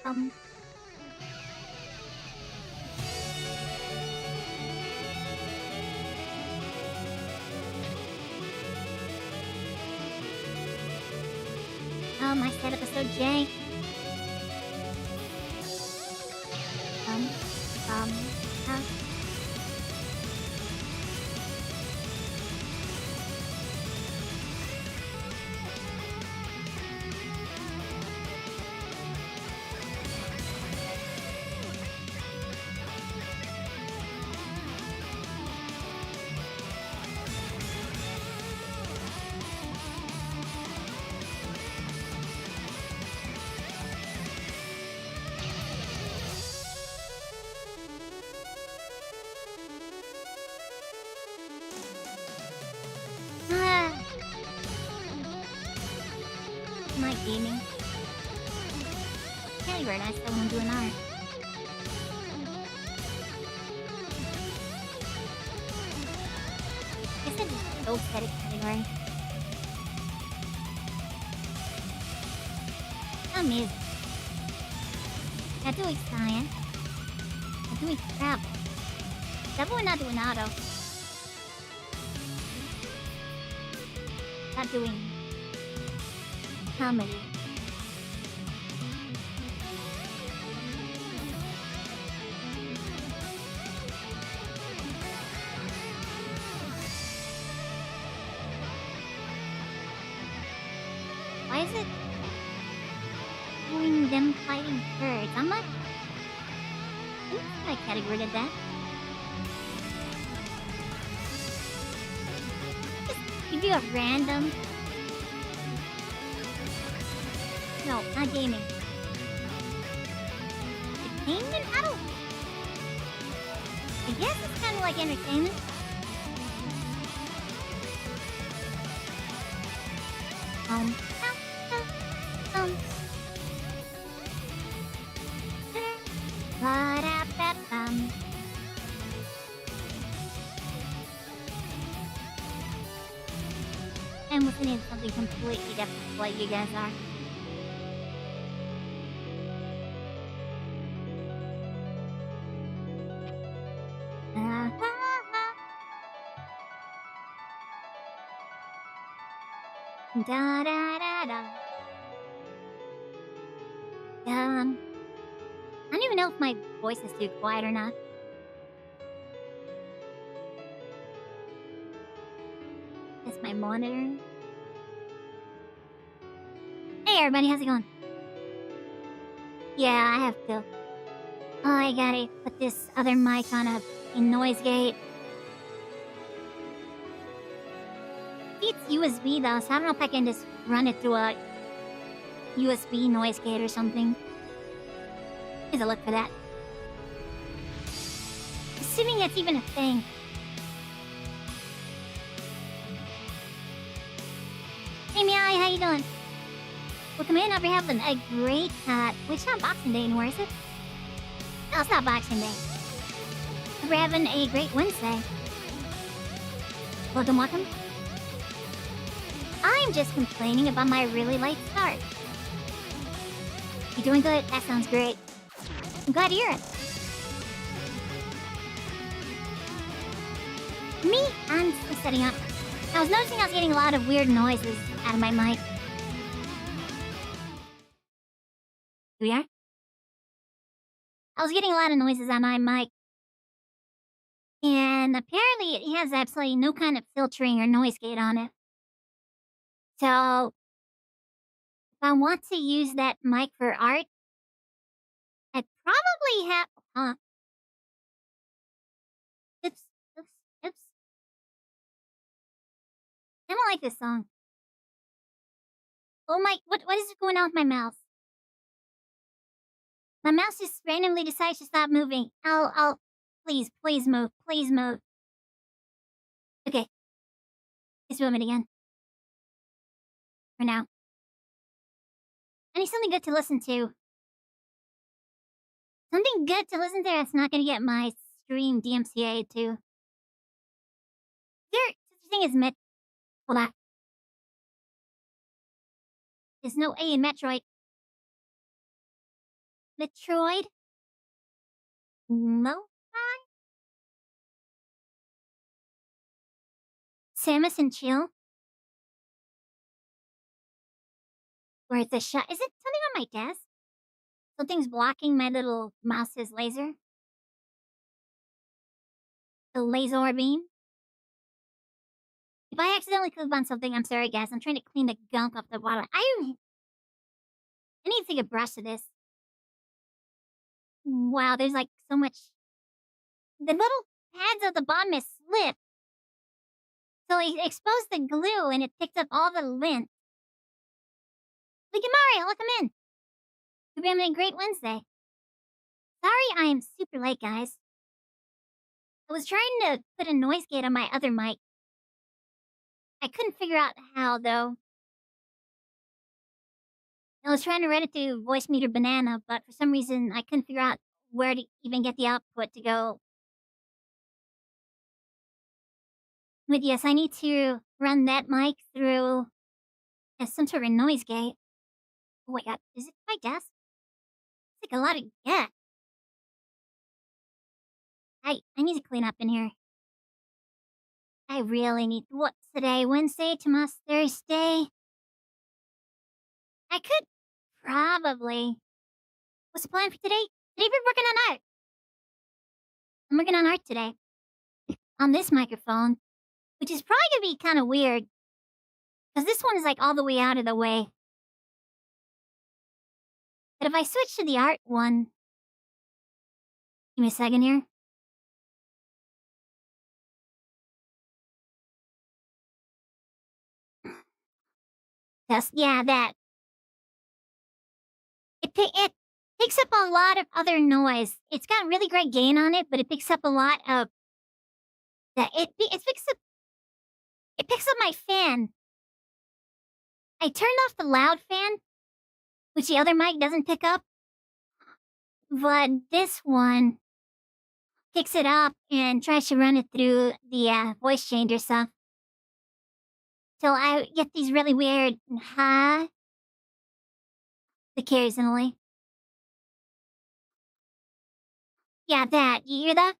Um, my setup is so jank. Um, um, uh, ah, my gaming. Category, I still want to do an art. I said old static category. Music. Not doing science. Not doing travel. Definitely not doing auto. Not doing comedy. Why is it doing them fighting birds? I'm not. I think my category did that. Just give you a random. No, not gaming. Entertainment? I don't. I guess it's kind of like entertainment. Um. Um. Ba-da-ba-bum. I'm listening to something completely different from what you guys are. Da da da da. I don't even know if my voice is too quiet or not. It's my monitor. Hey everybody, how's it going? Yeah, I have to. Oh, I gotta put this other mic on a noise gate. It's USB though, so I don't know if I can just run it through a USB noise gate or something. Here's a look for that. Assuming that's even a thing. Hey Meow, how you doing? Welcome in, hope you're having a great, it's not Boxing Day anymore, is it? No, it's not Boxing Day. Hope you're having a great Wednesday. Welcome, welcome. I'm just complaining about my really late start. You doing good? That sounds great. I'm glad to hear it. Me, I'm still setting up. I was noticing I was getting a lot of weird noises out of my mic. Here we are. I was getting a lot of noises on my mic. And apparently it has absolutely no kind of filtering or noise gate on it. So, if I want to use that mic for art, I probably have... Oops, oops, oops. I don't like this song. Oh my... What is going on with my mouse? My mouse just randomly decides to stop moving. Please move. Please move. Okay. Just move it again. For now. I need something good to listen to. Something good to listen to that's not gonna get my stream DMCA to. There such a thing as Hold on. There's no A in Metroid. Metroid? Mo? Samus and Chill? Where's the shot? Is it something on my desk? Something's blocking my little mouse's laser? The laser beam? If I accidentally click on something, I'm sorry, guys. I'm trying to clean the gunk off the bottle. I need to take a brush to this. Wow, there's like so much. The little pads at the bottom is slipped. So it exposed the glue and it picked up all the lint. Look at Mario, look him in. Hope you're having a great Wednesday. Sorry I am super late, guys. I was trying to put a noise gate on my other mic. I couldn't figure out how, though. I was trying to run it through Voicemeeter Banana, but for some reason I couldn't figure out where to even get the output to go. But yes, I need to run that mic through as some sort of noise gate. Oh my god, is it my desk? It's like a lot of yeah. I need to clean up in here. I really need. What's today? Wednesday? Tomorrow's Thursday? I could probably. What's the plan for today? Today we're working on art. I'm working on art today. On this microphone, which is probably gonna be kind of weird. Because this one is like all the way out of the way. But if I switch to the art one. Give me a second here. Just, yeah, that. It picks up a lot of other noise. It's got really great gain on it, but it picks up a lot of that. It picks up my fan. I turned off the loud fan, which the other mic doesn't pick up. But this one picks it up and tries to run it through the voice changer stuff. So I get these really weird occasionally. Yeah, that. You hear that?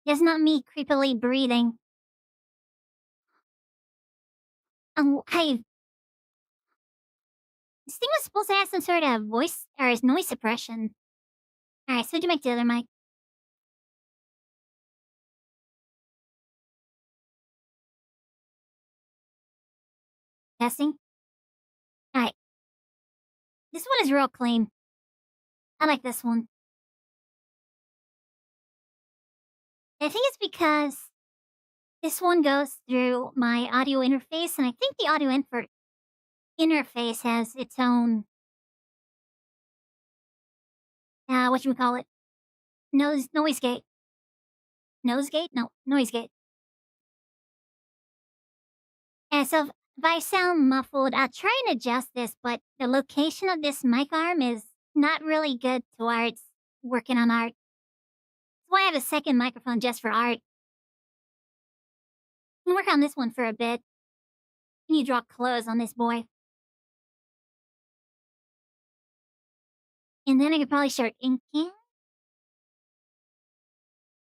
That's not me creepily breathing. This thing was supposed to have some sort of voice or noise suppression. Alright, so to make the other mic. Testing. Alright. This one is real clean. I like this one. I think it's because this one goes through my audio interface, and I think the audio interface has its own whatchamacallit? Noise gate. Nose gate? No, noise gate. And so if I sound muffled, I'll try and adjust this, but the location of this mic arm is not really good towards working on art. That's why I have a second microphone just for art. I can work on this one for a bit. I need to draw clothes on this boy. And then I could probably start inking.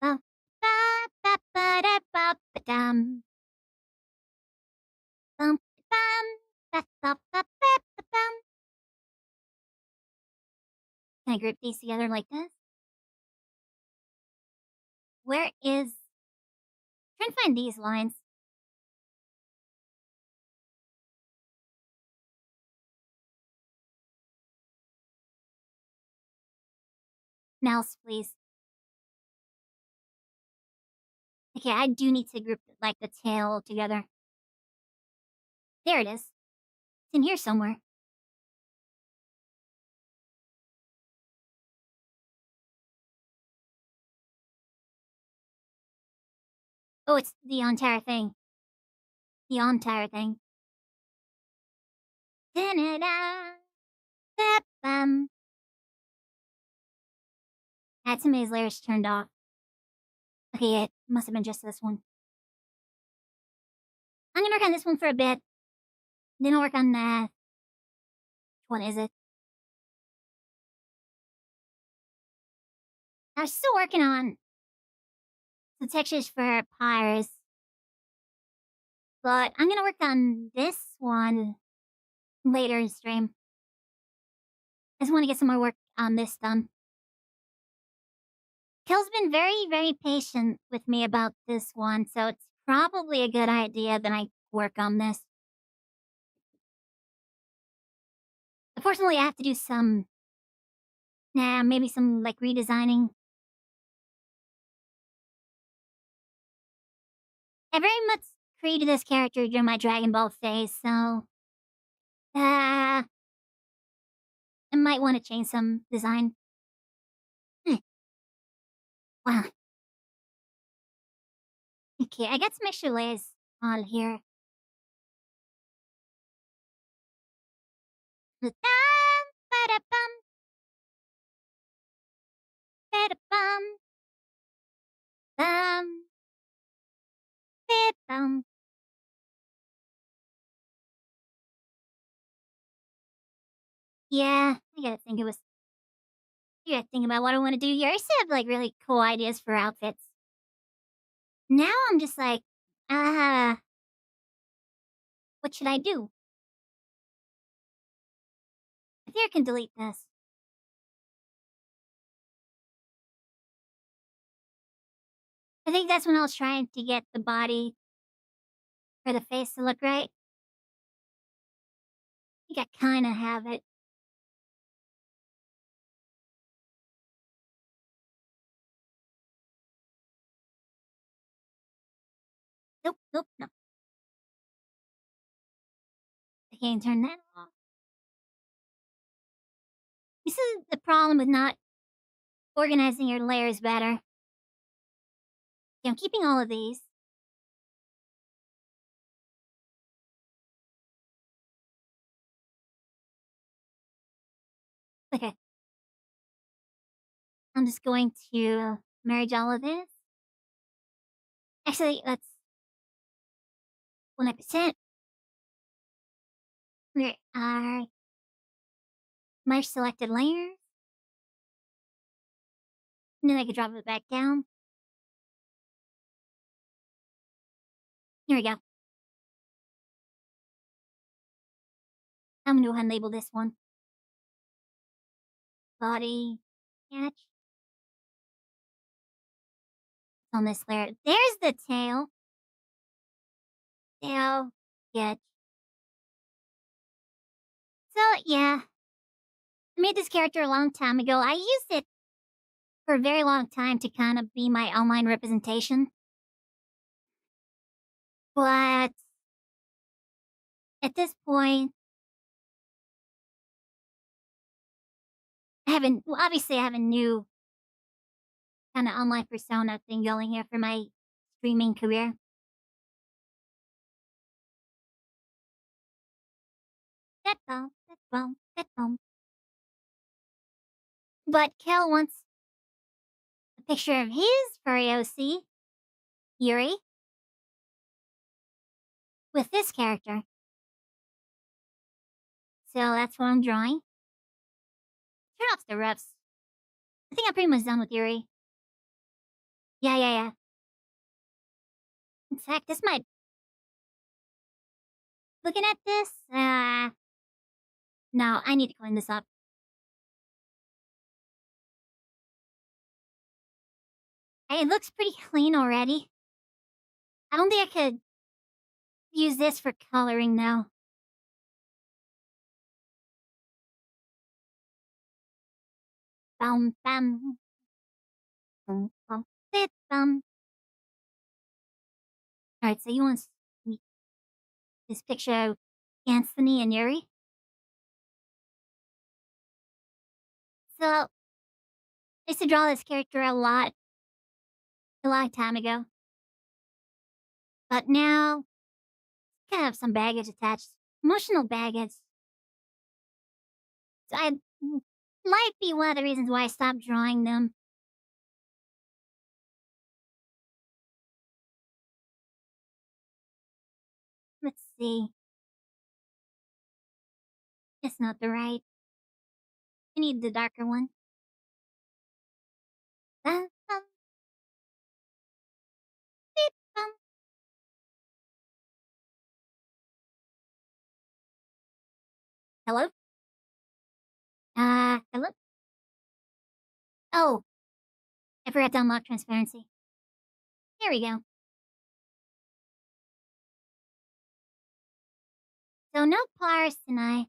Ba ba ba ba da ba ba dum. Bum bum ba ba ba ba ba bum. Can I group these together like this? Where is? I'm trying to find these lines. Mouse, please. Okay, I do need to group like the tail together. There it is. It's in here somewhere. Oh, it's the entire thing. The entire thing. Da-da-da. Ba-bum. I had some of these layers turned off. Okay, it must have been just this one. I'm gonna work on this one for a bit. Then I'll work on which one is it? I'm still working on the textures for Pyrus, but I'm gonna work on this one later in stream. I just want to get some more work on this done. Kel's been very, very patient with me about this one, so it's probably a good idea that I work on this. Unfortunately, I have to do some, maybe some like redesigning. I very much created this character during my Dragon Ball phase, so I might want to change some design. Hmm, wow. Okay, I got some extra layers on here. Ba-dum, ba-da-bum, ba-da-bum, bum, ba-bum. Yeah, I gotta think about what I want to do here. I used to have like really cool ideas for outfits. Now I'm just like, uh, what should I do? I think I can delete this. I think that's when I was trying to get the body for the face to look right. I think I kind of have it. Nope, nope, no. I can't turn that off. This is the problem with not organizing your layers better. Okay, I'm keeping all of these. Okay. I'm just going to merge all of this. Actually, let's 100%. Where are my selected layers? And then I can drop it back down. Here we go. I'm gonna go ahead and label this one. Body catch. On this layer. There's the tail. Tail catch. So yeah. I made this character a long time ago. I used it for a very long time to kind of be my online representation. But at this point, obviously I have a new kind of online persona thing going here for my streaming career. That bum, that bum, that bum. But Kel wants a picture of his furry OC, Yuri, with this character. So that's what I'm drawing. Turn off the refs. I think I'm pretty much done with Yuri. Yeah. In fact, this might... Looking at this, no, I need to clean this up. It looks pretty clean already. I don't think I could use this for coloring though. Bum bum. Bum bum bit bum. Alright, so you want this picture of Anthony and Yuri? So, I used to draw this character a long time ago. But now, I have some baggage attached. Emotional baggage. So I might be one of the reasons why I stopped drawing them. Let's see. It's not the right. I need the darker one. Bum, bum, beep, bum. Hello? Hello? Oh, I forgot to unlock transparency. Here we go. So no Pars tonight.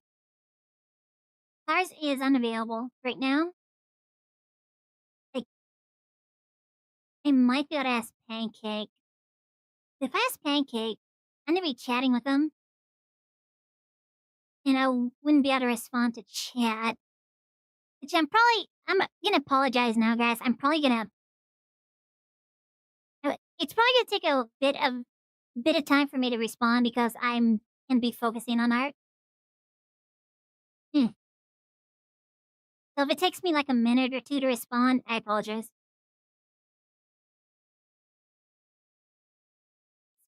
Pars is unavailable right now. Like, I might be able to ask Pancake. If I ask Pancake, I'm gonna be chatting with him, and I wouldn't be able to respond to chat. Which I'm gonna apologize now, guys. It's probably gonna take a bit of time for me to respond because I'm gonna be focusing on art. Hmm. So if it takes me like a minute or two to respond, I apologize.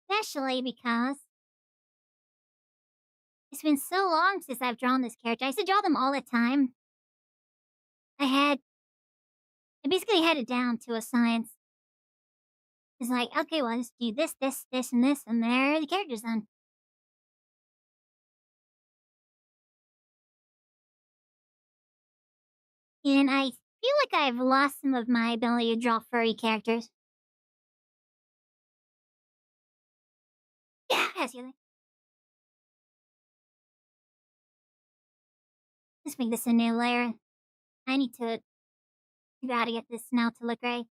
Especially because it's been so long since I've drawn this character. I used to draw them all the time. I had I basically had it down to a science. It's like, okay, well, let's do this, this, this, and this, and there are the characters done. And I feel like I've lost some of my ability to draw furry characters. Yeah, seriously. Let's make this a new layer. I need to figure out how to get this now to look right.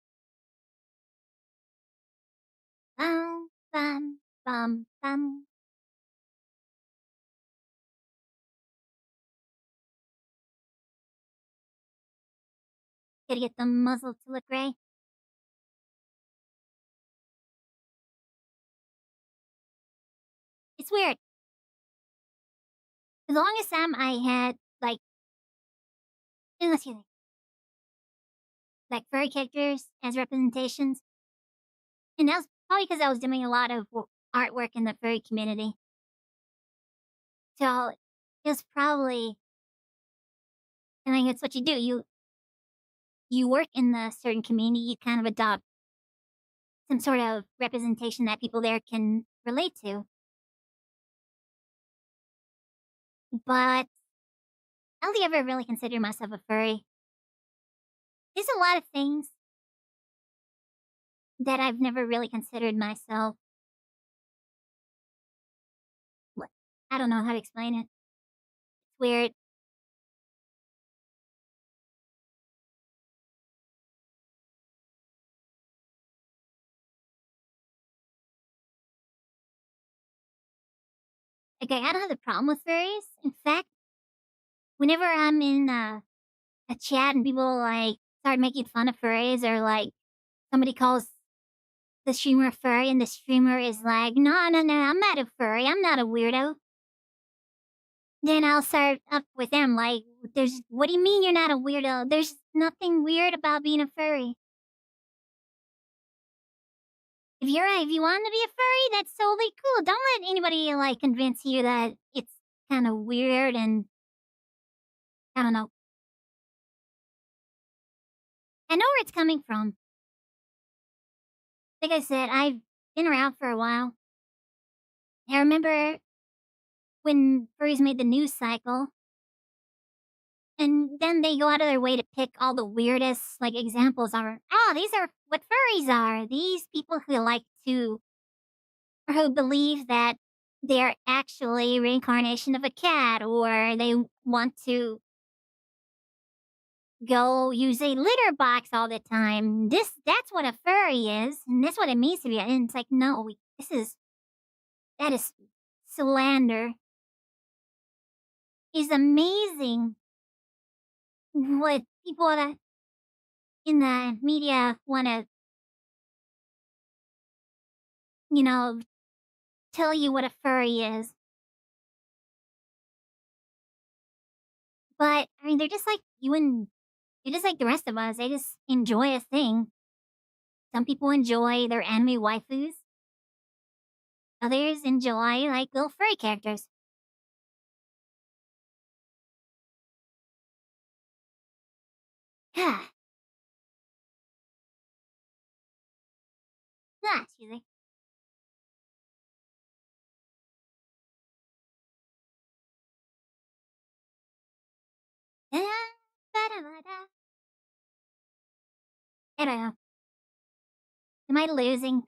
Bum, bum, bum, bum. Gotta get the muzzle to look right. It's weird. For the longest time, I had, like, let's see, like furry characters as representations. And that was probably because I was doing a lot of artwork in the furry community. So it was probably, I mean, it's what you do. You work in the certain community, you kind of adopt some sort of representation that people there can relate to. But I don't think I've ever really considered myself a furry. There's a lot of things that I've never really considered myself. What- I don't know how to explain it. It's weird. Okay, I don't have a problem with furries. In fact, whenever I'm in a chat and people like start making fun of furries or like somebody calls the streamer a furry and the streamer is like, no, no, no, I'm not a furry. I'm not a weirdo. Then I'll start up with them like, what do you mean you're not a weirdo? There's nothing weird about being a furry. If you want to be a furry, that's totally cool. Don't let anybody like convince you that it's kind of weird and I don't know. I know where it's coming from. Like I said, I've been around for a while. I remember when furries made the news cycle, and then they go out of their way to pick all the weirdest like examples are, oh, these are what furries are. These people who like to or who believe that they're actually reincarnation of a cat or they want to go use a litter box all the time. That's what a furry is, and that's what it means to be. And it's like, no, that is slander. Is amazing what people that in the media want to, you know, tell you what a furry is. But I mean, they're just like you and they're just like the rest of us. They just enjoy a thing. Some people enjoy their anime waifus. Others enjoy like little furry characters. Excuse me. Da-da-da-da. I don't know. Am I losing?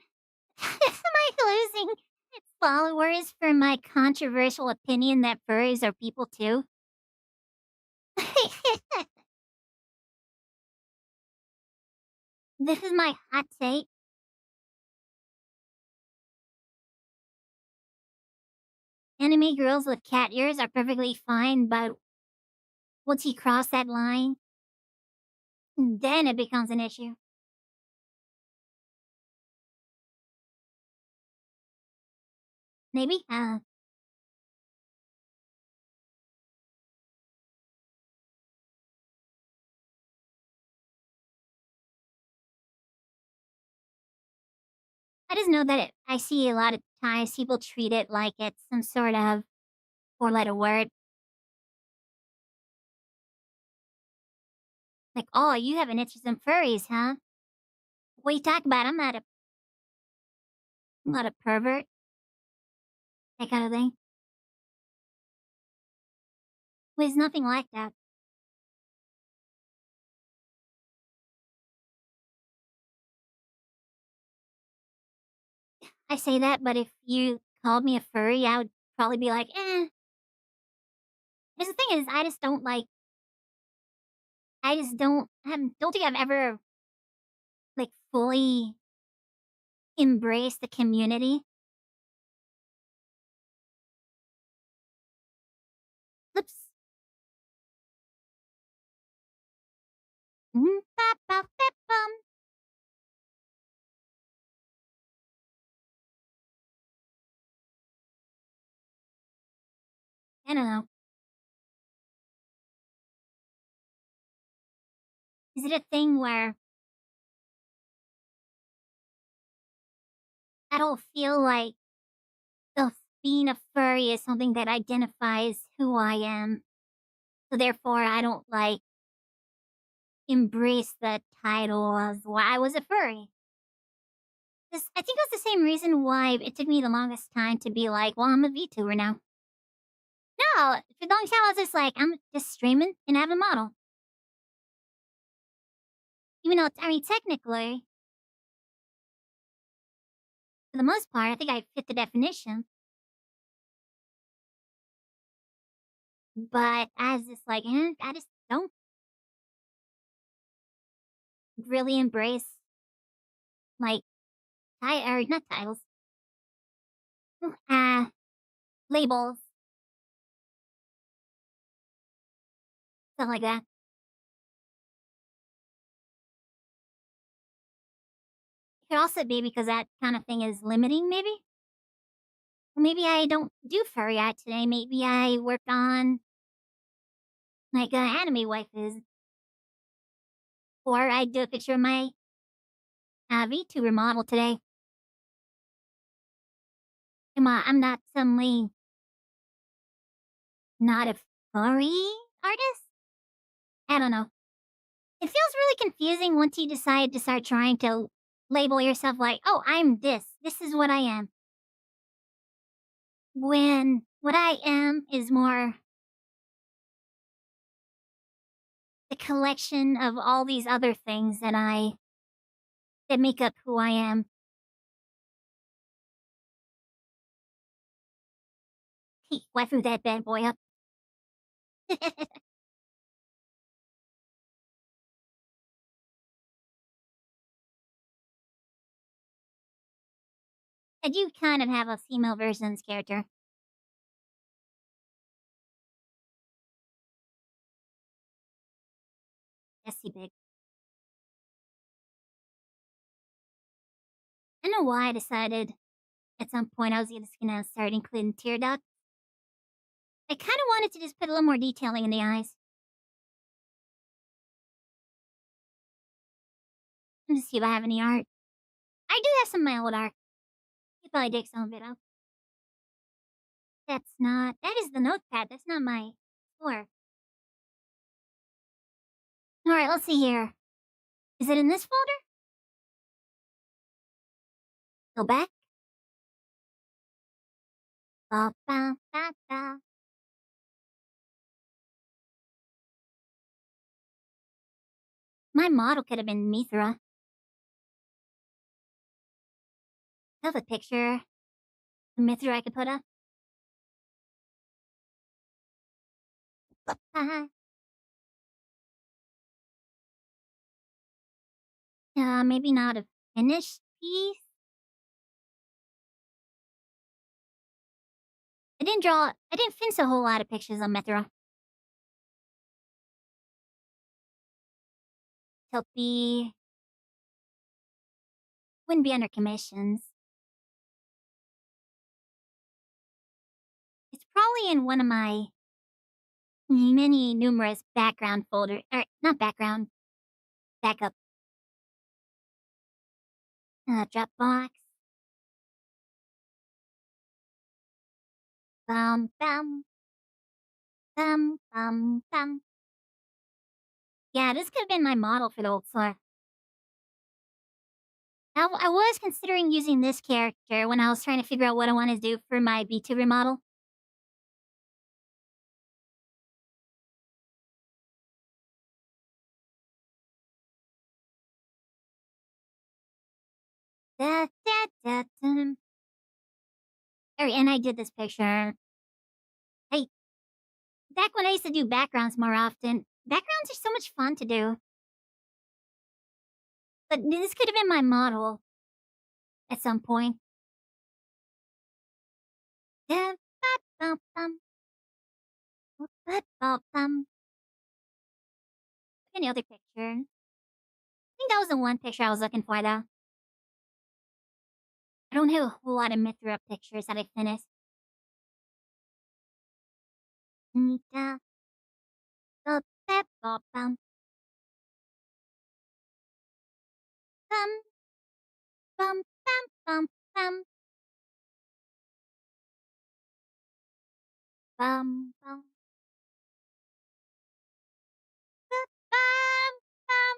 Am I losing followers for my controversial opinion that furries are people too? This is my hot take. Anime girls with cat ears are perfectly fine, but once you cross that line, then it becomes an issue. Maybe? I just know that I see a lot of times people treat it like it's some sort of four-letter word. Like, oh, you have an itch for some furries, huh? What you talk about? I'm not a pervert. That kind of thing. Well, it's nothing like that. I say that, but if you called me a furry, I would probably be like, eh. Because the thing is, I just don't think I've ever, like, fully embraced the community. Oops. Bum. I don't know. Is it a thing where I don't feel like the being a furry is something that identifies who I am? So therefore, I don't, like, embrace the title of why I was a furry. I think it was the same reason why it took me the longest time to be like, well, I'm a VTuber now. No, for a long time I was just like, I'm just streaming and I have a model. Even though, I mean, technically, for the most part, I think I fit the definition. But I was just like, I just don't really embrace, like, or not titles, uh, labels, stuff like that. It could also be because that kind of thing is limiting, maybe. Or maybe I don't do furry art today. Maybe I work on, like, anime waifus. Or I do a picture of my VTuber model today. Come on, I'm not suddenly not a furry artist? I don't know. It feels really confusing once you decide to start trying to label yourself like, oh, I'm this. This is what I am. When what I am is more the collection of all these other things that make up who I am. Waifu that bad boy up. I do kind of have a female version's character. Jesse Big. I don't know why I decided at some point I was just gonna start including tear ducts. I kind of wanted to just put a little more detailing in the eyes. Let me see if I have any art. I do have some of my old art. You probably dig some of it up. That is the notepad. That's not my score. Alright, let's see here. Is it in this folder? Go back. Ba, ba, ba, ba. My model could have been Mithra. I have a picture of Mithra I could put up. Ba, ba. Maybe not a finished piece. I didn't finish a whole lot of pictures on Mithra. Tilpy wouldn't be under commissions. It's probably in one of my many numerous background folder, or not background, backup. Dropbox. Bum, bum. Bum, bum, bum. Yeah, this could have been my model for the old Sora. I was considering using this character when I was trying to figure out what I want to do for my VTuber model. Da, da, da, dum. And I did this picture. Hey, back when I used to do backgrounds more often, backgrounds are so much fun to do. But this could have been my model at some point. Da, ba, bum, bum. Ba, ba, bum. Any other picture? I think that was the one picture I was looking for, though. I don't have a whole lot of Mithra pictures that I finished. Da, ba, ba, ba, bum. Bum, bum, bum, bum, bum. Bum, bum. Bum, bum.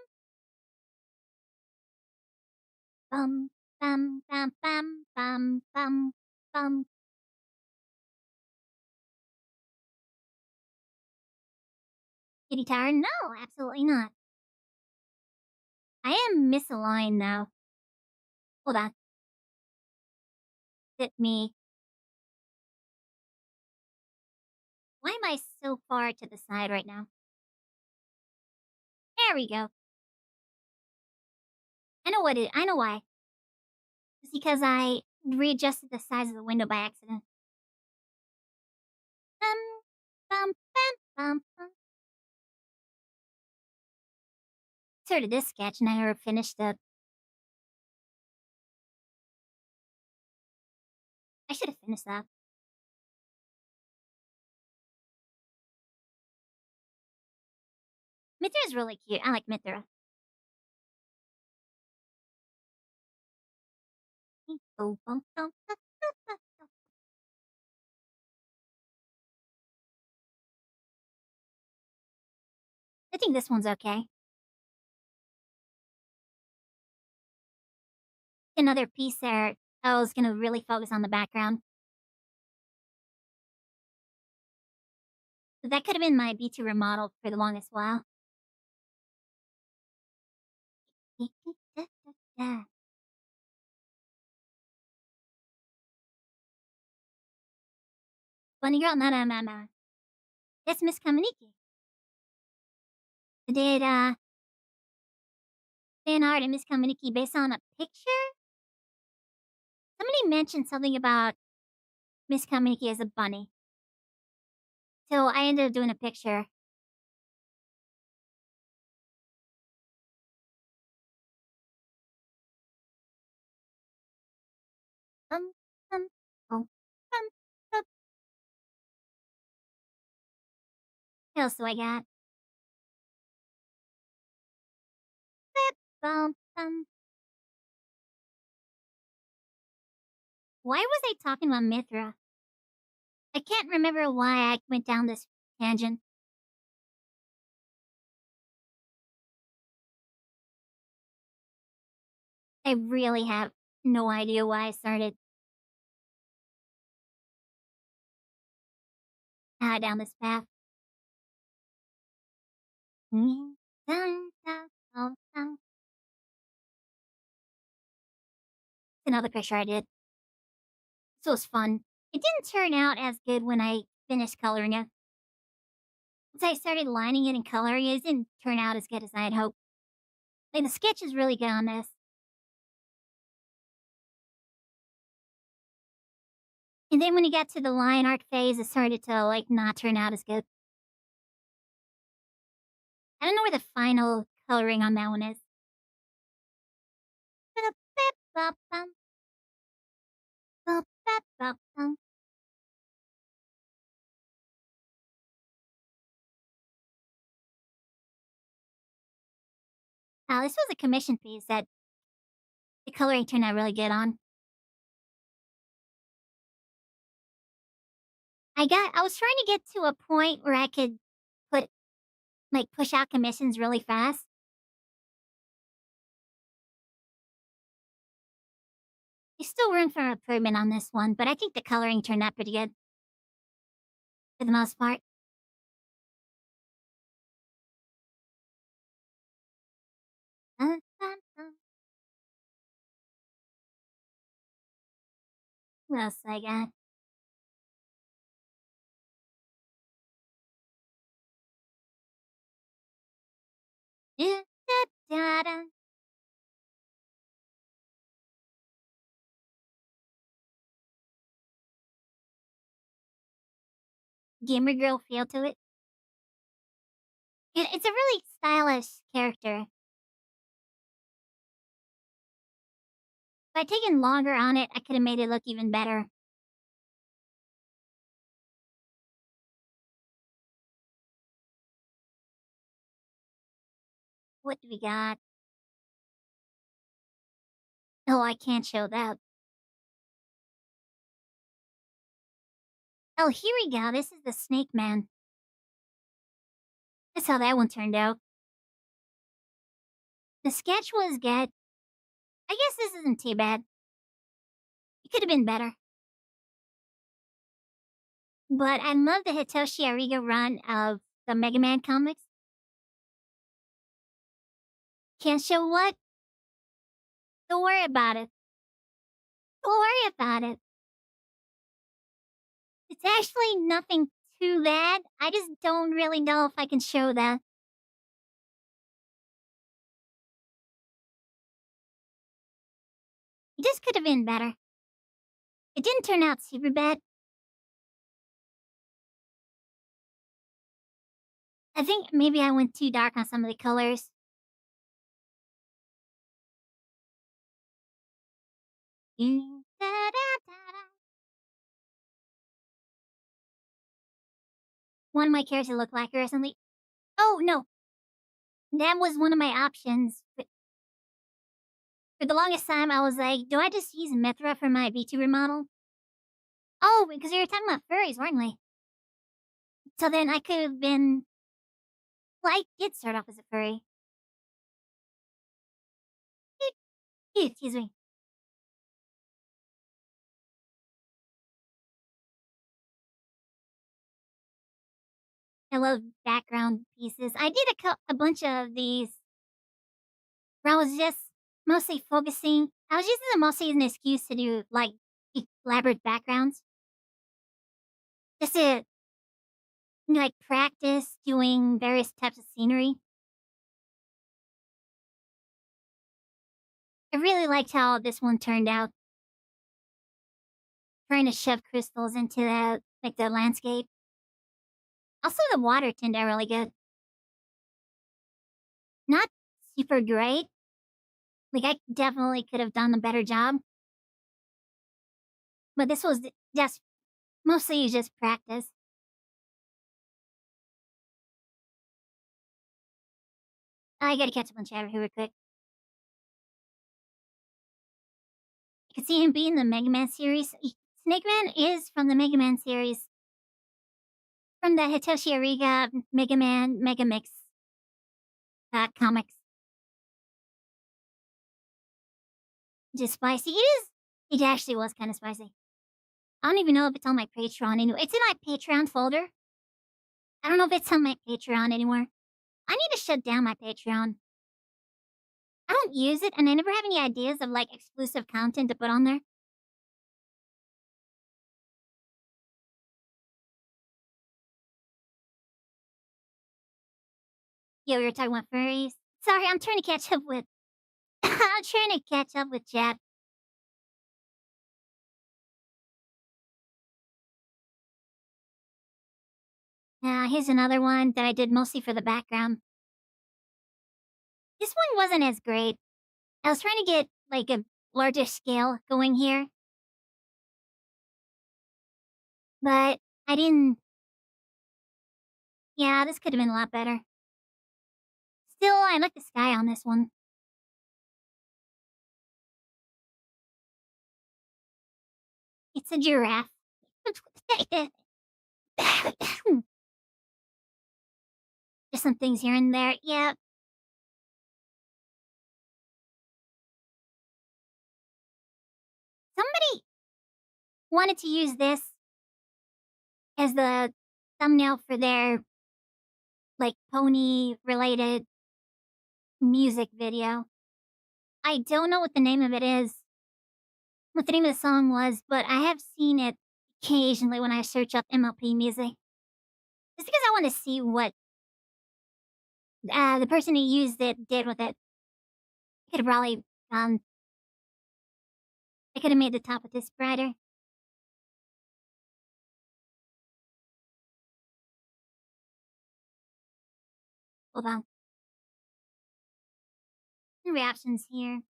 Bum, bum, bum, bum, bum, bum, bum. Kitty Tower? No, absolutely not. I am misaligned now. Hold on. Hit me. Why am I so far to the side right now? There we go. I know why. It's because I readjusted the size of the window by accident. Bum, bum, bum, bum, bum. Started this sketch and I never finished it. I should have finished that. Mithra is really cute. I like Mithra. Oh, bum, bum, bum, bum, bum. I think this one's okay. Another piece there. I was gonna really focus on the background. That could have been my VTuber model for the longest while. Bunny girl, no. It's Miss Kaminiki. Did fan art of Miss Kaminiki based on a picture? Somebody mentioned something about Miss Kaminiki as a bunny. So I ended up doing a picture. Um, um, oh, um. What else do I got? Bum, bum. Why was I talking about Mithra? I can't remember why I went down this tangent. I really have no idea why I started down this path. Mm, dun, dun, dun, dun. Another picture I did. This was fun. It didn't turn out as good when I finished coloring it. Once I started lining it and coloring it, it didn't turn out as good as I had hoped. Like, the sketch is really good on this. And then when you got to the line art phase, it started to, like, not turn out as good. I don't know where the final coloring on that one is. This was a commission piece that the coloring turned out really good on. I was trying to get to a point where I could put, like, push out commissions really fast. There's still room for improvement on this one, but I think the coloring turned out pretty good for the most part. Dun, dun, dun. What else I got? Da, da, da, da. Gamer girl feel to it. It's a really stylish character. If I'd taken longer on it, I could have made it look even better. What do we got? Oh, I can't show that. Oh, here we go. This is the Snake Man. That's how that one turned out. The sketch was good. I guess this isn't too bad. It could have been better. But I love the Hitoshi Ariga run of the Mega Man comics. Can't show what? Don't worry about it. Don't worry about it. It's actually nothing too bad. I just don't really know if I can show that. It just could have been better. It didn't turn out super bad. I think maybe I went too dark on some of the colors. One of my characters looked like her or something. Oh, no. That was one of my options. But for the longest time, I was like, do I just use Mithra for my VTuber model? Oh, because we were talking about furries, weren't we? So then I could have been. Well, I did start off as a furry. Excuse me. I love background pieces. I did a bunch of these where I was just mostly focusing. I was using them mostly as an excuse to do, like, elaborate backgrounds. Just to, like, practice doing various types of scenery. I really liked how this one turned out. Trying to shove crystals into the, like, the landscape. Also, the water turned out really good. Not super great. Like, I definitely could have done a better job. But this was just mostly just practice. I gotta catch up on Chatter here real quick. You can see him being the Mega Man series. Snake Man is from the Mega Man series. From the Hitoshi Ariga Mega Man Mega Mix comics. Just spicy. It is. It actually was kind of spicy. I don't even know if it's on my Patreon anyway. It's in my Patreon folder. I don't know if it's on my Patreon anymore. I need to shut down my Patreon. I don't use it, and I never have any ideas of like exclusive content to put on there. Yeah, we were talking about furries. Sorry, I'm trying to catch up with. I'm trying to catch up with Jeff. Here's another one that I did mostly for the background. This one wasn't as great. I was trying to get like a larger scale going here, but I didn't. Yeah, this could have been a lot better. Still, I like the sky on this one. It's a giraffe. Just some things here and there. Yeah. Somebody wanted to use this as the thumbnail for their like pony related music video. I don't know what the name of it is, what the name of the song was, but I have seen it occasionally when I search up MLP music. Just because I want to see what the person who used it did with it. Could have probably I could have made the top of this brighter. Hold on. Reactions here.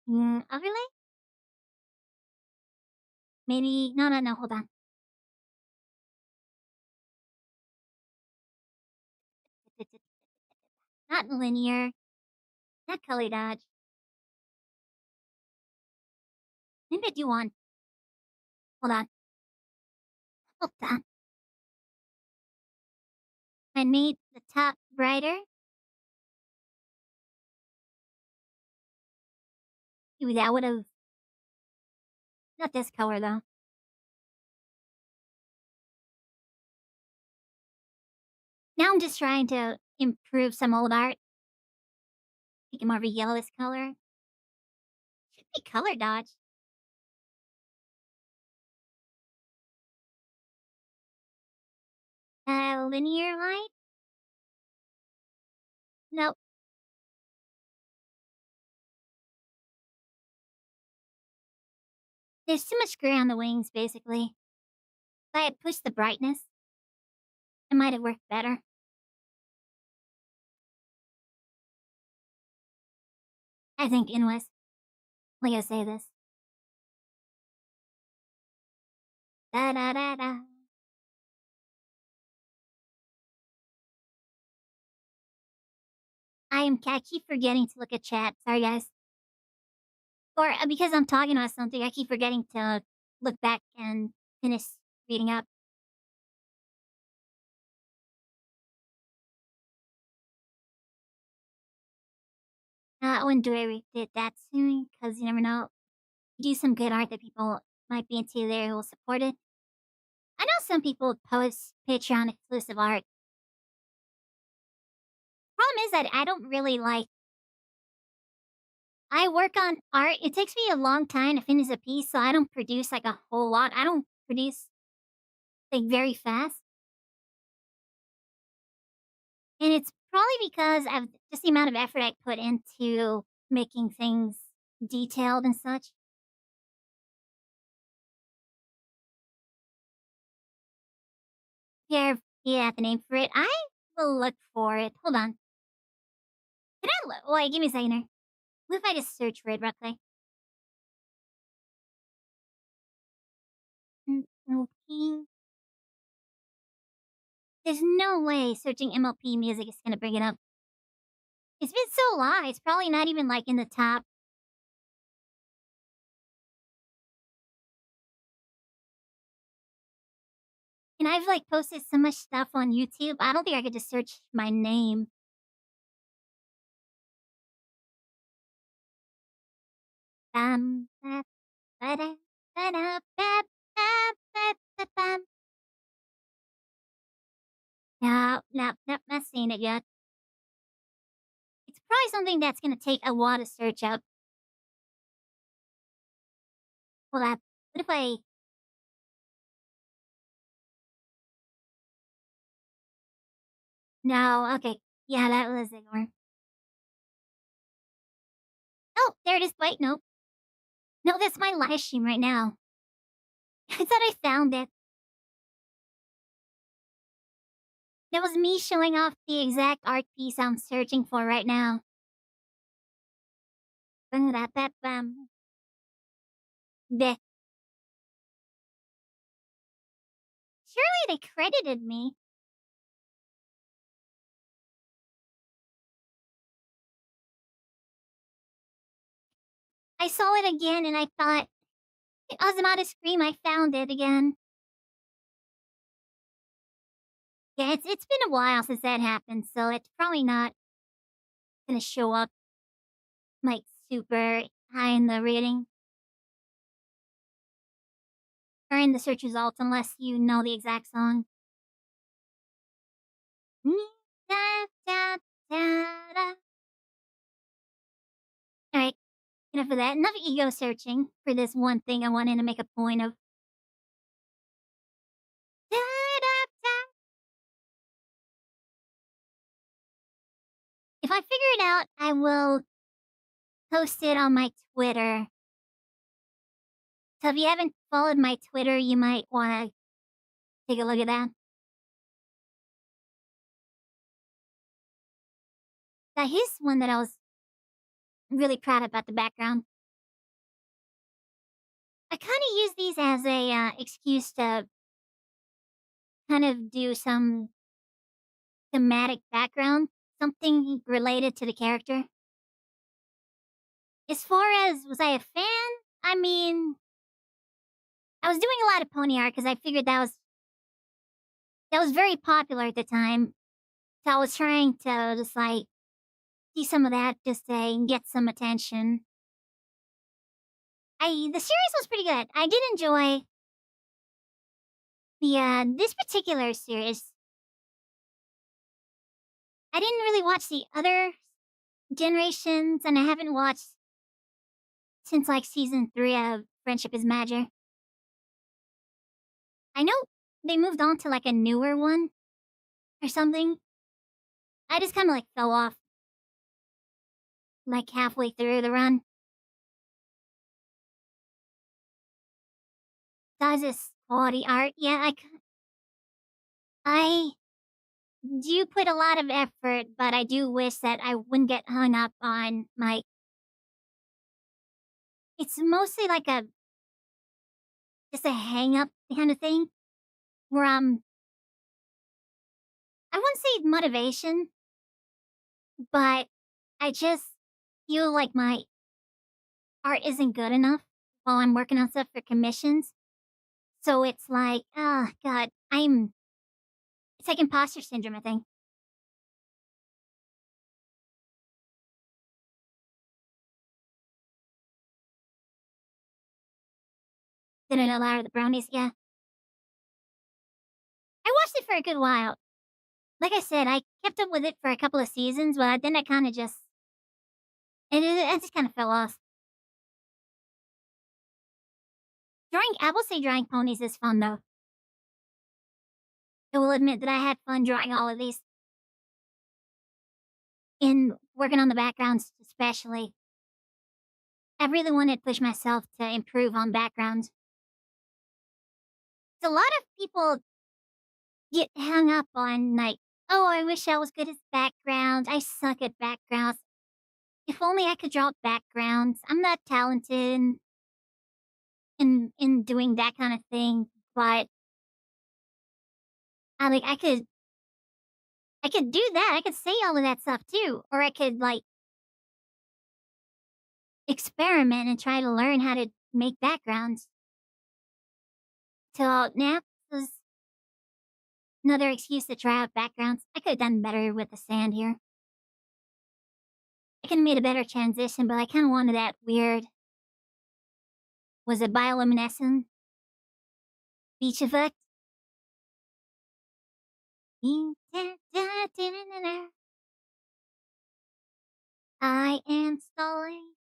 Overlay? Maybe no, hold on. Not linear. Not color dodge. Maybe I do want. Hold on. Hold on. I made the top brighter. Maybe that would have. Not this color though. Now I'm just trying to improve some old art. Make it more of a yellowish color. Should be color dodge. Linear light? Nope. There's too much gray on the wings, basically. If I had pushed the brightness, it might have worked better. I think, anyways. Like I say this. Da da da da. I keep forgetting to look at chat. Sorry, guys. Or because I'm talking about something, I keep forgetting to look back and finish reading up. When do I read it that soon? Because you never know. You do some good art that people might be into there who will support it. I know some people post Patreon exclusive art. Problem is that I don't really like. I work on art. It takes me a long time to finish a piece, so I don't produce like a whole lot. I don't produce like very fast. And it's probably because of just the amount of effort I put into making things detailed and such. Here, yeah, the name for it. I will look for it. Hold on. Can I look? Wait, give me a second here. What if I just search for it real quick? MLP. There's no way searching MLP music is gonna bring it up. It's been so long, it's probably not even like in the top. And I've like posted so much stuff on YouTube. I don't think I could just search my name. ba, ba-da, ba-da, ba, ba, ba, ba, bum. No, no, nope, not seeing it yet. It's probably something that's gonna take a while to search up. Hold up. What if I... No, okay. Yeah, that was ignore. Oh, there it is. Wait, nope. No, that's my live stream right now. I thought I found it. That was me showing off the exact art piece I'm searching for right now. Ba-da-ba-bum. Bleh. Surely they credited me. I saw it again and I thought, I was about to scream, I found it again. Yeah, it's been a while since that happened, so it's probably not gonna show up like super high in the rating or in the search results unless you know the exact song. Da, da, da, da. Alright, enough of that. Enough ego searching for this one thing I wanted to make a point of. Da, da, da. If I figure it out, I will post it on my Twitter. So if you haven't followed my Twitter, you might want to take a look at that. Here's one that I was really proud about the background. I kind of use these as a excuse to kind of do some thematic background, something related to the character. As far as was I a fan? I mean, I was doing a lot of pony art because I figured that was very popular at the time. So I was trying to just like do some of that just to get some attention. The series was pretty good. I did enjoy the this particular series. I didn't really watch the other generations, and I haven't watched since like season 3 of Friendship is Magic. I know they moved on to like a newer one or something. I just kind of like fell off like halfway through the run. Does this quality art? Yeah, I do put a lot of effort, but I do wish that I wouldn't get hung up on my. It's mostly like a just a hang up kind of thing where I wouldn't say motivation, but I just feel like my art isn't good enough while I'm working on stuff for commissions. So it's like, oh god, it's like imposter syndrome, I think. Didn't allow the brownies, yeah. I watched it for a good while. Like I said, I kept up with it for a couple of seasons, but then I kind of just, it just kind of fell off. I will say drawing ponies is fun though. I will admit that I had fun drawing all of these. In working on the backgrounds, especially. I really wanted to push myself to improve on backgrounds. A lot of people get hung up on, like, oh, I wish I was good at backgrounds. I suck at backgrounds. If only I could draw backgrounds. I'm not talented in doing that kind of thing, but I could do that. I could say all of that stuff too, or I could like experiment and try to learn how to make backgrounds. So now this is another excuse to try out backgrounds. I could have done better with the sand here. I could have made a better transition, but I kind of wanted that weird Was it bioluminescent? Beach effect? I am stalling.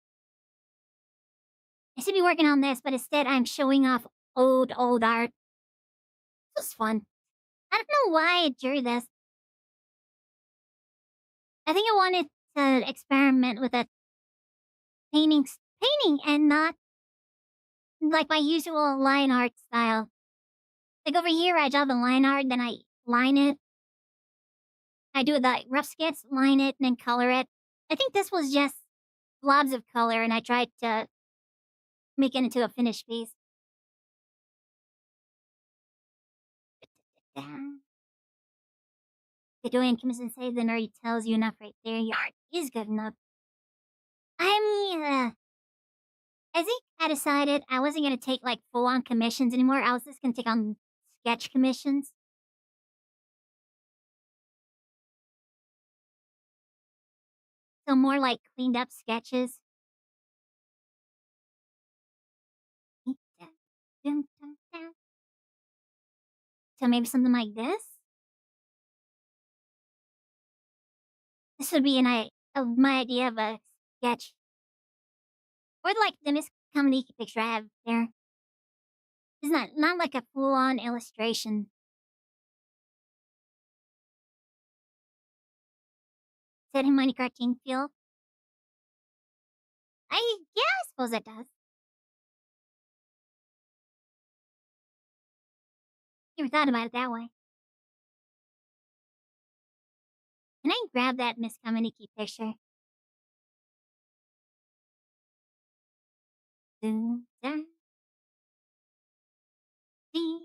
I should be working on this, but instead I'm showing off old art. This was fun. I don't know why I drew this. I think I wanted to experiment with a painting and not like my usual line art style. Like over here, I draw the line art, then I line it. I do the rough sketch, line it, and then color it. I think this was just blobs of color, and I tried to make it into a finished piece. The Dorian comes and says, then already tells you enough right there. Your art is good enough. I mean, I think I decided I wasn't gonna take like full on commissions anymore. I was just gonna take on sketch commissions. So more like cleaned up sketches. So maybe something like this. This would be my idea of a sketch, or like the Miss Comedy picture I have there. It's not like a full on illustration. Is that Hermione cartoon feel? I suppose it does. Never thought about it that way. Can I grab that Miss Comedy picture? Dun, dun, dee,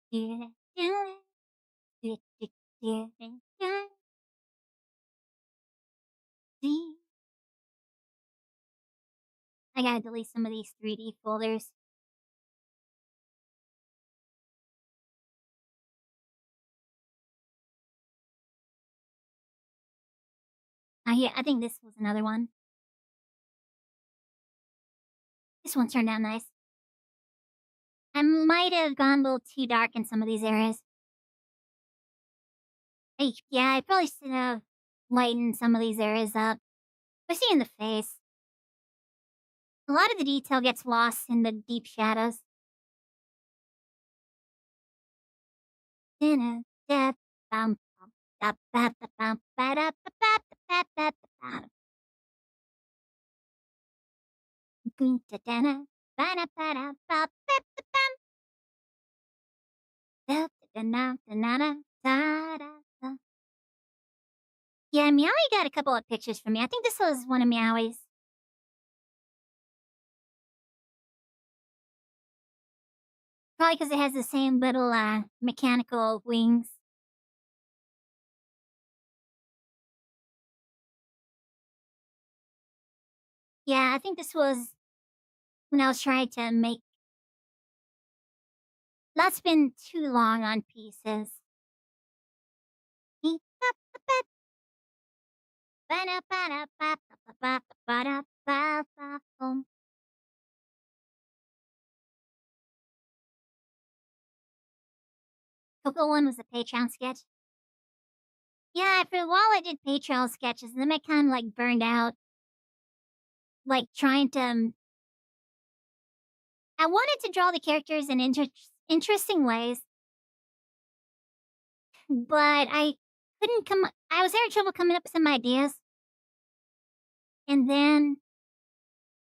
dee, dun, dee, dee, dee, dee, dun, dee. I gotta delete some of these 3D folders. Yeah, I think this was another one. This one turned out nice. I might have gone a little too dark in some of these areas. Yeah, I probably should have lightened some of these areas up. Especially in the face. A lot of the detail gets lost in the deep shadows. Yeah, Meowie got a couple of pictures from me. I think this was one of Meowie's. Probably because it has the same little mechanical wings. Yeah, I think this was when I was trying to make. That's been too long on pieces. Coco one was a Patreon sketch. Yeah, for a while I did Patreon sketches, and then I kind of like burned out. Like trying to. I wanted to draw the characters in interesting ways, but I couldn't come. I was having trouble coming up with some ideas, and then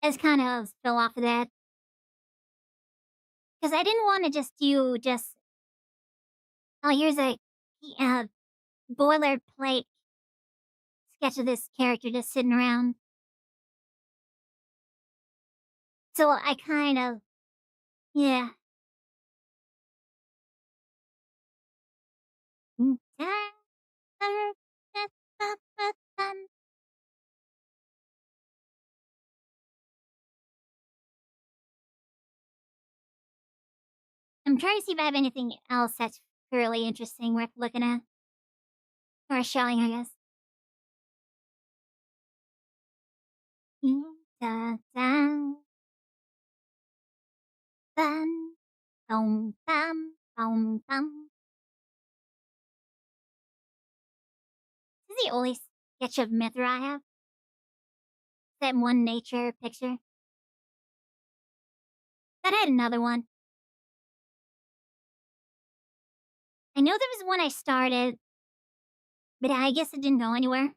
I just kind of fell off of that because I didn't want to just do just. Oh, here's a uh, boilerplate sketch of this character just sitting around. So I kind of, yeah. I'm trying to see if I have anything else that's really interesting worth looking at. Or showing, I guess. bum, boom, bum, boom, bum. This is the only sketch of Mithra I have. That one nature picture. Then I had another one. I know there was one I started, but I guess it didn't go anywhere.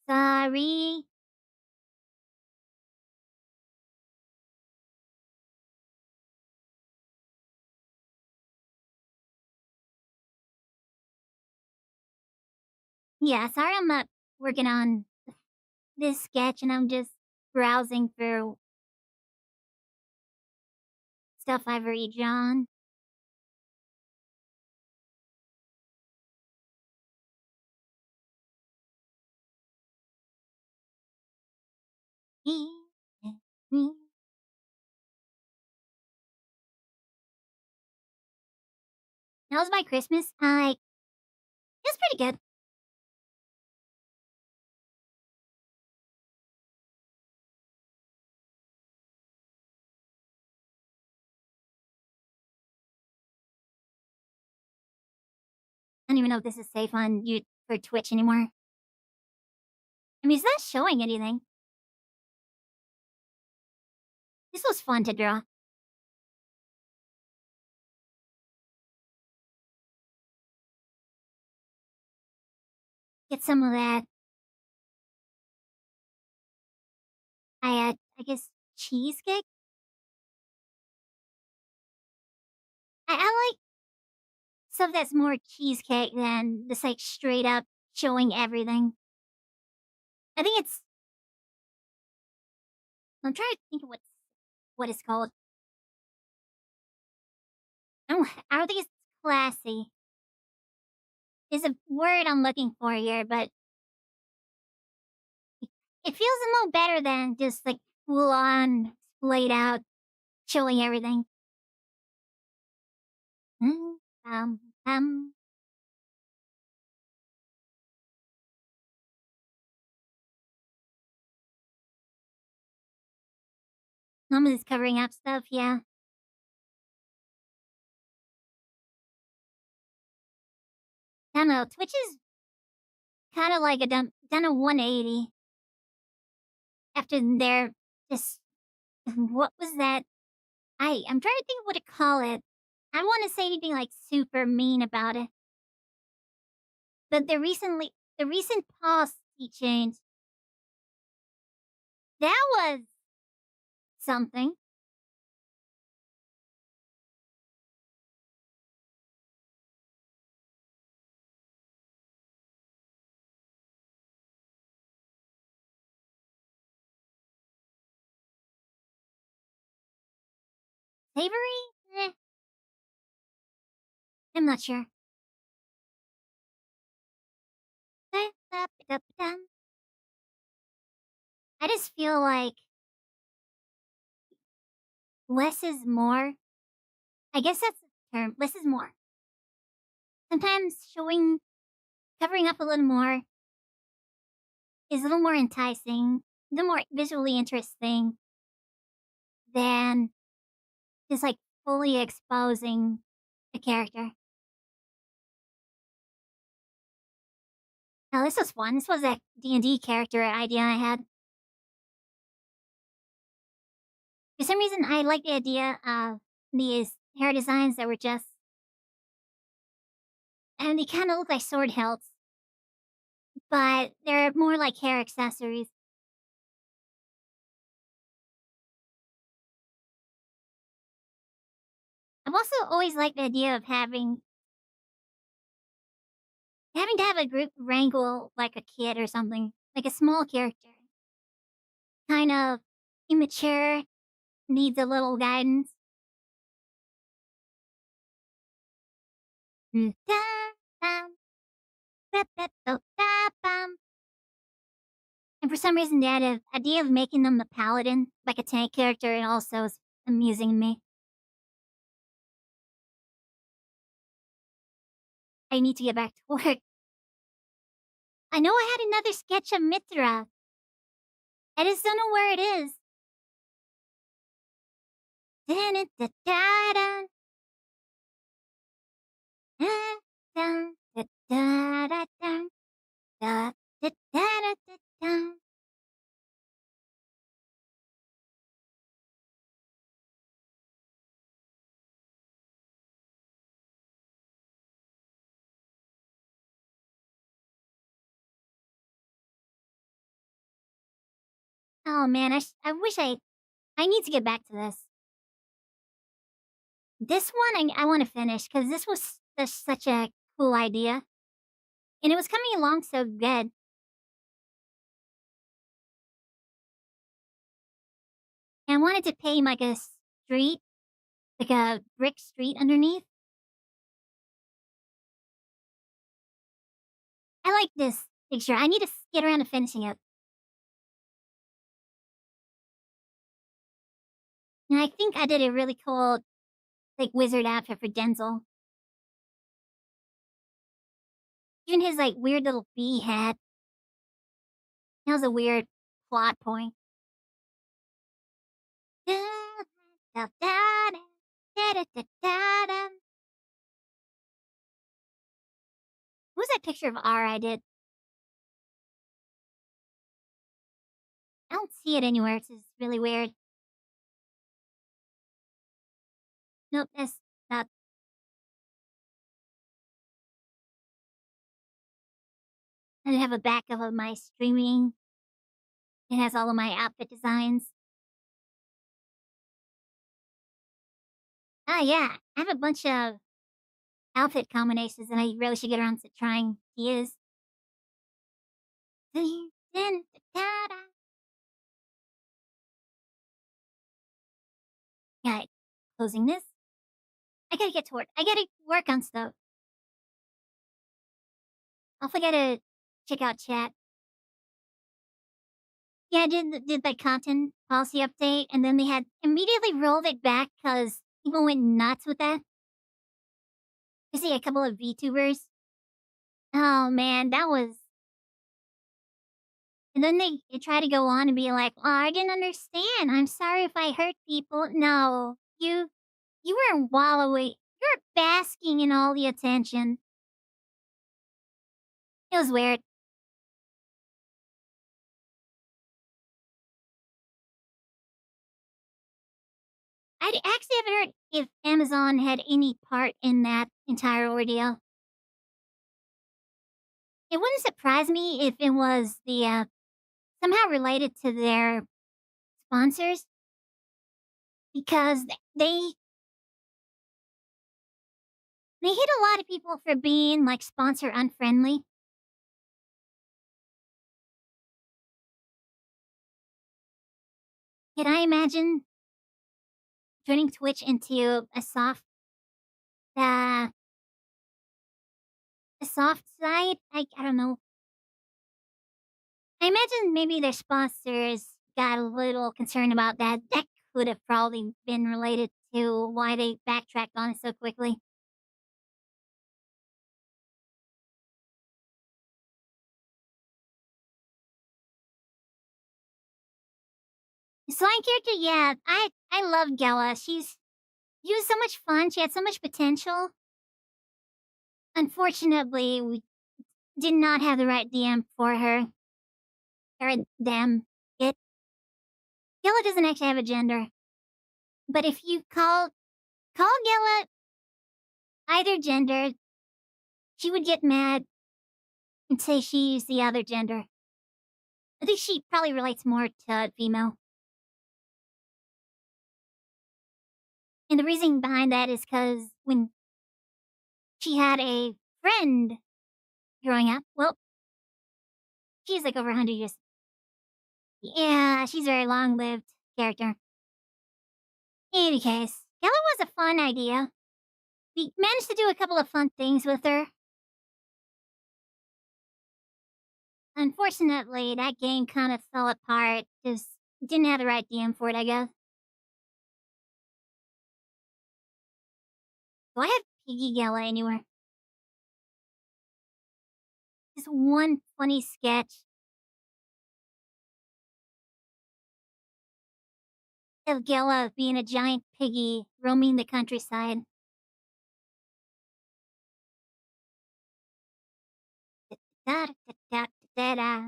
Sorry. Yeah, sorry I'm not working on this sketch and I'm just browsing through stuff I've already drawn. That was my Christmas. It was pretty good. I don't even know if this is safe on you for Twitch anymore. I mean, it's not showing anything. This was fun to draw. Get some of that. I guess cheesecake. I like stuff that's more cheesecake than just like straight up showing everything. I think it's. I'm trying to think of what it's called. I don't think it's classy. There's a word I'm looking for here, but it feels a little better than just like full on, splayed out, showing everything. Mm, Um, um. Some of this covering up stuff, yeah. I don't know. Twitch is kind of like done a 180 after their just what was that? I'm trying to think of what to call it. I don't want to say anything like super mean about it, but the recent policy change that was something. Savory? Eh, I'm not sure. I just feel like less is more. I guess that's the term. Less is more. Sometimes covering up a little more is a little more enticing, a little more visually interesting than just like fully exposing a character. Now this was fun. This was a D&D character idea I had. For some reason, I like the idea of these hair designs that were just, and they kind of look like sword hilts, but they're more like hair accessories. I've also always liked the idea of having to have a group wrangle like a kid or something, like a small character, kind of immature, needs a little guidance. And for some reason, the idea of making them the paladin, like a tank character, it also is amusing to me. I need to get back to work. I know I had another sketch of Mithra. I just don't know where it is. Dun-dun-dun-dun-dun. Dun-dun-dun-dun-dun. Dun-dun-dun-dun-dun. Oh man, I wish I need to get back to this. This one I want to finish because this was such a cool idea, and it was coming along so good. And I wanted to paint like a street, like a brick street underneath. I like this picture. I need to get around to finishing it. And I think I did a really cool, like, wizard outfit for Denzel. Even his, like, weird little bee hat. That was a weird plot point. What was that picture of R I did? I don't see it anywhere. It's just really weird. Nope, that's not. I have a backup of my streaming. It has all of my outfit designs. Oh yeah, I have a bunch of outfit combinations that I really should get around to trying to use. Yeah, closing this. I gotta get to work. I gotta work on stuff. I'll forget to check out chat. Yeah, I did that content policy update, and then they had immediately rolled it back because people went nuts with that. You see a couple of VTubers. Oh man, that was. And then they try to go on and be like, "Oh, I didn't understand. I'm sorry if I hurt people." No, you were wallowing. You're basking in all the attention. It was weird. I actually haven't heard if Amazon had any part in that entire ordeal. It wouldn't surprise me if it was the somehow related to their sponsors because they hit a lot of people for being like sponsor unfriendly. Can I imagine turning Twitch into uh, a soft side? I don't know. I imagine maybe their sponsors got a little concerned about that. That could have probably been related to why they backtracked on it so quickly. Slime character, yeah, I love Gela. She was so much fun. She had so much potential. Unfortunately, we did not have the right DM for her. Or them. It Gela doesn't actually have a gender. But if you call Gela either gender, she would get mad and say she's the other gender. I think she probably relates more to female. And the reason behind that is because when she had a friend growing up, well, she's like over 100 years. Yeah, she's a very long lived character. In any case, Gala was a fun idea. We managed to do a couple of fun things with her. Unfortunately, that game kind of fell apart. Just didn't have the right DM for it, I guess. Do I have Piggy Gala anywhere? Just one funny sketch of Gela being a giant piggy roaming the countryside. Da-da-da-da-da-da.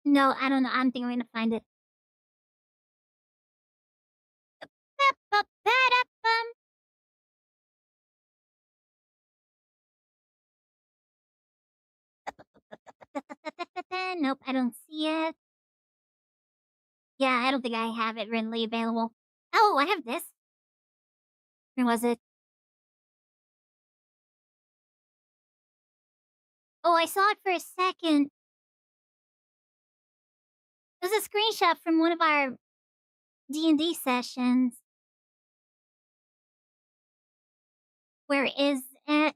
No, I don't know. I'm thinking I'm gonna find it. Ba-ba-ba-da-bum. Nope, I don't see it. Yeah, I don't think I have it readily available. Oh, I have this. Where was it? Oh, I saw it for a second. It was a screenshot from one of our D&D sessions. Where is it?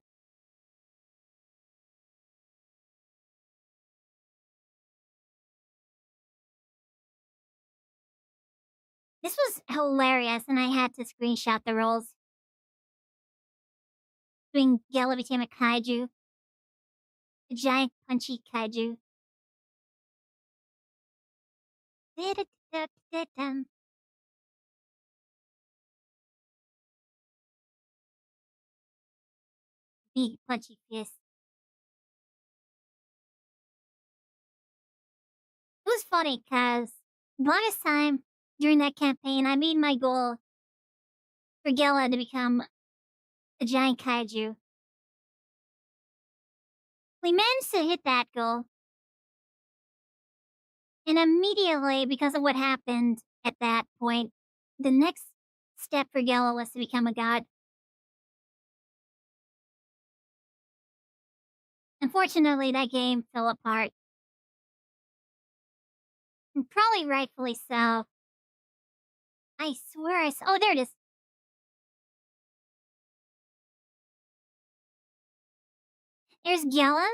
This was hilarious, and I had to screenshot the rolls. Doing Gela became a kaiju. A giant punchy kaiju. Da-da-da-da-dum. Big punchy fist. It was funny because longest time during that campaign, I made my goal for Gela to become a giant kaiju. We managed to hit that goal. And immediately, because of what happened at that point, the next step for Gela was to become a god. Unfortunately, that game fell apart. And probably rightfully so. I swear I saw. Oh, there it is. There's Gela.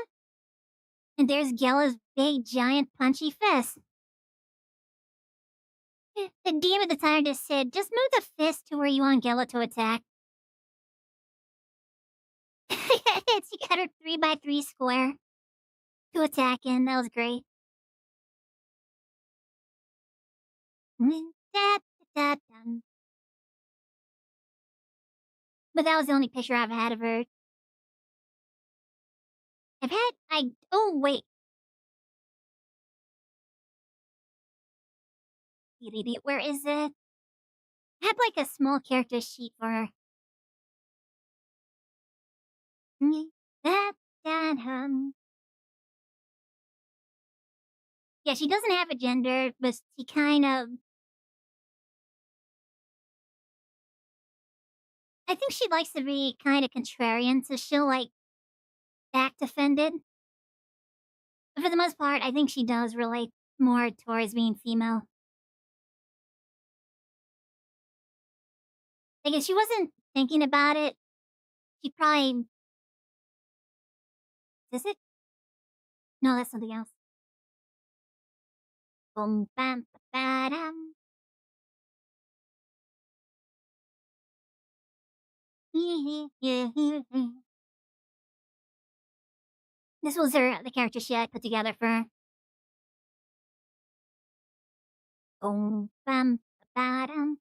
And there's Gela's big, giant, punchy fist. The DM at the time just said, just move the fist to where you want Gela to attack. She got her 3x3 square to attack in. That was great. Da-da-da-dum. But that was the only picture I've had of her. Oh, wait. Where is it? I had like a small character sheet for her. Da-da-dum. Yeah, she doesn't have a gender, but she kind of. I think she likes to be kind of contrarian, so she'll like act offended. But for the most part, I think she does relate more towards being female. Like if she wasn't thinking about it, she probably. Is it? No, that's something else. Boom, bam, ba-dum. This was the character she had put together for her. Boom, bam, ba-dum.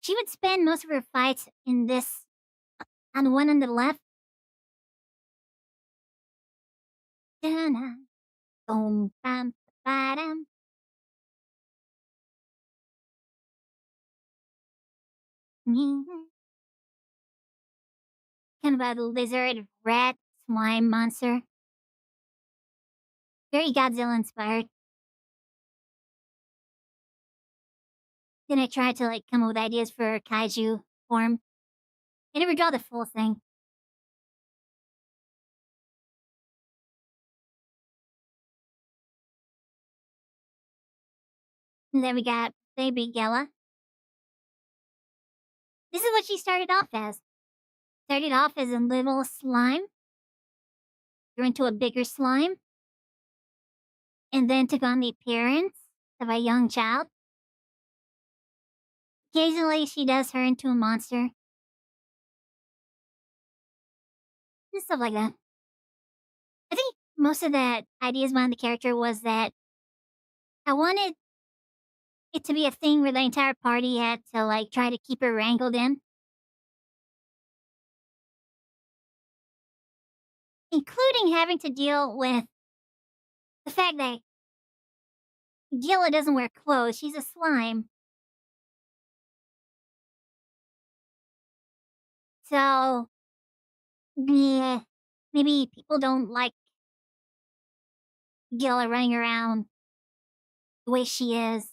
She would spend most of her fights in this, on the one on the left. Boom, bam, ba-dum. Kind of a lizard, rat, slime monster. Very Godzilla inspired. Then I tried to like come up with ideas for kaiju form. I never draw the full thing. And then we got baby Gela. This is what she started off as. Started off as a little slime. Grew into a bigger slime. And then took on the appearance of a young child. occasionally she does her into a monster and stuff like that. I think most of the ideas behind the character was that I wanted it to be a thing where the entire party had to like try to keep her wrangled in, including having to deal with the fact that Gila doesn't wear clothes. She's a slime. So, yeah, maybe people don't like Gila running around the way she is.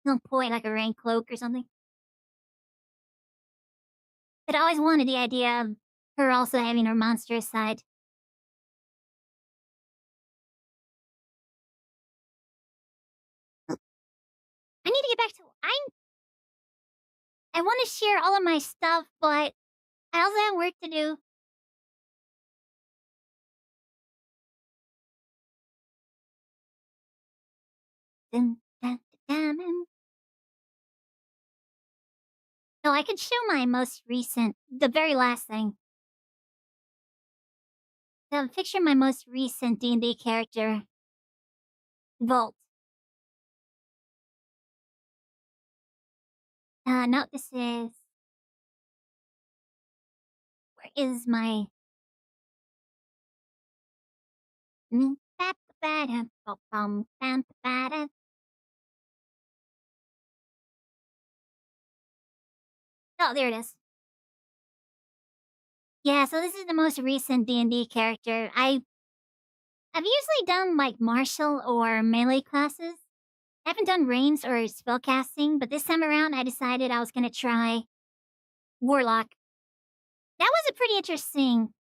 Some point like a rain cloak or something. But I always wanted the idea of her also having her monstrous side. I need to get back to I want to share all of my stuff, but I also have work to do. Dun, dun, dun, dun. So I could show my most recent, the very last thing. So picture my most recent D&D character, Volt. No, this is where is my Oh, there it is. Yeah, so this is the most recent D&D character. I've usually done like martial or melee classes. I haven't done ranged or spellcasting, but this time around I decided I was gonna try Warlock. That was a pretty interesting.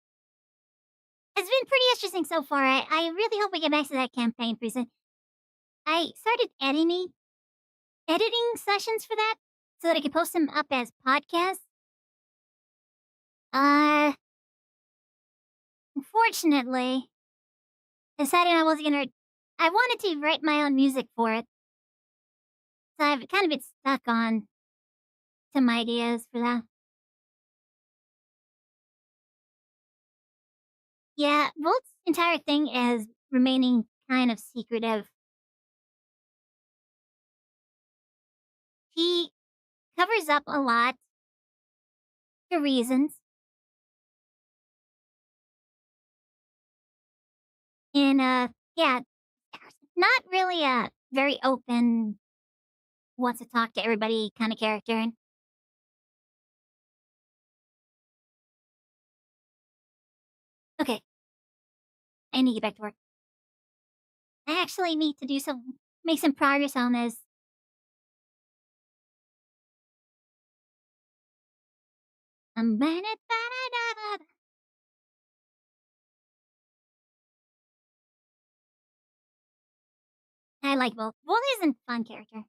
It's been pretty interesting so far. I really hope we get back to that campaign pretty soon. I started editing sessions for that so that I could post them up as podcasts. Uh, Unfortunately, decided I wasn't gonna. I wanted to write my own music for it, so I've kind of been stuck on some ideas for that. Yeah, Volt's entire thing is remaining kind of secretive. He covers up a lot for reasons, and yeah, not really a very open, wants to talk to everybody kind of character. And okay, I need to get back to work. I actually need to make some progress on this. I like Volt. Volt is a fun character.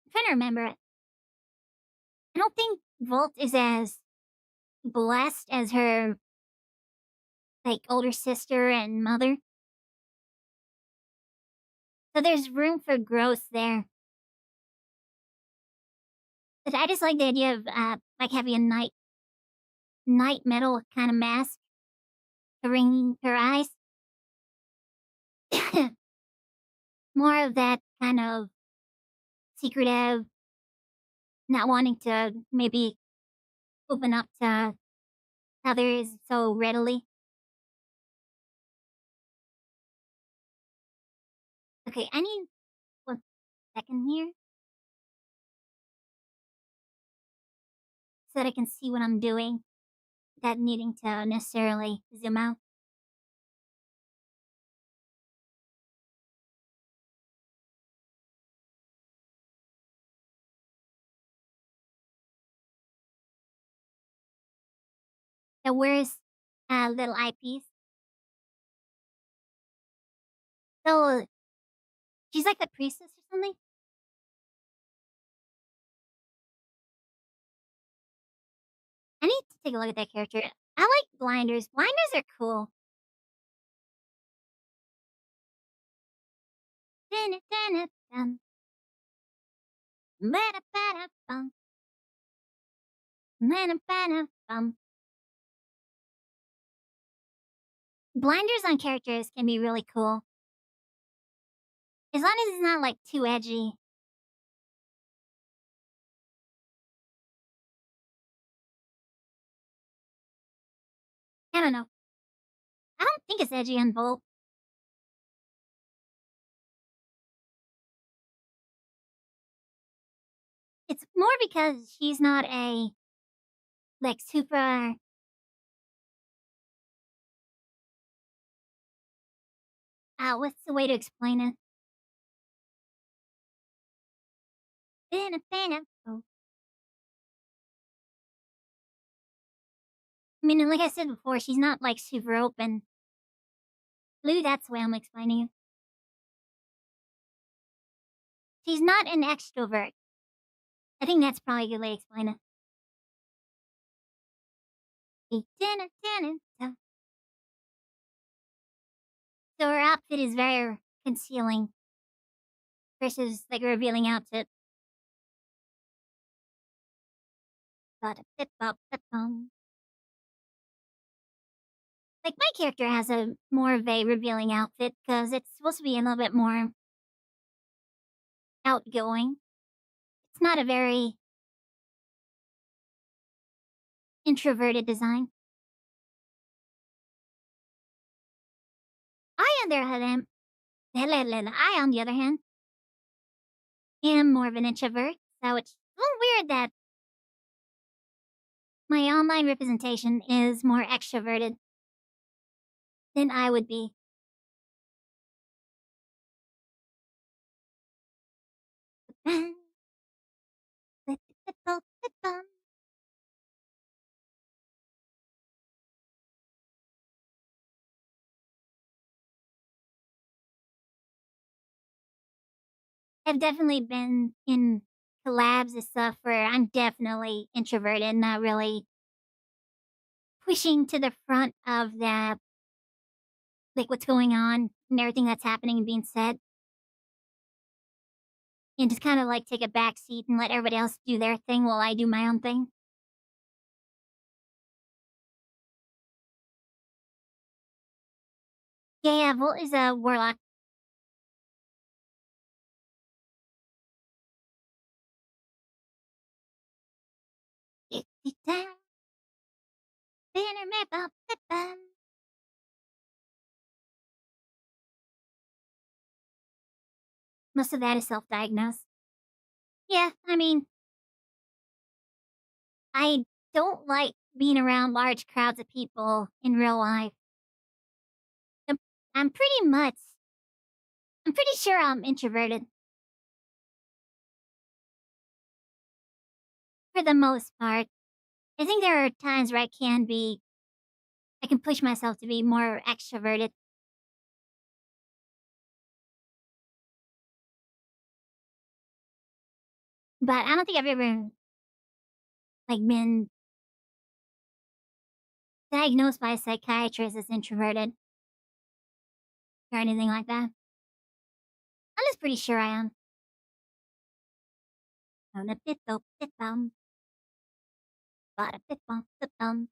I'm trying to remember it. I don't think Volt is as blessed as her like older sister and mother. So there's room for growth there. But I just like the idea of like having a night metal kind of mask covering her eyes. More of that kind of secretive, not wanting to maybe open up to others so readily. Okay, I need 1 second here so that I can see what I'm doing without needing to necessarily zoom out. So where's little eyepiece? So, she's like the priestess or something? I need to take a look at that character. I like blinders. Blinders are cool. Dun-dun-dun-dun-dun. Ba-da-ba-da-bum. Ba-da-ba-da-bum. Blinders on characters can be really cool. As long as it's not, like, too edgy. I don't know. I don't think it's edgy on Volt. It's more because she's not a, like, super what's the way to explain it? Oh. I mean, like I said before, she's not, like, super open. Maybe that's the way I'm explaining it. She's not an extrovert. I think that's probably a good way to explain it. Dun-dun-dun-dun-dun. So her outfit is very concealing versus, like, a revealing outfit. Ba-da-bip-bop-bip-bum. Like, my character has a more of a revealing outfit because it's supposed to be a little bit more outgoing. It's not a very introverted design. I, on the other hand, I, on the other hand, am more of an introvert, so it's a little weird that my online representation is more extroverted than I would be. I've definitely been in collabs and stuff where I'm definitely introverted, not really pushing to the front of the like what's going on and everything that's happening and being said, and just kind of like take a back seat and let everybody else do their thing while I do my own thing. Yeah, yeah, Volt is a warlock. Most of that is self-diagnosed. Yeah, I mean, I don't like being around large crowds of people in real life. I'm, I'm pretty much, I'm pretty sure I'm introverted for the most part. I think there are times where I can push myself to be more extroverted, but I don't think I've ever, like, been diagnosed by a psychiatrist as introverted or anything like that. I'm just pretty sure I am. On a bit bit bum, but a bit bum.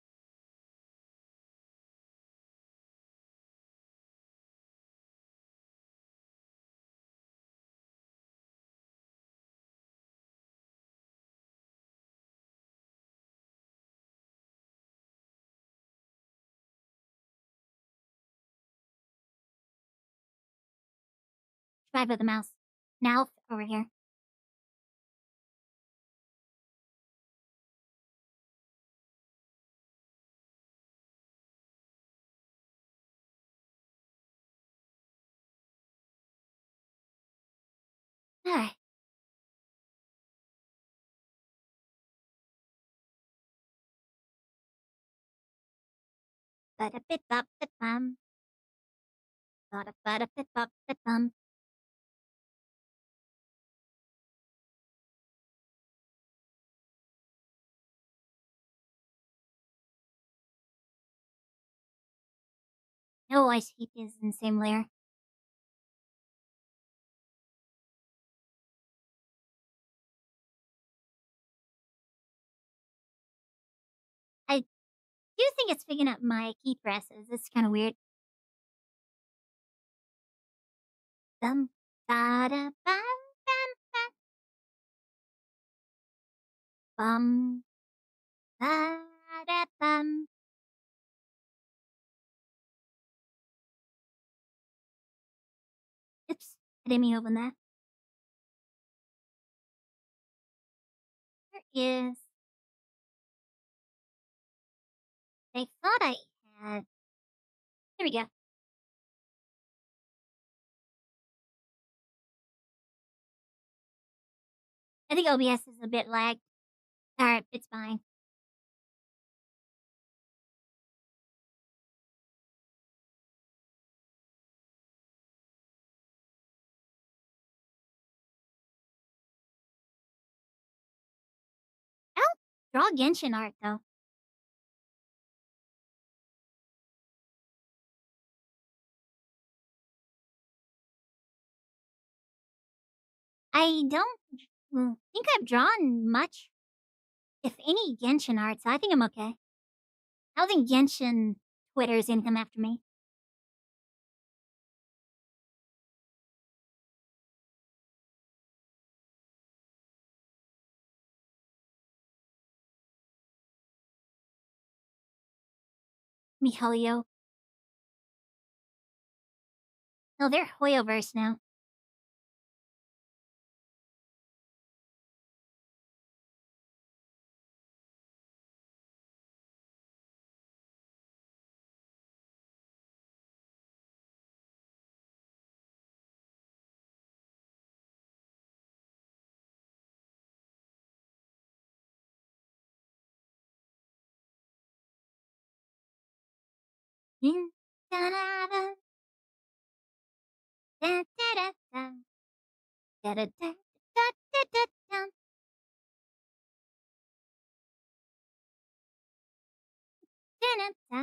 Try with the mouse. Now over here. Alright. But a bit bum. Ba-da-ba-da-bit-bop-bit-bum. No ice heat is in the same layer. I do think it's picking up my key presses. It's kind of weird. Bum, da-da, bum, bum, bum, da-da, bum. Oops, I didn't mean to open that. There is. I thought I had. There we go. I think OBS is a bit lagged. Alright, it's fine. I don't draw Genshin art though. I don't think I've drawn much, if any, Genshin art, so I think I'm okay. I don't think Genshin Twitter is gonna come after me. Mihoyo. No, they're Hoyoverse now. Da-da-da, da-da-da-da, da-da-da-da-da-da-da. Da-da-da.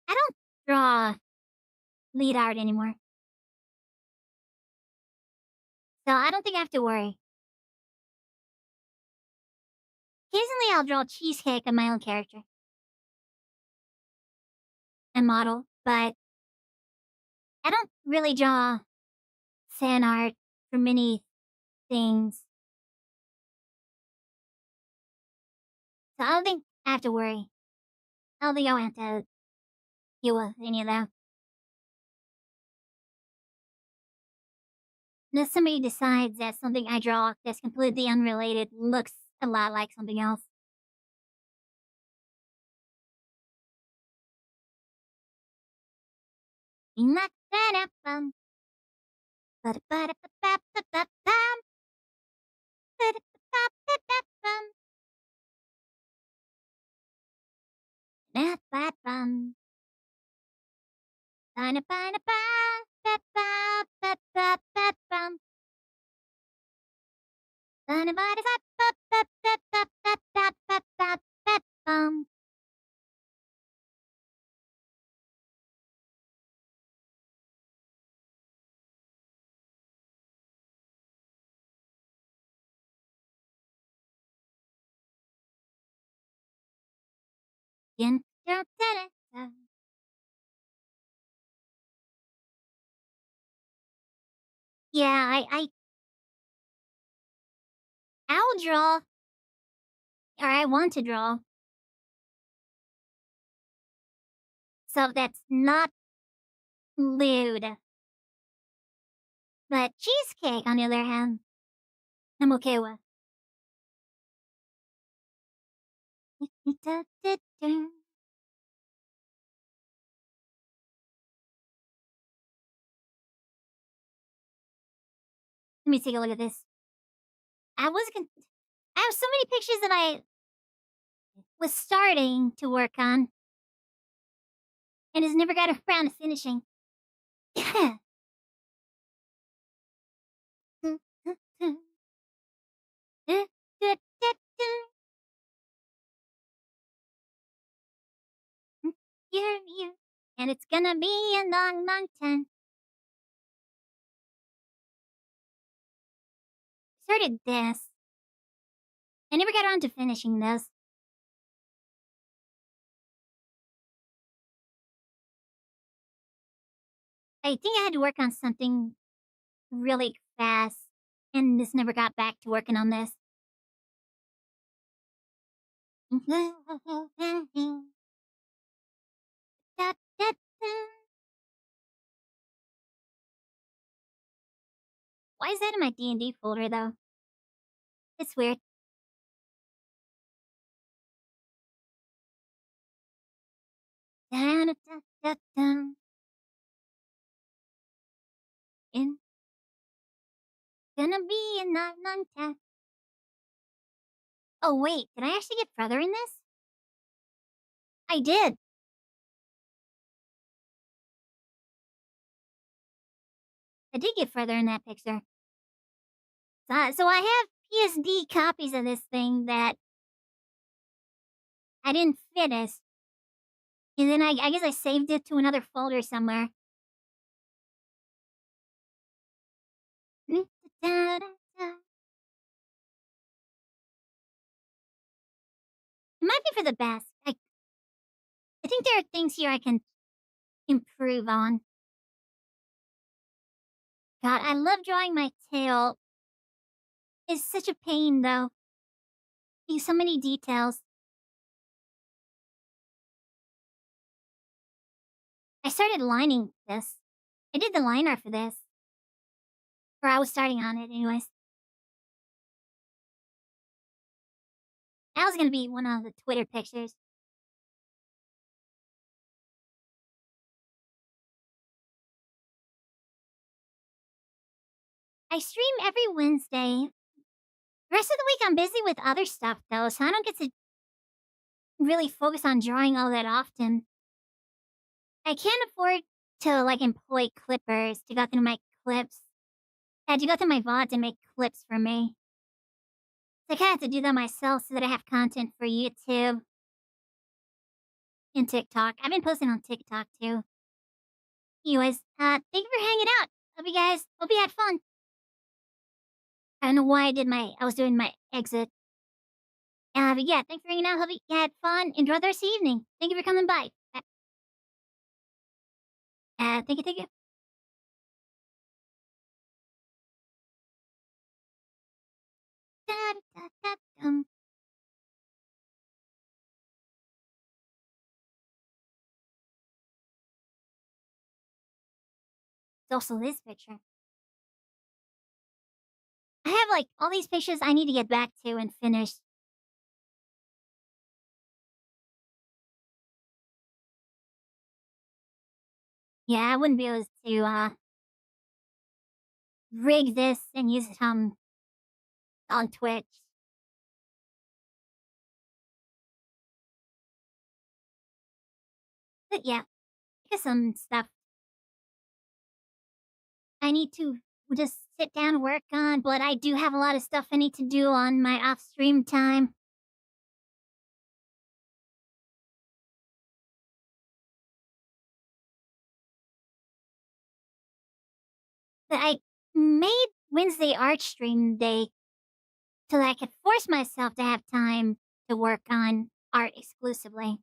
I don't draw lead art anymore, so I don't think I have to worry. Occasionally, I'll draw cheesecake of my own character and model, but I don't really draw fan art for many things, so I don't think I have to worry. I don't think I'll have to deal with any of that. Unless somebody decides that something I draw that's completely unrelated looks a lot like something else. Not that bum. Ba-da-ba-da-ba-ba-ba-bum. Ba-da-ba-ba-ba-bum. Not that bum. Ba-da-ba-da-ba-ba-ba-ba-ba-bum. Ba-da-ba-da-ba-ba-ba-ba-ba-ba-bum. Da-da-da-da. Yeah, I'll draw, or I want to draw, so that's not lewd. But cheesecake, on the other hand, I'm okay with. Let me take a look at this. I was con- I have so many pictures that I was starting to work on and has never got around to finishing. You, and it's gonna be a long, long time. Started this. I never got around to finishing this. I think I had to work on something really fast, and this never got back to working on this. Why is that in my D&D folder, though? It's weird. In gonna be a long, long time. Oh, wait, did I actually get further in this? I did. I did get further in that picture. So I have PSD copies of this thing that I didn't finish. And then I guess I saved it to another folder somewhere. It might be for the best. I think there are things here I can improve on. God, I love drawing my tail. It's such a pain, though. Use so many details. I started lining this. I did the liner for this. Or I was starting on it, anyways. That was gonna be one of the Twitter pictures. I stream every Wednesday. The rest of the week I'm busy with other stuff, though, so I don't get to really focus on drawing all that often. I can't afford to, employ clippers to go through my clips. I had to go through my VODs and make clips for me. So I kinda have to do that myself so that I have content for YouTube and TikTok. I've been posting on TikTok, too. Anyways, thank you for hanging out. Hope you had fun. I don't know why I was doing my exit. But yeah, thanks for hanging out. Hope you had fun. Enjoy the rest of the evening. Thank you for coming by. Thank you. Da-da-da-dum. It's also this picture. I have all these pictures I need to get back to and finish. Yeah, I wouldn't be able to rig this and use it on Twitch. But yeah, here's some stuff I need to just sit down and work on, but I do have a lot of stuff I need to do on my off stream time. But I made Wednesday art stream day so that I could force myself to have time to work on art exclusively.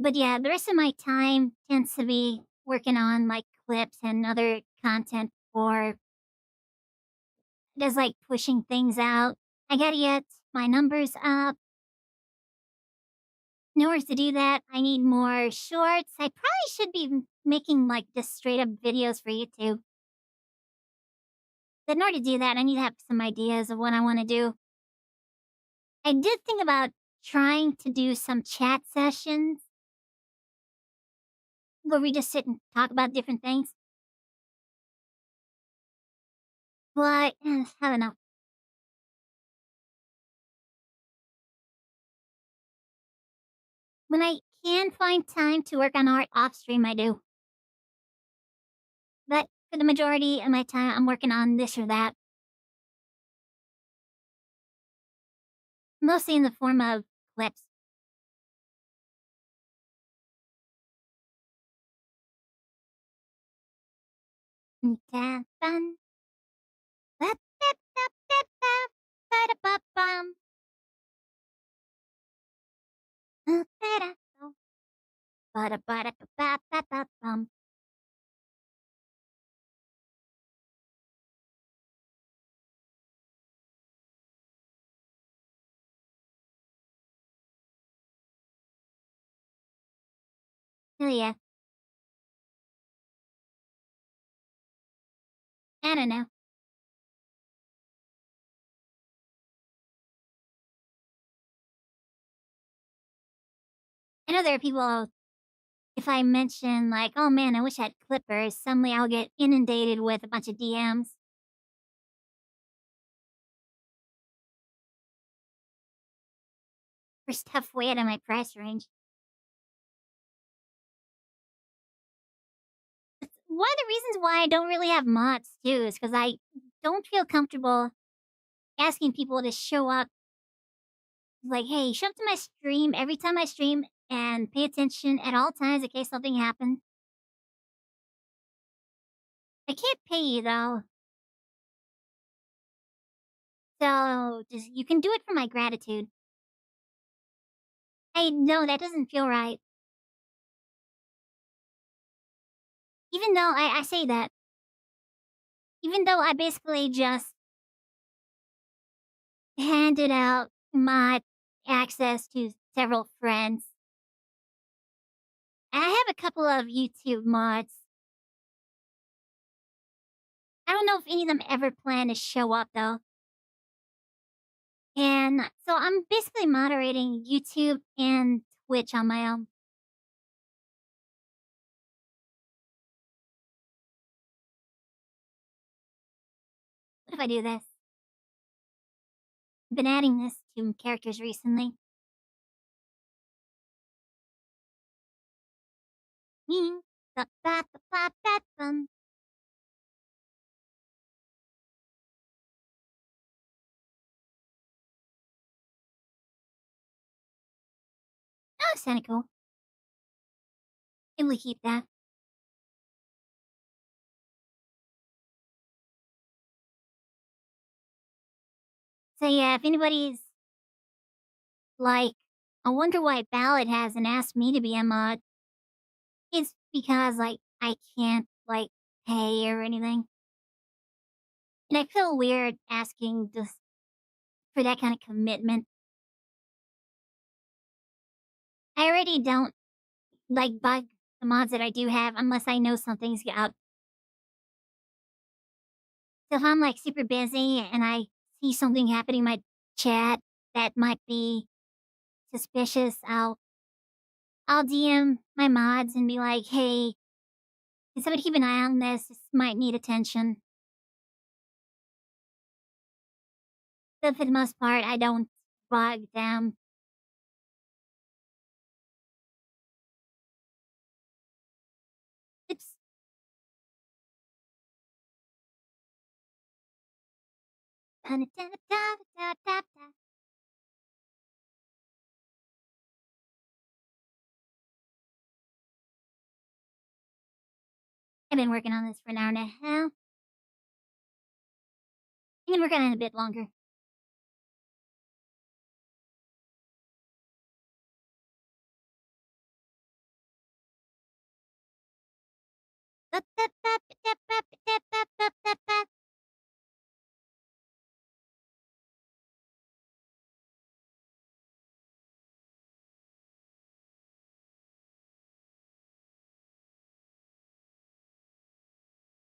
But yeah, the rest of my time tends to be working on clips and other content for just pushing things out. I gotta get my numbers up. In order to do that, I need more shorts. I probably should be making just straight up videos for YouTube. But in order to do that, I need to have some ideas of what I want to do. I did think about trying to do some chat sessions where we just sit and talk about different things. But I don't know. When I can find time to work on art off stream, I do. But for the majority of my time, I'm working on this or that, mostly in the form of clips. Da- bum, ba- ba- ba- ba- ba- ba-da-ba-bum, ba-da-do, ba-da-ba-da-ba-ba-ba-bum. Hell yeah. I don't know. I know there are people, if I mention, like, oh man, I wish I had clippers, suddenly I'll get inundated with a bunch of DMs for stuff way out of my price range. One of the reasons why I don't really have mods too is because I don't feel comfortable asking people to show up. Like, hey, show up to my stream every time I stream and pay attention at all times in case something happens. I can't pay you though, so just you can do it for my gratitude. I know that doesn't feel right. Even though I say that, even though I basically just handed out my access to several friends. I have a couple of YouTube mods. I don't know if any of them ever plan to show up though. And so I'm basically moderating YouTube and Twitch on my own. What if I do this? I've been adding this to characters recently. Me, ba ba ba ba ba bum. Oh, it's kinda cool. Maybe we keep that. So yeah, if anybody's like, I wonder why Ballad hasn't asked me to be a mod. It's because like I can't like pay or anything. And I feel weird asking just for that kind of commitment. I already don't like bug the mods that I do have unless I know something's up. So if I'm like super busy and I see something happening in my chat that might be suspicious, I'll DM my mods and be like, hey, can somebody keep an eye on this? This might need attention. But for the most part, I don't bug them. It's I've been working on this for an hour and a half. I can work on it a bit longer.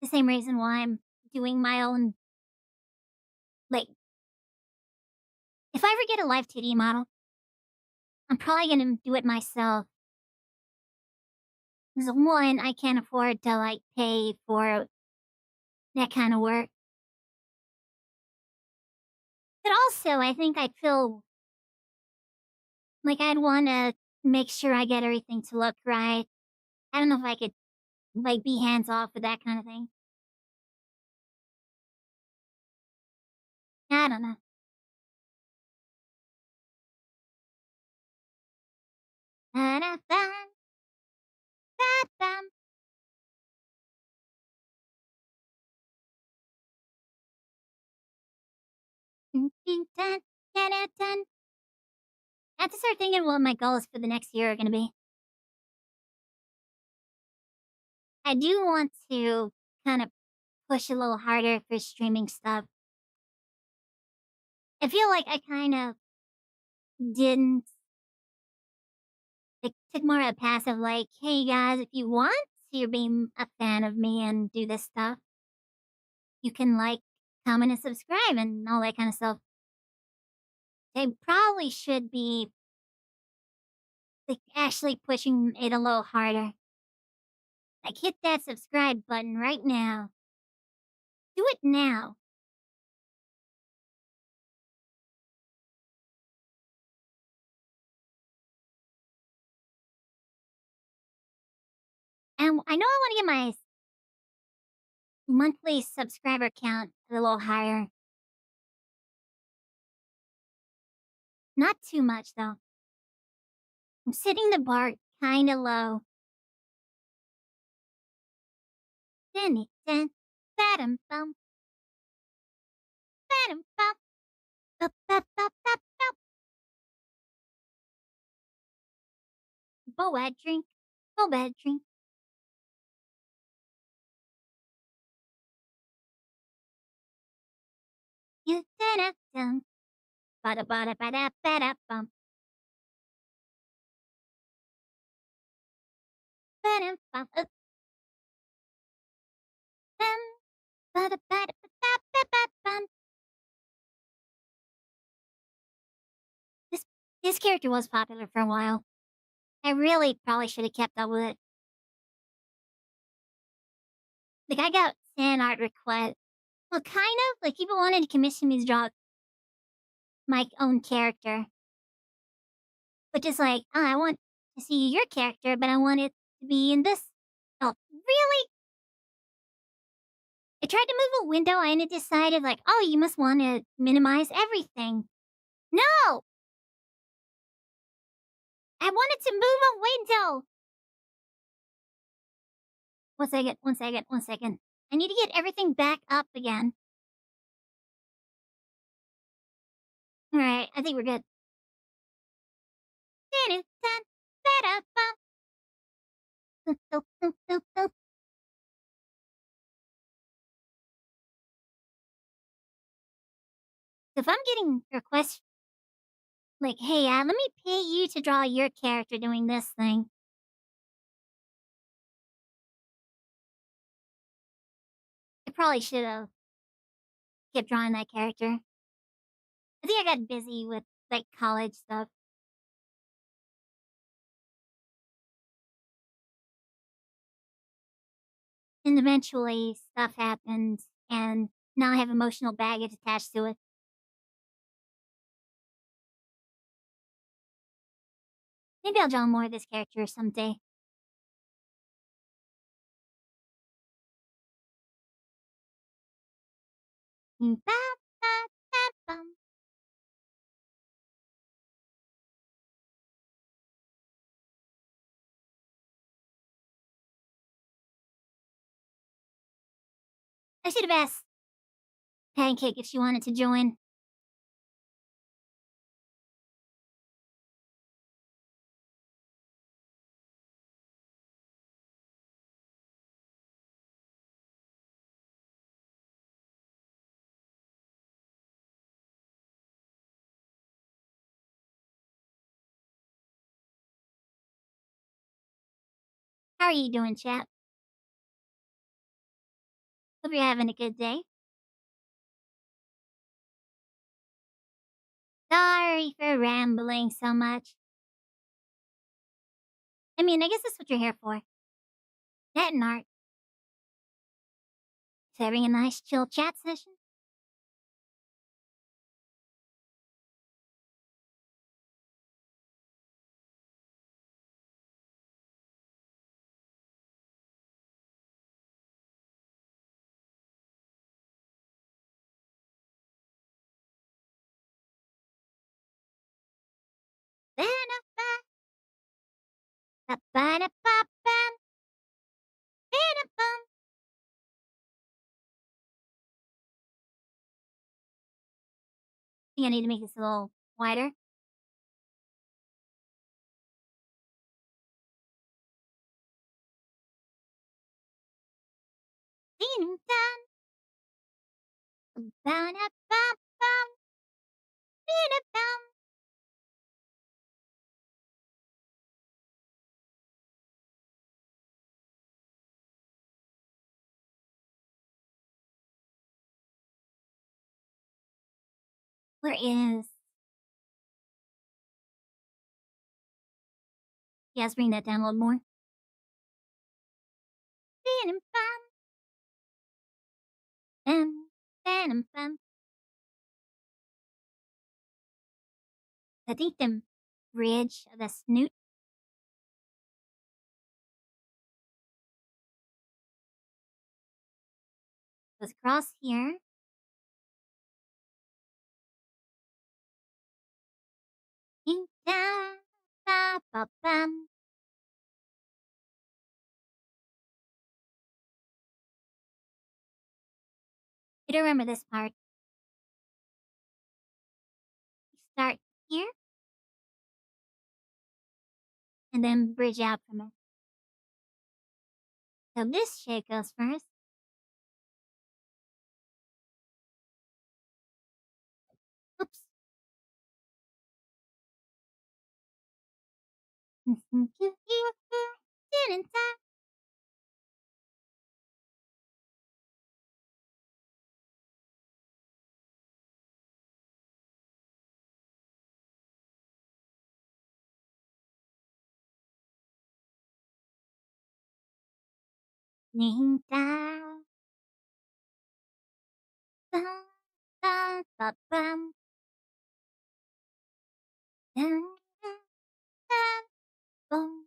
The same reason why I'm doing my own, like, if I ever get a live 2D model, I'm probably gonna do it myself. 'Cause one, I can't afford to, like, pay for that kind of work. But also, I think I'd feel like I'd wanna make sure I get everything to look right. I don't know if I could, like, be hands off with that kind of thing. I don't know. Ba-da-bum, ba-bum. Dun, dun, dun, da-da-dun. I have to start thinking what my goals for the next year are gonna be. I do want to kind of push a little harder for streaming stuff. I feel like I kind of didn't, like, took more of a passive, like, hey guys, if you want to be a fan of me and do this stuff, you can like, comment, and subscribe, and all that kind of stuff. They probably should be, like, actually pushing it a little harder. Like, hit that subscribe button right now. Do it now. And I know I want to get my monthly subscriber count a little higher. Not too much, though. I'm setting the bar kinda low. Dun dun, ba-dum bum, ba-dum bum, ba ba ba ba ba. Boad drink, boad drink. You da dum, bada bada bada bada bum, ba-dum bum, bum, bada bada ba ba ba ba bum. This this character was popular for a while. I really probably should have kept up with it. Like, I got fan art requests. Well, kind of. Like, people wanted to commission me to draw my own character. But just like, "Oh, I want to see your character, but I want it to be in this." Oh, really? I tried to move a window and it decided, like, "Oh, you must want to minimize everything." No! I wanted to move a window! 1 second, 1 second, 1 second. I need to get everything back up again. Alright, I think we're good. If I'm getting requests like, "Hey, let me pay you to draw your character doing this thing," I probably should've kept drawing that character. I think I got busy with, like, college stuff. And eventually stuff happened, and now I have emotional baggage attached to it. Maybe I'll draw more of this character someday. Ba, ba, ba, bum. I should have asked Pancake if she wanted to join. How are you doing, chap? Hope you're having a good day. Sorry for rambling so much. I mean, I guess that's what you're here for. That and art. Just having a nice chill chat session. Ba-ba-da-ba-bam, ba-da-bum. I think I need to make this a little wider. Ding-dong. Ba-da-ba-bum, ba-da-bum. Where is... Yeah, let's bring that down a little more. Ba-dum-bum, ba-dum-bum. I think the bridge of the snoot goes across here. Ding-dong, ba-ba-bum. You don't remember this part. You start here and then bridge out from it. So this shade goes first. Oops. Ding-dong, ba-ba-bum. Dun-dun-dun-bum.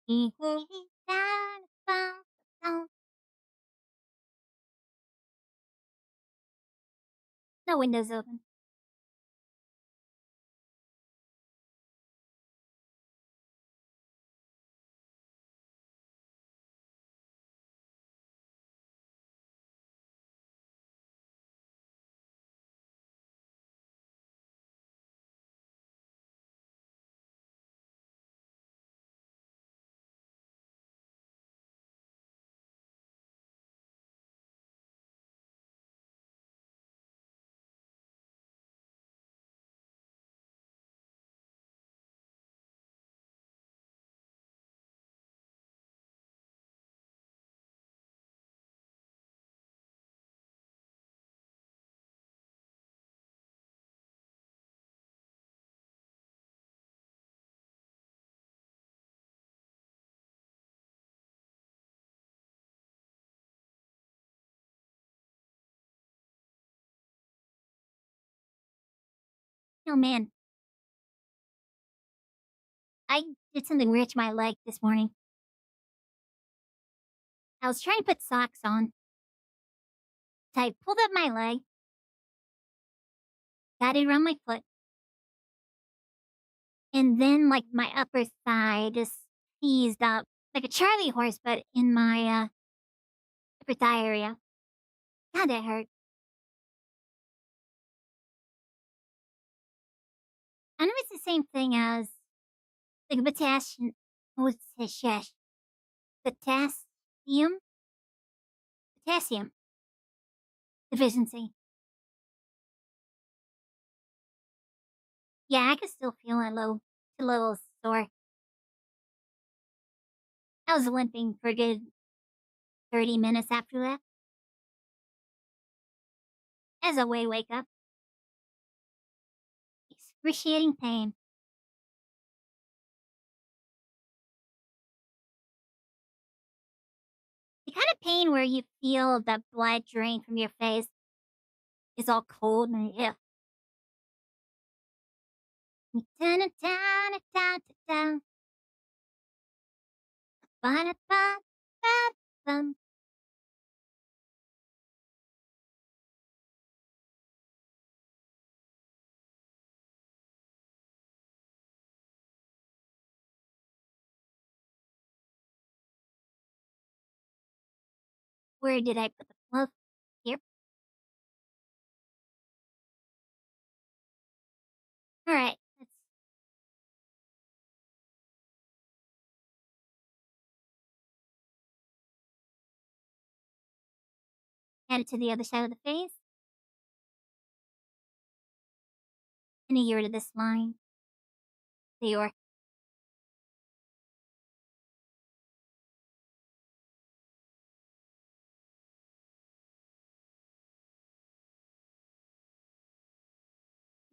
Ding-dong-bum-bum. No windows open. Oh man, I did something weird to my leg this morning. I was trying to put socks on. So I pulled up my leg, got it around my foot, and then like my upper thigh just seized up like a Charlie horse, but in my upper thigh area. God, that hurt. I know it's the same thing as like potassium. What's it? Potassium? Potassium deficiency. Yeah, I can still feel a little sore. I was limping for a good 30 minutes after that. As a way wake up. Excruciating pain. The kind of pain where you feel the blood drain from your face is all cold and yeah. Dun-dun-dun-dun-dun-dun. Ba-da-ba-ba-bum. Where did I put the glove? Here. All right. Let's add it to the other side of the face. And adhere to this line. There.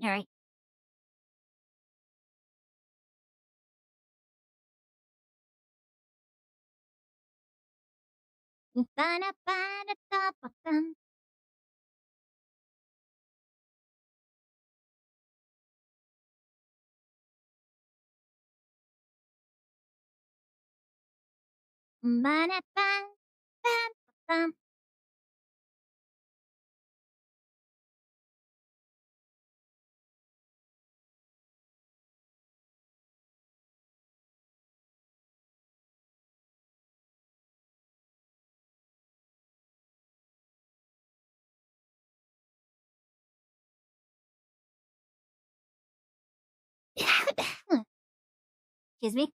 All right. Ba-da-ba-da-ba-ba-bum. Ba-da-ba-ba-ba-bum. Excuse me.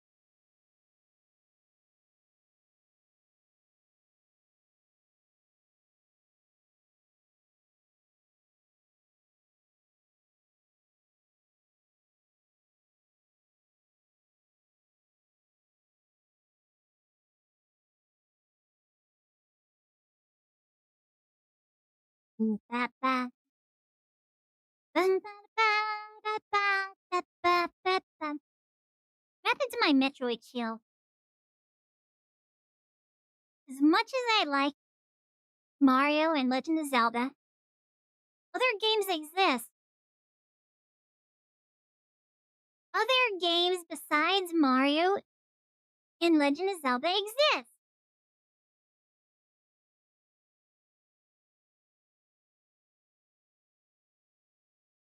Ba-ba. Ba-da-ba-da-ba-da-ba-ba-bum. What happened to my Metroid shield? As much as I like Mario and Legend of Zelda, other games exist. Other games besides Mario and Legend of Zelda exist.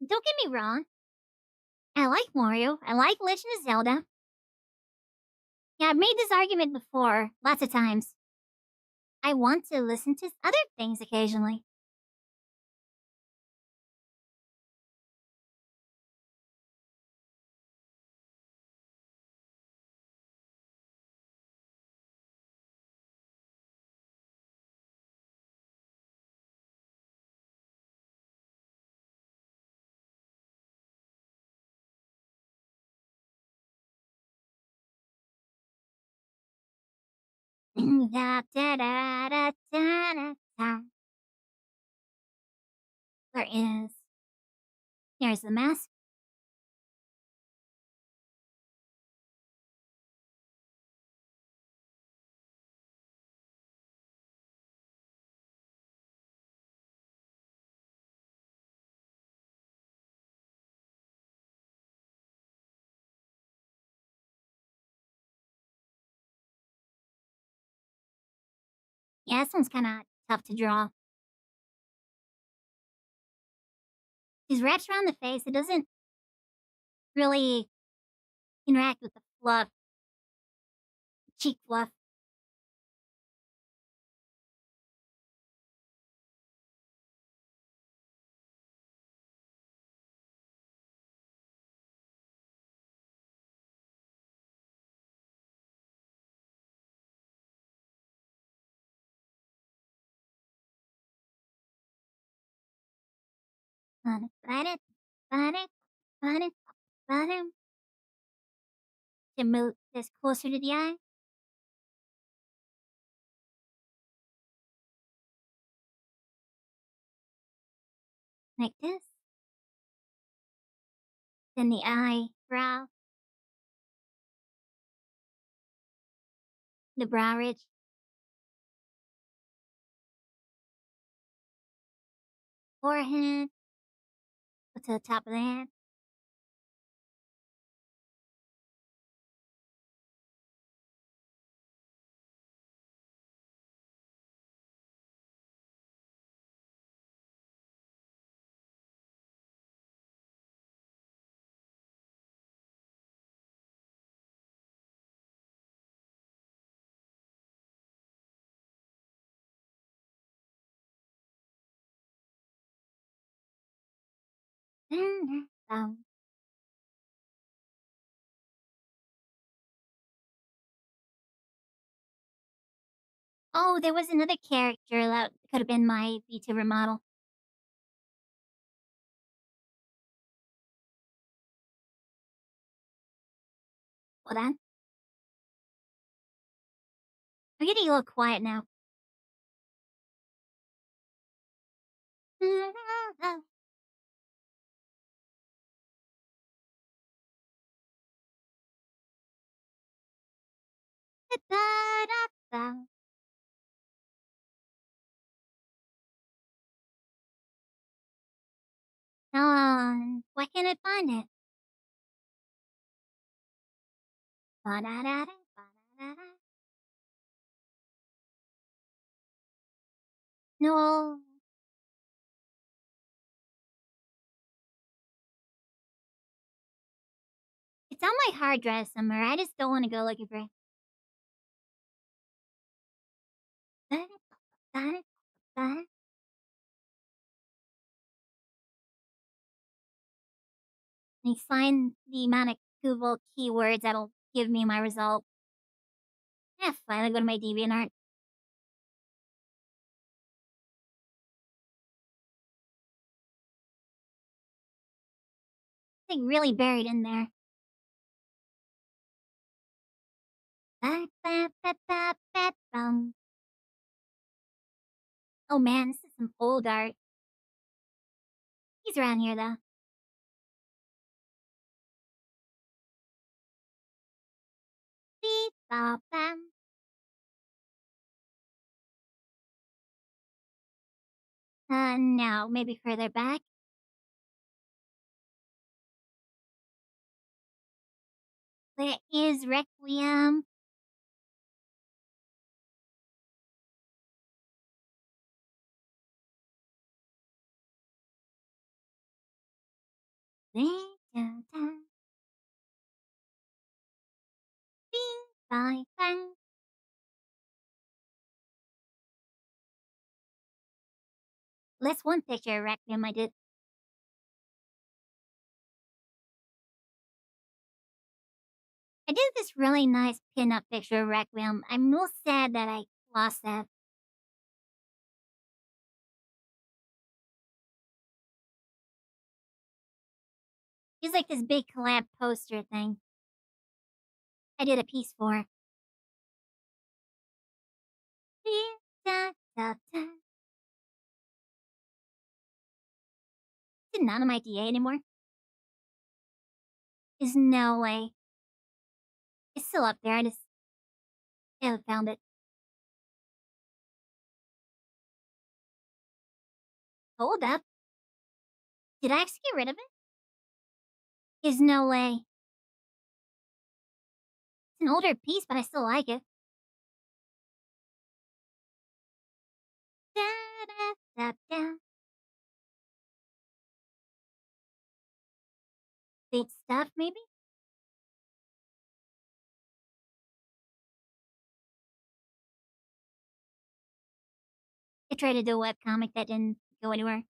Don't get me wrong. I like Mario. I like Legend of Zelda. Yeah, I've made this argument before, lots of times. I want to listen to other things occasionally. Da, da, da, da, da, da, da. There is. Here's the mask. Yeah, this one's kind of tough to draw. These wraps around the face, it doesn't really interact with the fluff, cheek fluff. But it, to move this closer to the eye. Like this. Then the eyebrow. The brow ridge. Forehead. Go to the top of the head. Down. Oh, there was another character that could have been my VTuber model. Hold on. I'm getting a little quiet now. Why can't I find it? Ba-da-da-da, ba-da-da-da. No. It's on my hard drive somewhere. I just don't want to go looking for it. Ba-da-da-da-da. And find the amount of Google keywords that'll give me my result. Yeah, finally go to my DeviantArt. Thing really buried in there. Ba-ba-ba-ba-ba-bum. Oh man, this is some old art. He's around here though. Beep, bop, bam. No, maybe further back. Where is Requiem? Dun, dun, dun. Bing, bye, bang. That's one picture of Requiem I did. I did this really nice pin-up picture of Requiem. I'm real sad that I lost that. It's like this big collab poster thing. I did a piece for. Da, da, da. Is it not on my DA anymore? There's no way. It's still up there. I just haven't found it. Hold up. Did I actually get rid of it? There's no way. It's an older piece, but I still like it. Da, da, da, da. Fate stuff, maybe? I tried to do a webcomic that didn't go anywhere.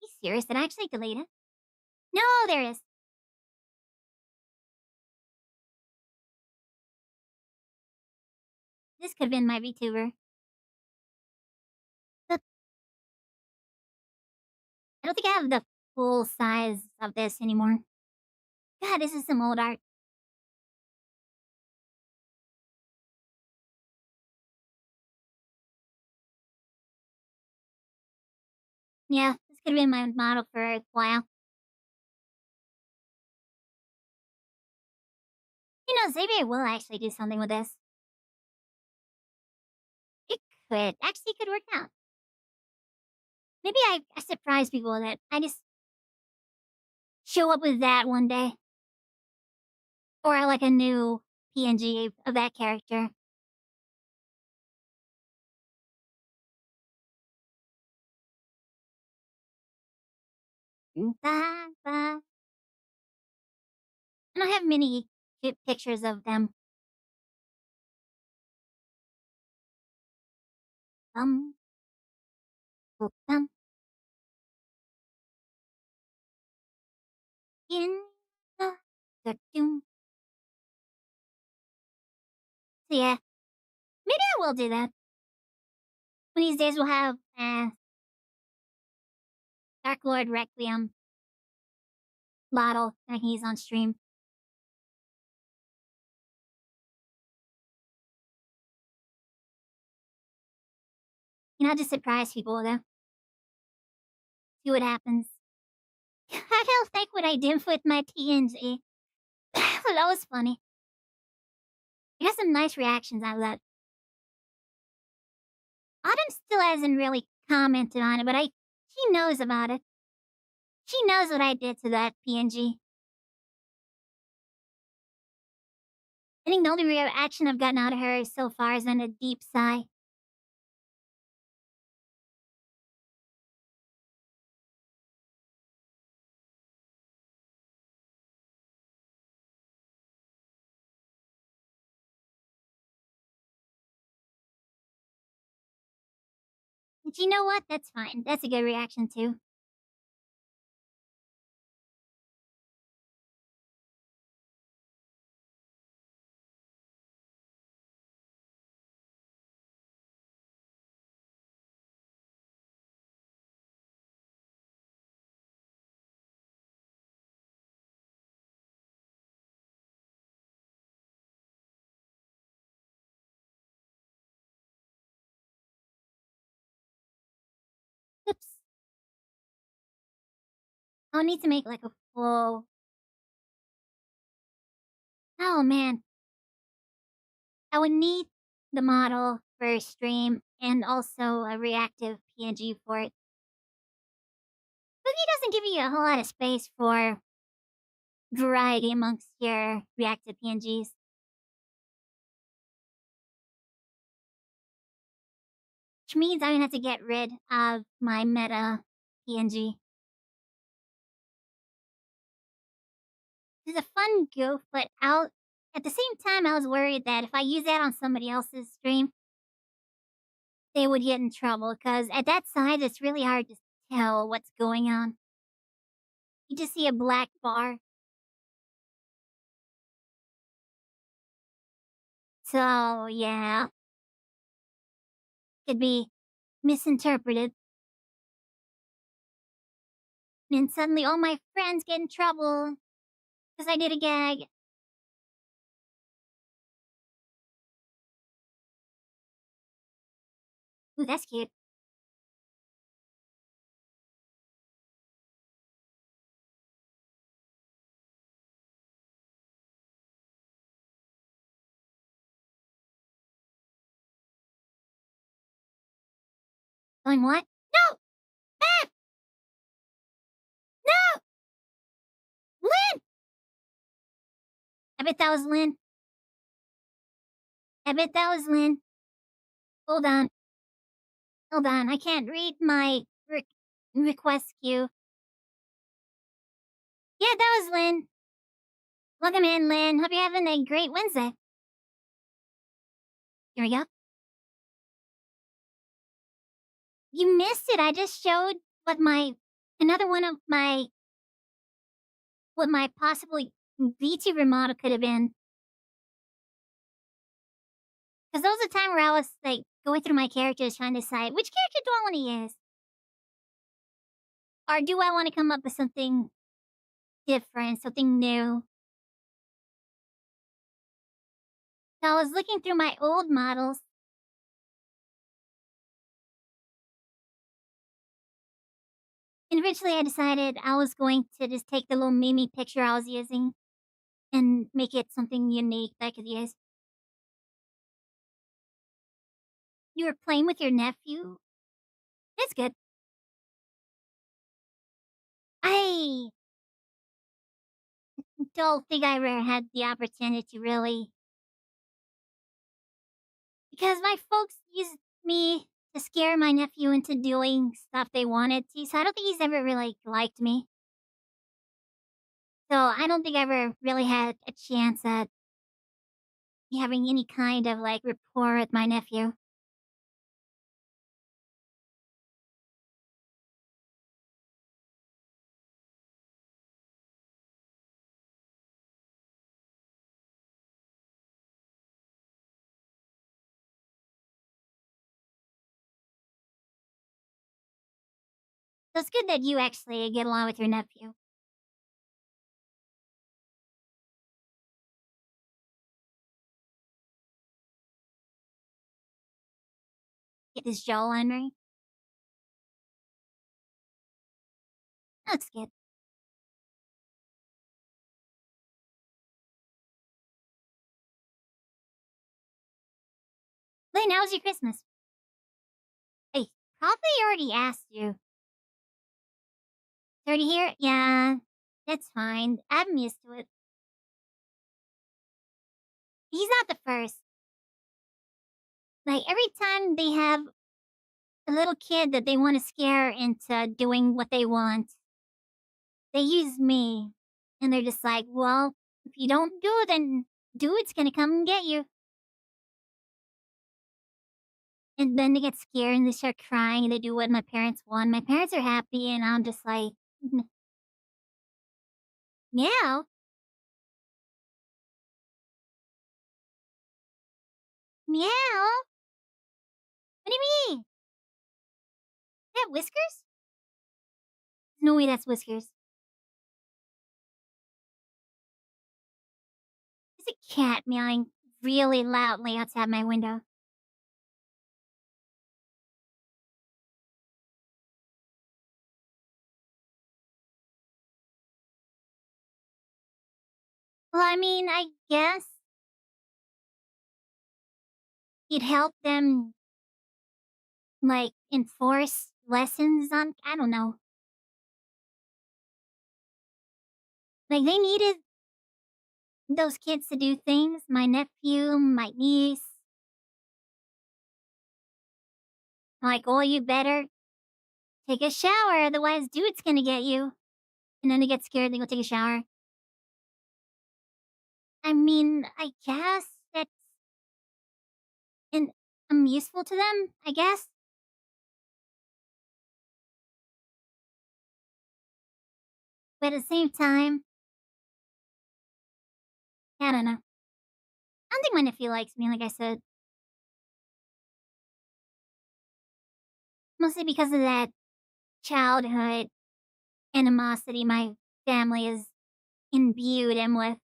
You serious? Did I actually delete it? No, there it is. This could have been my VTuber. But I don't think I have the full size of this anymore. God, this is some old art. Yeah, this could have been my model for a while. You know, maybe I will actually do something with this. It could. Actually, it could work out. Maybe I surprise people that I just show up with that one day. Or like a new PNG of that character. Ba, ba. And I have many cute pictures of them. Um, bum, in the cartoon. So yeah, maybe I will do that. One of these days we'll have Dark Lord Requiem model that I can use on stream. You know, just surprise people though. See what happens. I don't think what I did with my TNG. That was funny. I got some nice reactions out of that. Autumn still hasn't really commented on it, but she knows about it. She knows what I did to that PNG. I think the only reaction I've gotten out of her so far has been a deep sigh. But you know what? That's fine. That's a good reaction too. Oops. I'll need to make like a full. Oh man. I would need the model for stream and also a reactive PNG for it. Cookie doesn't give you a whole lot of space for variety amongst your reactive PNGs. Which means I'm gonna have to get rid of my meta PNG. It's a fun goof, but at the same time I was worried that if I use that on somebody else's stream, they would get in trouble because at that size it's really hard to tell what's going on. You just see a black bar. So yeah. Could be misinterpreted. And suddenly all my friends get in trouble because I did a gag. Ooh, that's cute. Going what? No! Ah! No! Lynn! I bet that was Lynn. I bet that was Lynn. Hold on. Hold on. I can't read my request queue. Yeah, that was Lynn. Welcome in, Lynn. Hope you're having a great Wednesday. Here we go. You missed it. I just showed what another one of what my possibly VTuber model could have been. Because there was a time where I was like going through my characters trying to decide which character do I want to use? Or do I want to come up with something different, something new? So I was looking through my old models. And eventually I decided I was going to just take the little Mimi picture I was using and make it something unique that I could use. You were playing with your nephew? That's good. I don't think I ever had the opportunity to really, because my folks used me to scare my nephew into doing stuff they wanted to, so I don't think he's ever really liked me. So I don't think I ever really had a chance at having any kind of like rapport with my nephew. So it's good that you actually get along with your nephew. Get his jawline right. That's good. Lane, how was your Christmas? Hey, probably already asked you. Already here? Yeah, that's fine. I'm used to it. He's not the first. Like every time they have a little kid that they want to scare into doing what they want, they use me. And they're just like, well, if you don't do it, then dude's gonna come and get you. And then they get scared and they start crying and they do what my parents want. My parents are happy, and I'm just like, meow, meow. What do you mean? Is that Whiskers? No way, that's Whiskers. There's a cat meowing really loudly outside my window. Well, I mean, I guess you'd help them, like, enforce lessons on, I don't know. Like, they needed those kids to do things. My nephew, my niece. Like, oh, you better take a shower, otherwise, dude's gonna get you. And then they get scared, they go take a shower. I mean, I guess that's, and I'm useful to them, I guess. But at the same time, I don't know. I don't think my nephew likes me, like I said. Mostly because of that childhood animosity my family has imbued him with.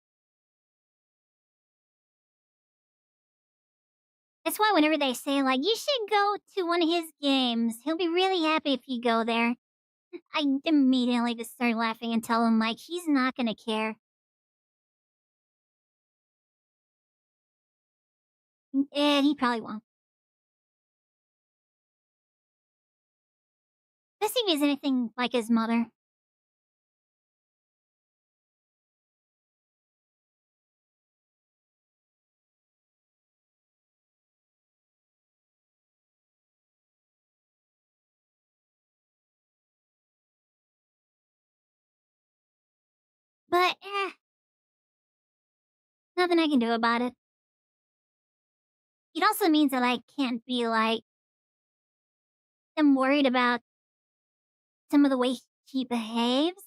That's why whenever they say, like, you should go to one of his games, he'll be really happy if you go there. I immediately just start laughing and tell him, like, he's not gonna care. And he probably won't. Especially if he's anything like his mother. But, nothing I can do about it. It also means that I can't be like, I'm worried about some of the way he behaves.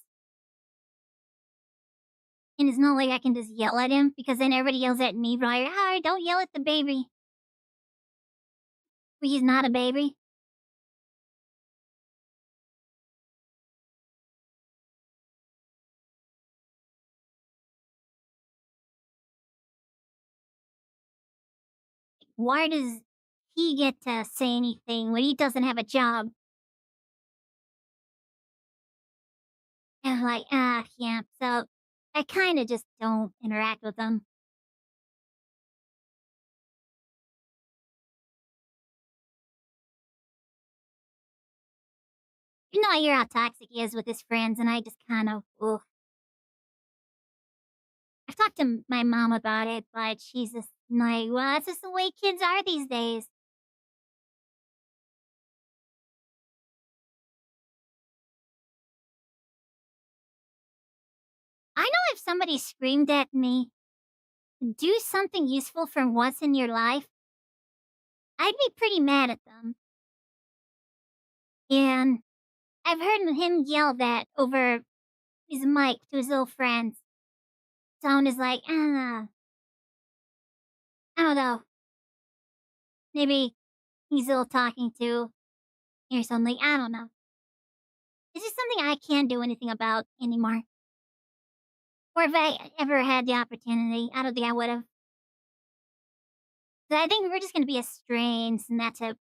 And it's not like I can just yell at him because then everybody yells at me, right? Hi, don't yell at the baby. But he's not a baby. Why does he get to say anything when he doesn't have a job? And I'm like, yeah. So I kind of just don't interact with them. I hear how toxic he is with his friends, and I just kind of, ugh. I've talked to my mom about it, but she's just like, well, that's just the way kids are these days. I know if somebody screamed at me, do something useful for once in your life, I'd be pretty mad at them. And I've heard him yell that over his mic to his little friends. Someone is like, I don't know. Maybe he's a little talking to or something. I don't know. It's just something I can't do anything about anymore. Or if I ever had the opportunity, I don't think I would have. So I think we're just gonna be estranged, and that's it.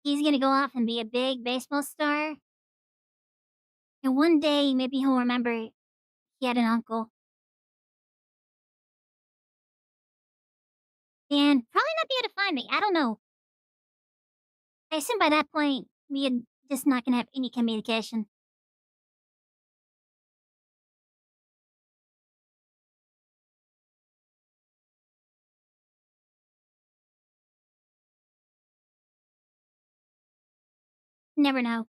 He's gonna go off and be a big baseball star, and one day maybe he'll remember he had an uncle, and probably not be able to find me. I don't know. I assume by that point we had just not gonna have any communication. Never know.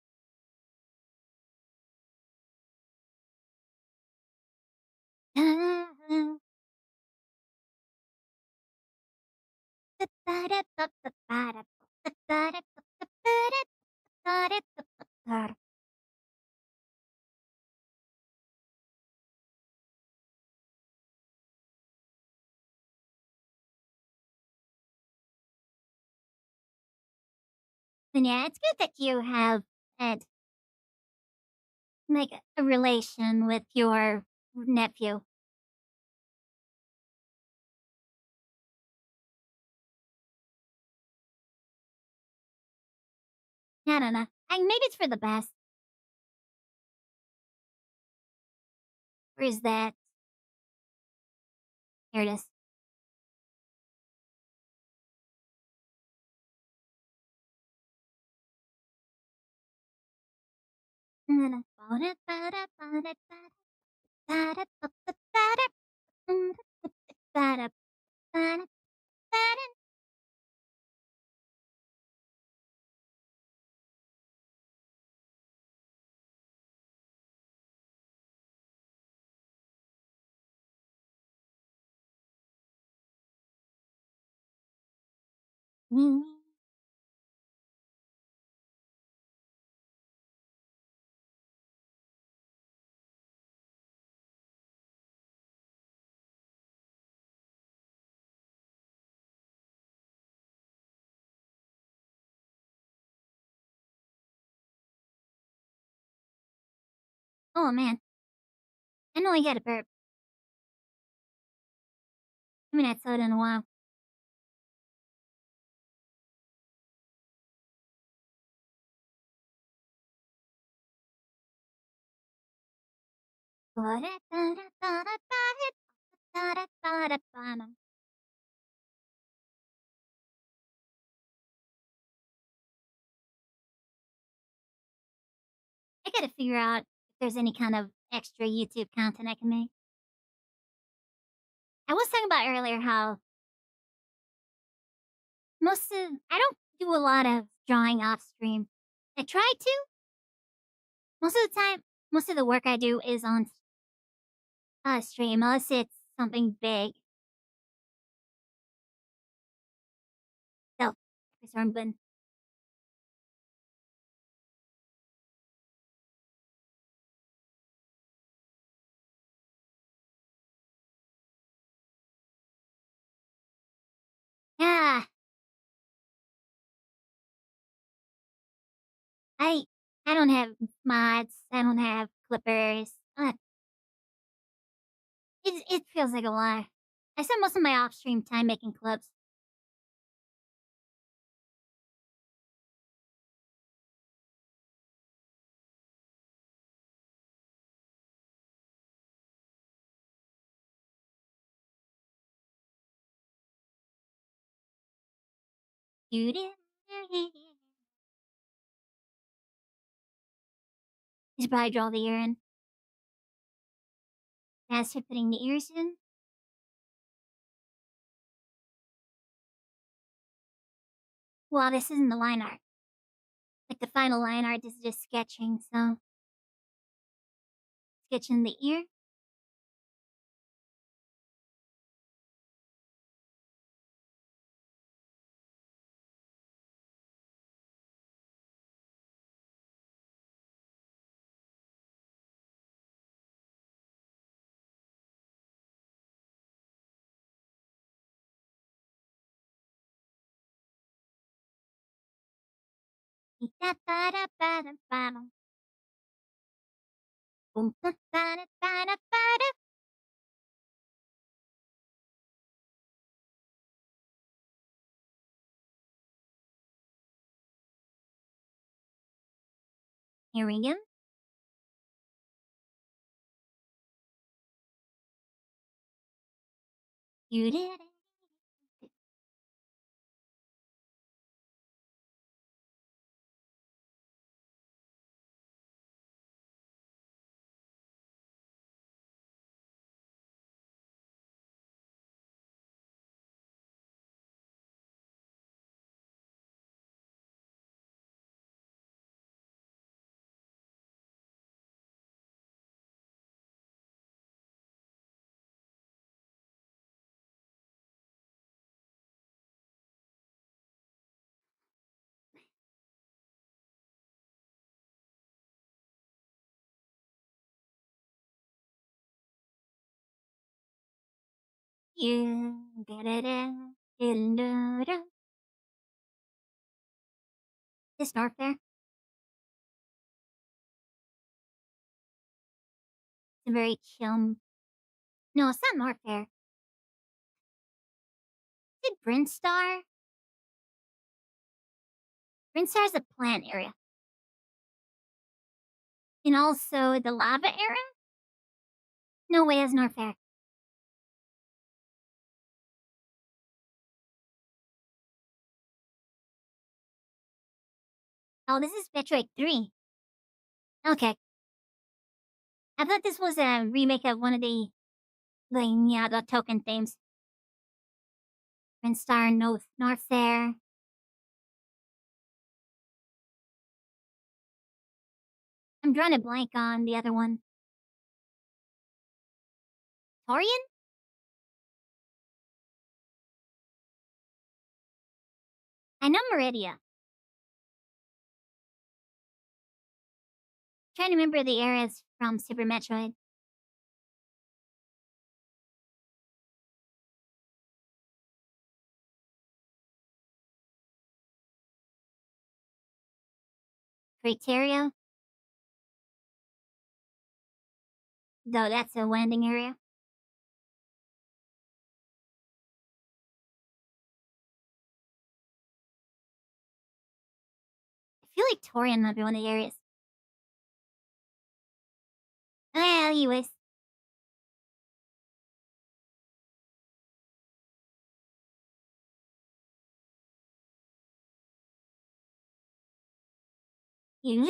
And yeah, it's good that you have had like a relation with your nephew. I don't know. Maybe it's for the best. Or is that? Here it is. Oh man, I know I had a burp. I mean, I saw it in a while. I gotta figure out if there's any kind of extra YouTube content I can make. I was talking about earlier how I don't do a lot of drawing off stream. I try to. Most of the time, most of the work I do is on stream, unless it's something big. So, sorry, but yeah, I I don't have mods. I don't have clippers. It feels like a lie. I spend most of my off-stream time making clips. You should probably draw the ear in. As for putting the ears in, well, this isn't the line art. Like the final line art, this is just sketching, so sketching the ear. Here we go. You did it. You did it. This Norfair. It's a very chill. No, it's not Norfair. Is it Brinstar? Brinstar is a plant area. And also the lava area? No way, it's Norfair. Oh, this is Metroid 3. Okay. I thought this was a remake of one of the token themes. Brinstar, Norfair. I'm drawing a blank on the other one. Torian? I know Meridia. Trying to remember the areas from Super Metroid. Criteria? Though that's a landing area. I feel like Torian might be one of the areas. Well, anyways. You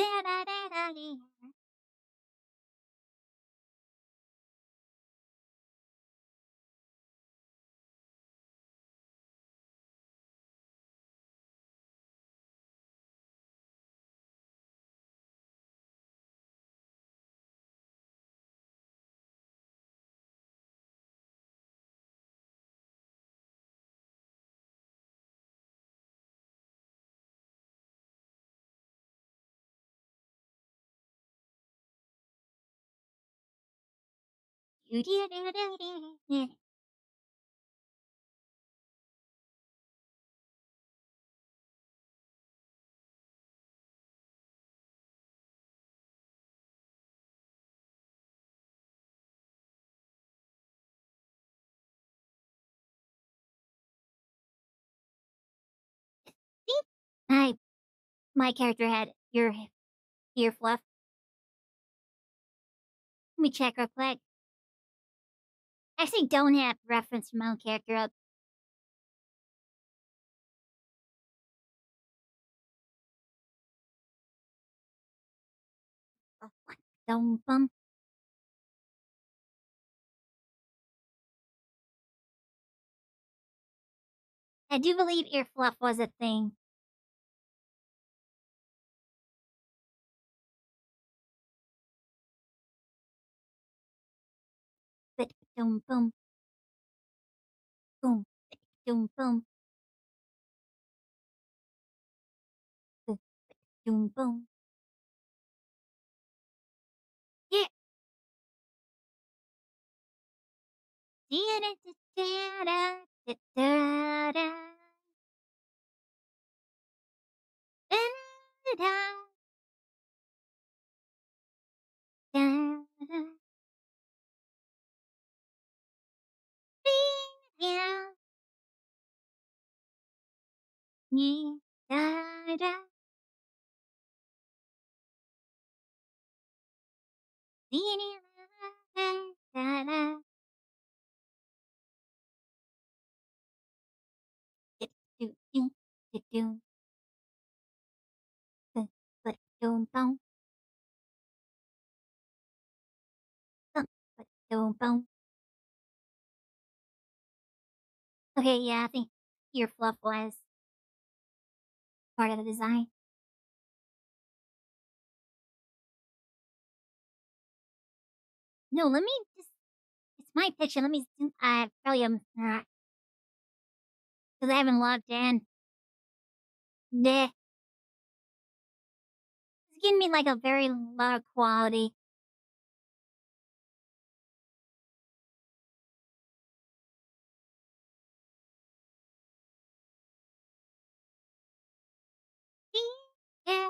You I my character had ear fluff. Let me check real quick. I actually don't have reference for my own character up. Oh, what? Dum bum. I do believe ear fluff was a thing. But dum bum. Boom. Dum bum. Dum bum. Yeah. Okay, yeah, I think ear fluff was part of the design. No, let me just. It's my picture. Let me. I probably because I haven't logged in. Nah, it's giving me like a very low quality. Yeah.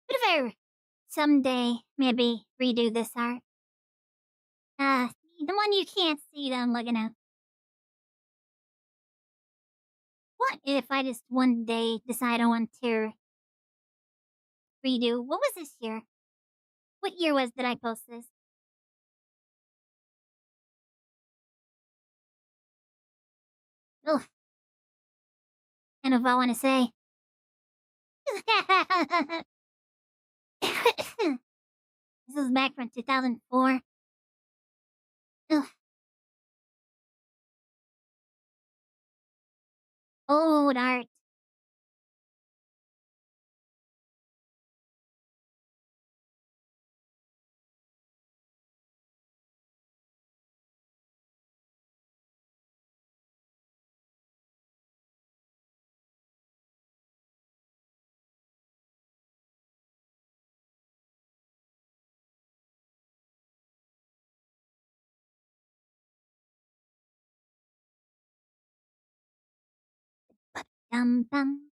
What if I someday maybe redo this art? The one you can't see that I'm looking at. What if I just one day decide I want to redo? What was this year? What year was did I post this? Ugh, I don't know if I want to say. This was back from 2004. Ugh, old art. Dum bum.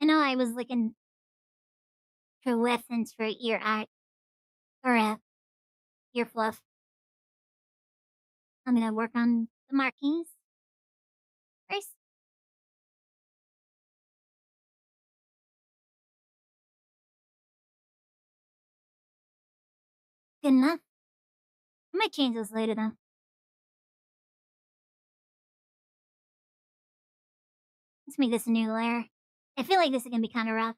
I know I was looking for reference for ear art or ear fluff. I'm gonna work on the markings first. Good enough. I might change those later though. Let's make this a new layer. I feel like this is gonna be kind of rough.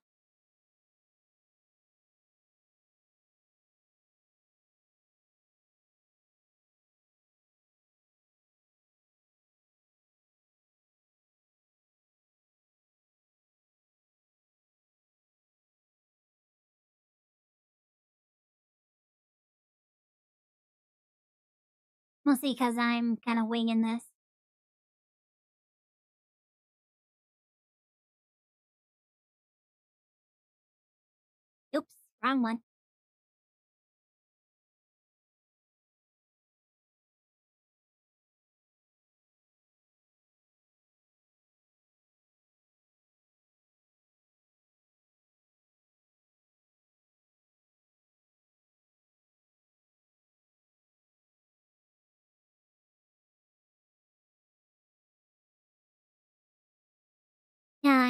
Mostly because I'm kind of winging this. Oops, wrong one.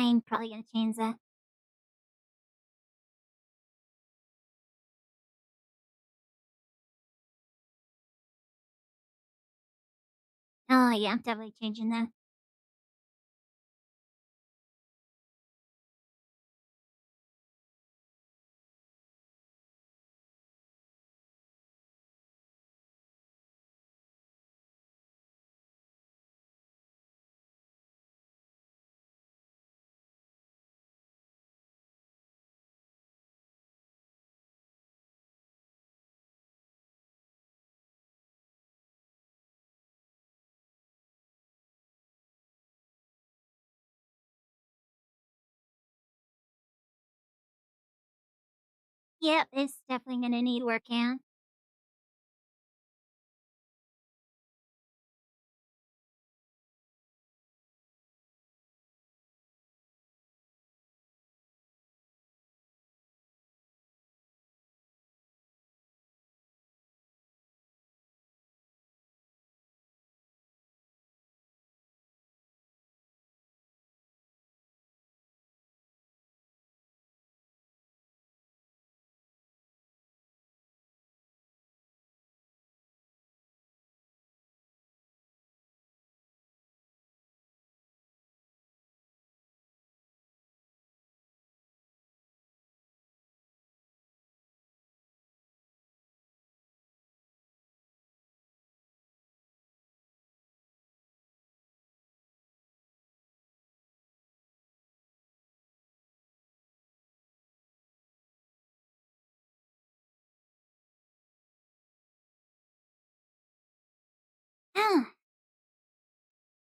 I'm probably gonna change that. Oh, yeah, I'm definitely changing that. Yep, it's definitely gonna need work on.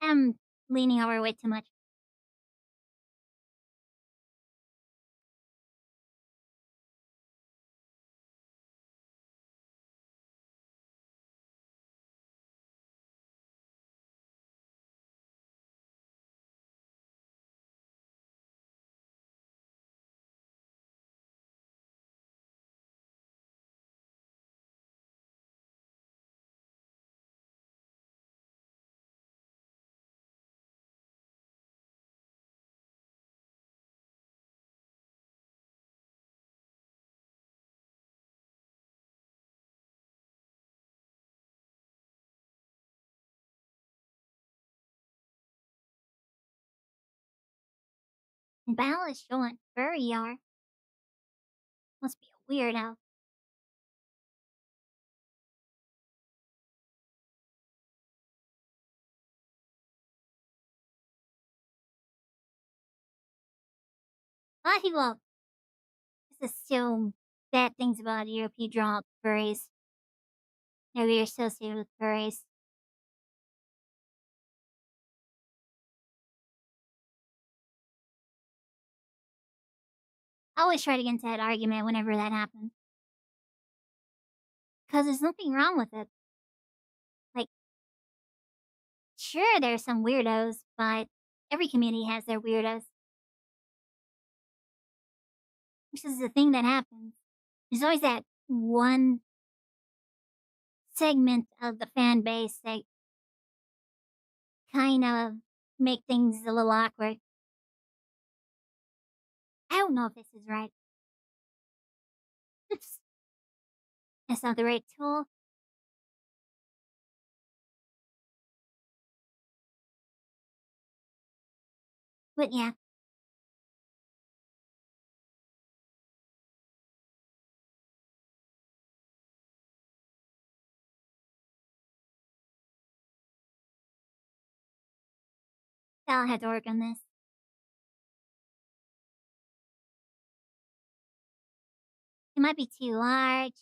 I'm leaning over way too much. Bal is showing furry yar. Must be a weirdo. A lot of people just assume bad things about Europe you draw furries. Maybe you're associated with furries. I always try to get into that argument whenever that happens. Because there's nothing wrong with it. Like, sure, there's some weirdos, but every community has their weirdos. This is the thing that happens. There's always that one segment of the fan base that kind of make things a little awkward. I don't know if this is right. It's That's not the right tool. But yeah, I'll have to work on this. It might be too large.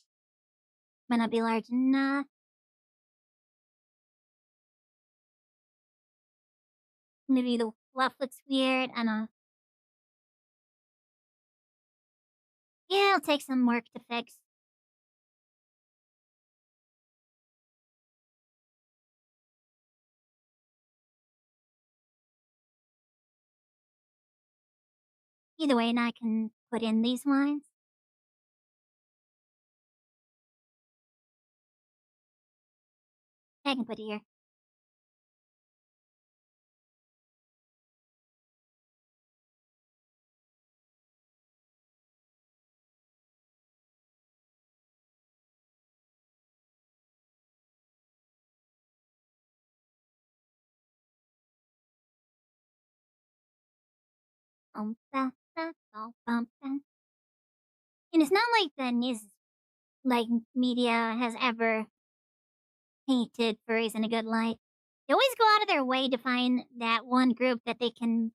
Might not be large enough. Maybe the fluff looks weird. I don't know. Yeah, it'll take some work to fix. Either way, now I can put in these lines. I can put it here. And it's not like the news, like media has ever painted furries in a good light. They always go out of their way to find that one group that they can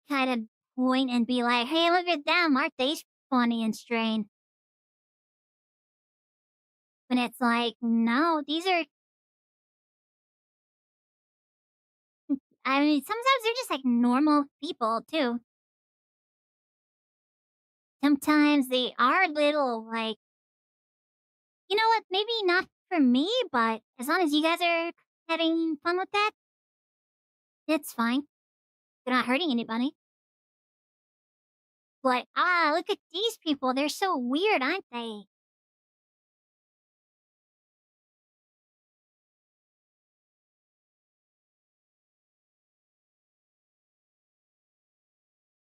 kind of point and be like, "Hey, look at them! Aren't they funny and strange?" When it's like, no, these are. I mean, sometimes they're just like normal people too. Sometimes they are little like, you know what? Maybe not for me, but as long as you guys are having fun with that, it's fine. They're not hurting anybody. But look at these people. They're so weird, aren't they?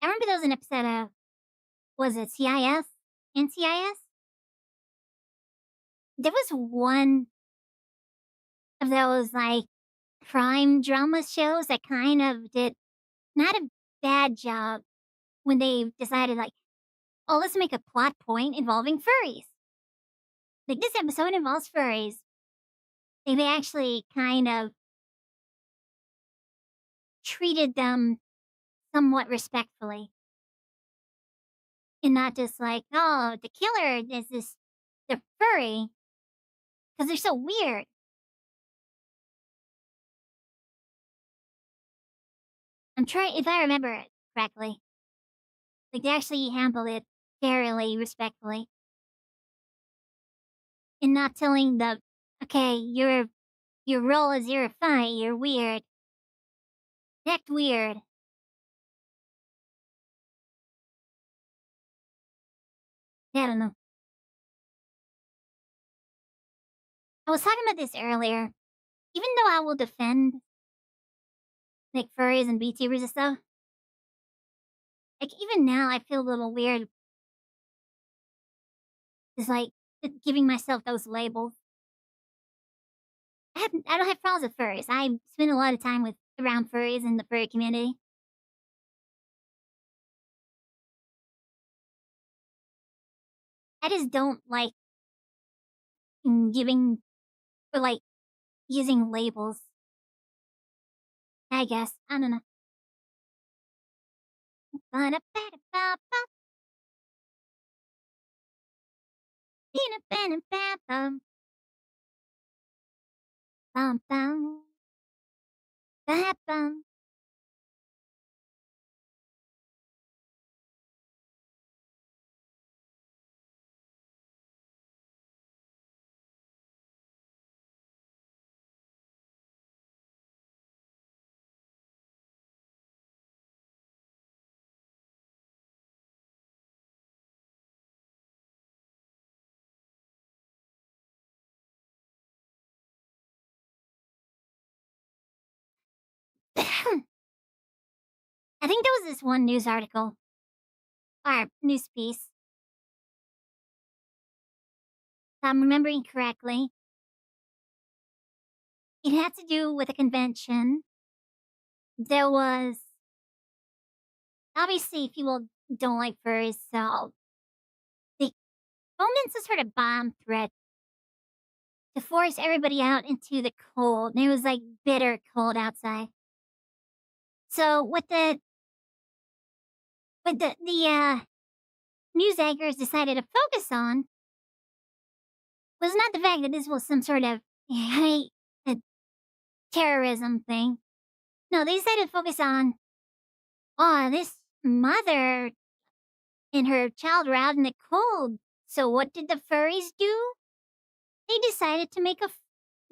I remember there was an episode of, was it CIS? NCIS? There was one of those like crime drama shows that kind of did not a bad job when they decided like, oh, let's make a plot point involving furries. Like this episode involves furries. They actually kind of treated them somewhat respectfully. And not just like, oh, the killer is this the furry because they're so weird. I'm trying if I remember it correctly. Like they actually handled it fairly respectfully. And not telling the okay, your role is you're funny, you're weird. Act weird. I don't know. I was talking about this earlier. Even though I will defend like furries and VTubers and stuff, like even now I feel a little weird. It's like giving myself those labels. I don't have problems with furries. I spend a lot of time with around furries in the furry community. I just don't like giving or like using labels. I guess I don't know. I think there was this one news article or news piece. If I'm remembering correctly. It had to do with a convention. There was obviously people don't like furries, so they fomented some sort of bomb threat to force everybody out into the cold. And it was like bitter cold outside. So what the news anchors decided to focus on was not the fact that this was some sort of hate terrorism thing. No, they decided to focus on this mother and her child were out in the cold. So what did the furries do? They decided to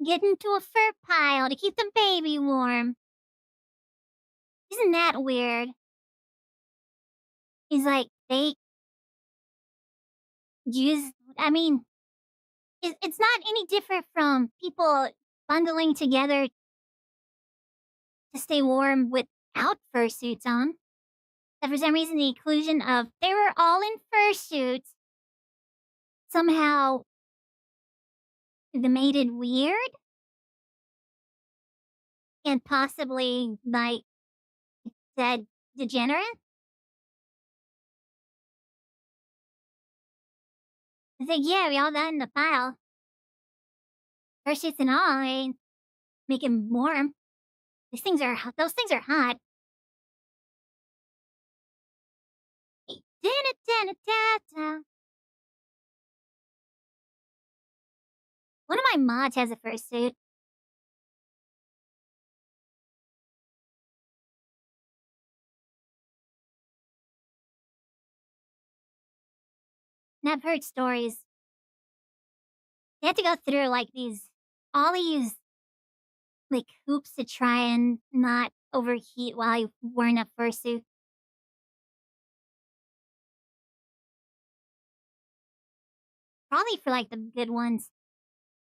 get into a fur pile to keep the baby warm. Isn't that weird? He's like, they use, I mean, it's not any different from people bundling together to stay warm without fursuits on. But for some reason, the inclusion of they were all in fursuits somehow made it weird and possibly like said degenerate. I said, yeah, we all got in the pile. Fursuits and all, I mean, make 'em warm. Those things are hot. Da-da-da-da-da-da. One of my mods has a fursuit. And I've heard stories. They have to go through like all these like hoops to try and not overheat while you're wearing a fursuit. Probably for like the good ones.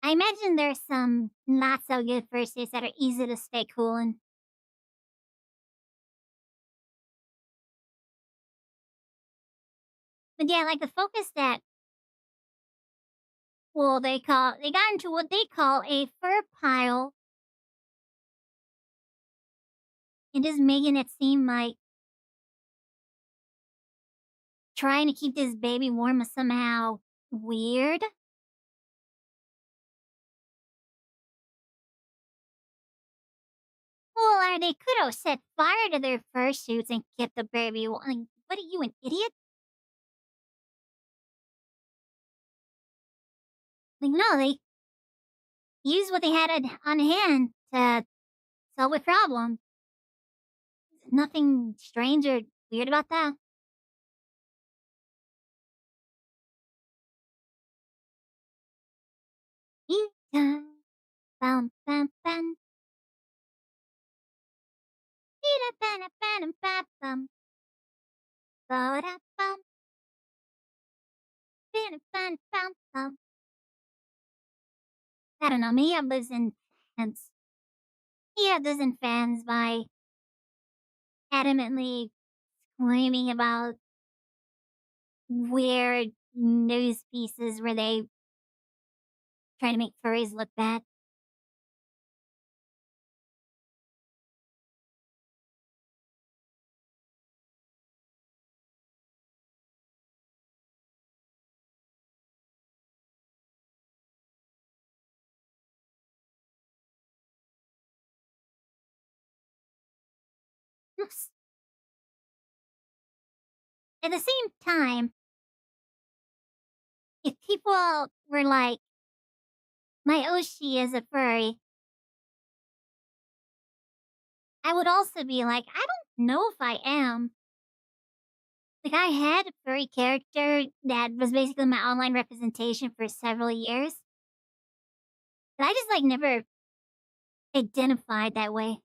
I imagine there's some not so good fursuits that are easy to stay cool in. But yeah, like the focus that well they got into what they call a fur pile and just making it seem like trying to keep this baby warm is somehow weird. Well, or they could have set fire to their fursuits and kept the baby warm. Like, what are you, an idiot? Like, no, they used what they had on hand to solve a problem. Nothing strange or weird about that. Eee-da, bum, bum, bum. Eee-da-ba-da-ba-dum-ba-bum. Ba-da-bum. Ba-da-bum-bum-bum. I don't know, maybe I was intense. Yeah, doesn't fans by adamantly screaming about weird news pieces where they try to make furries look bad. Oops. At the same time, if people were like, my Oshi is a furry, I would also be like, I don't know if I am. Like, I had a furry character that was basically my online representation for several years, but I just, like, never identified that way.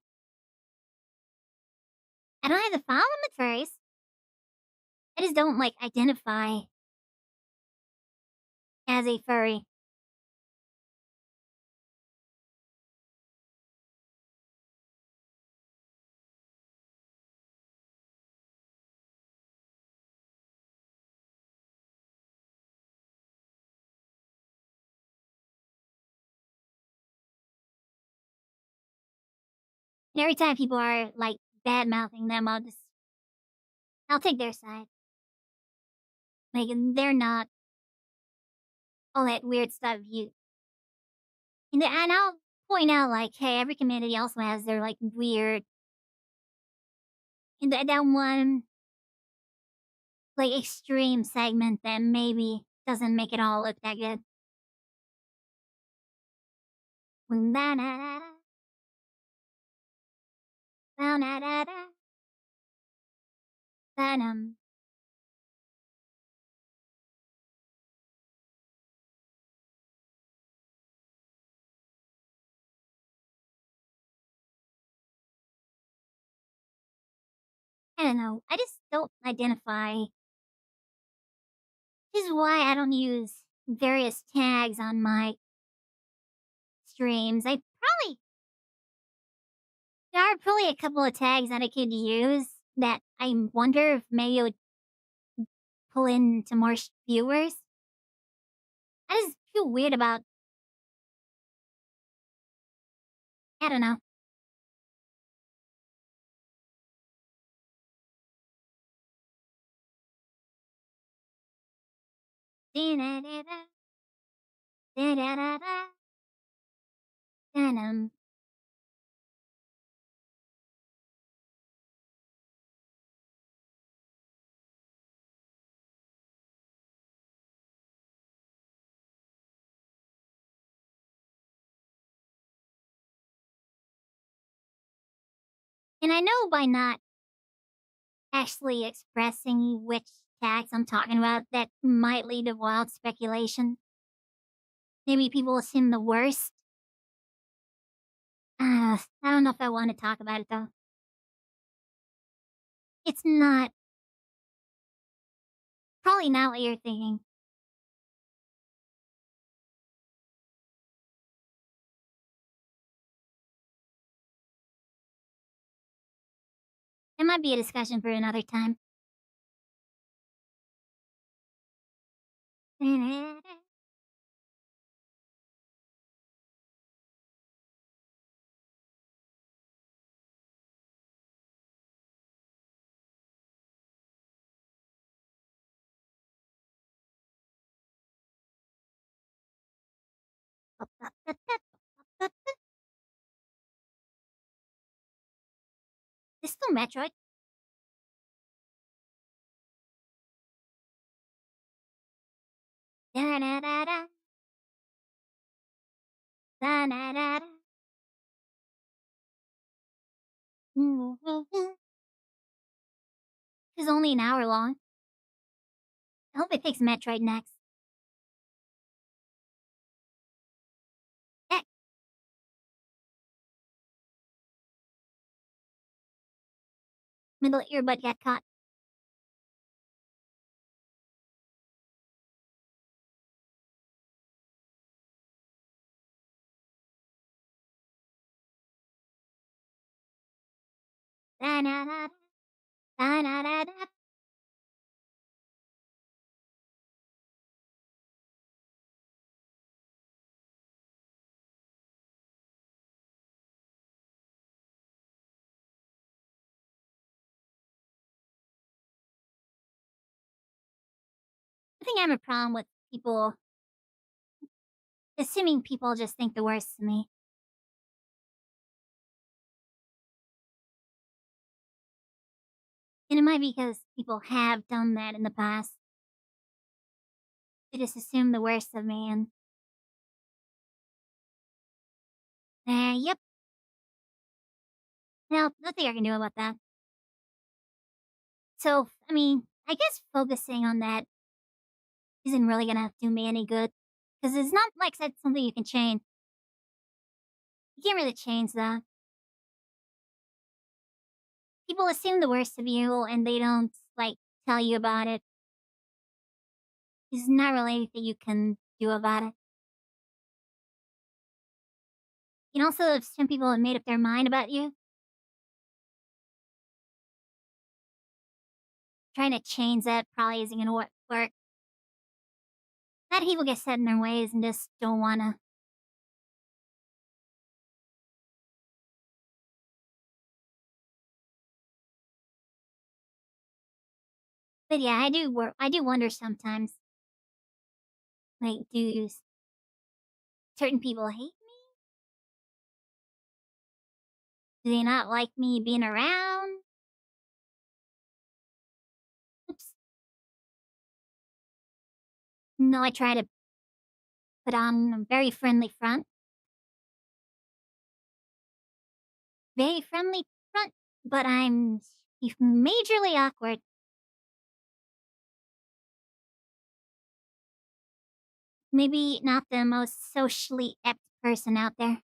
I don't have the problem with furries. I just don't, like, identify as a furry. And every time people are, like, bad mouthing them, I'll take their side. Like, they're not all that weird stuff and I'll point out, like, hey, every community also has their, like, weird and that one, like, extreme segment that maybe doesn't make it all look that good. Da-da-da-da. Da-da-da-da. Venom. I don't know. I just don't identify. This is why I don't use various tags on my streams. There are probably a couple of tags that I could use that I wonder if maybe it would pull into more viewers. I just feel weird about. I don't know. Da-da-da-da, da-da-da-da, da-dum. And I know by not actually expressing which tags I'm talking about, that might lead to wild speculation. Maybe people assume the worst. I don't know if I want to talk about it though. It's not probably not what you're thinking. It might be a discussion for another time. It's still Metroid. Da-da-da-da, da-da-da-da. It's only an hour long. I hope it picks Metroid next. Heck, middle earbud got caught. Da-da-da-da, da-da-da-da. I think I have a problem with people assuming people just think the worst of me. And it might be because people have done that in the past. They just assume the worst of me and yep. Now, nothing I can do about that. So, I mean, I guess focusing on that isn't really gonna do me any good. Because it's not like that's something you can change. You can't really change that. People assume the worst of you and they don't, like, tell you about it. There's not really anything you can do about it. And also, if some people have made up their mind about you, trying to change that probably isn't gonna work. That people get set in their ways and just don't wanna. But yeah, I do wonder sometimes, like, do certain people hate me? Do they not like me being around? Oops. No, I try to put on a very friendly front. Very friendly front, but I'm majorly awkward. Maybe not the most socially apt person out there.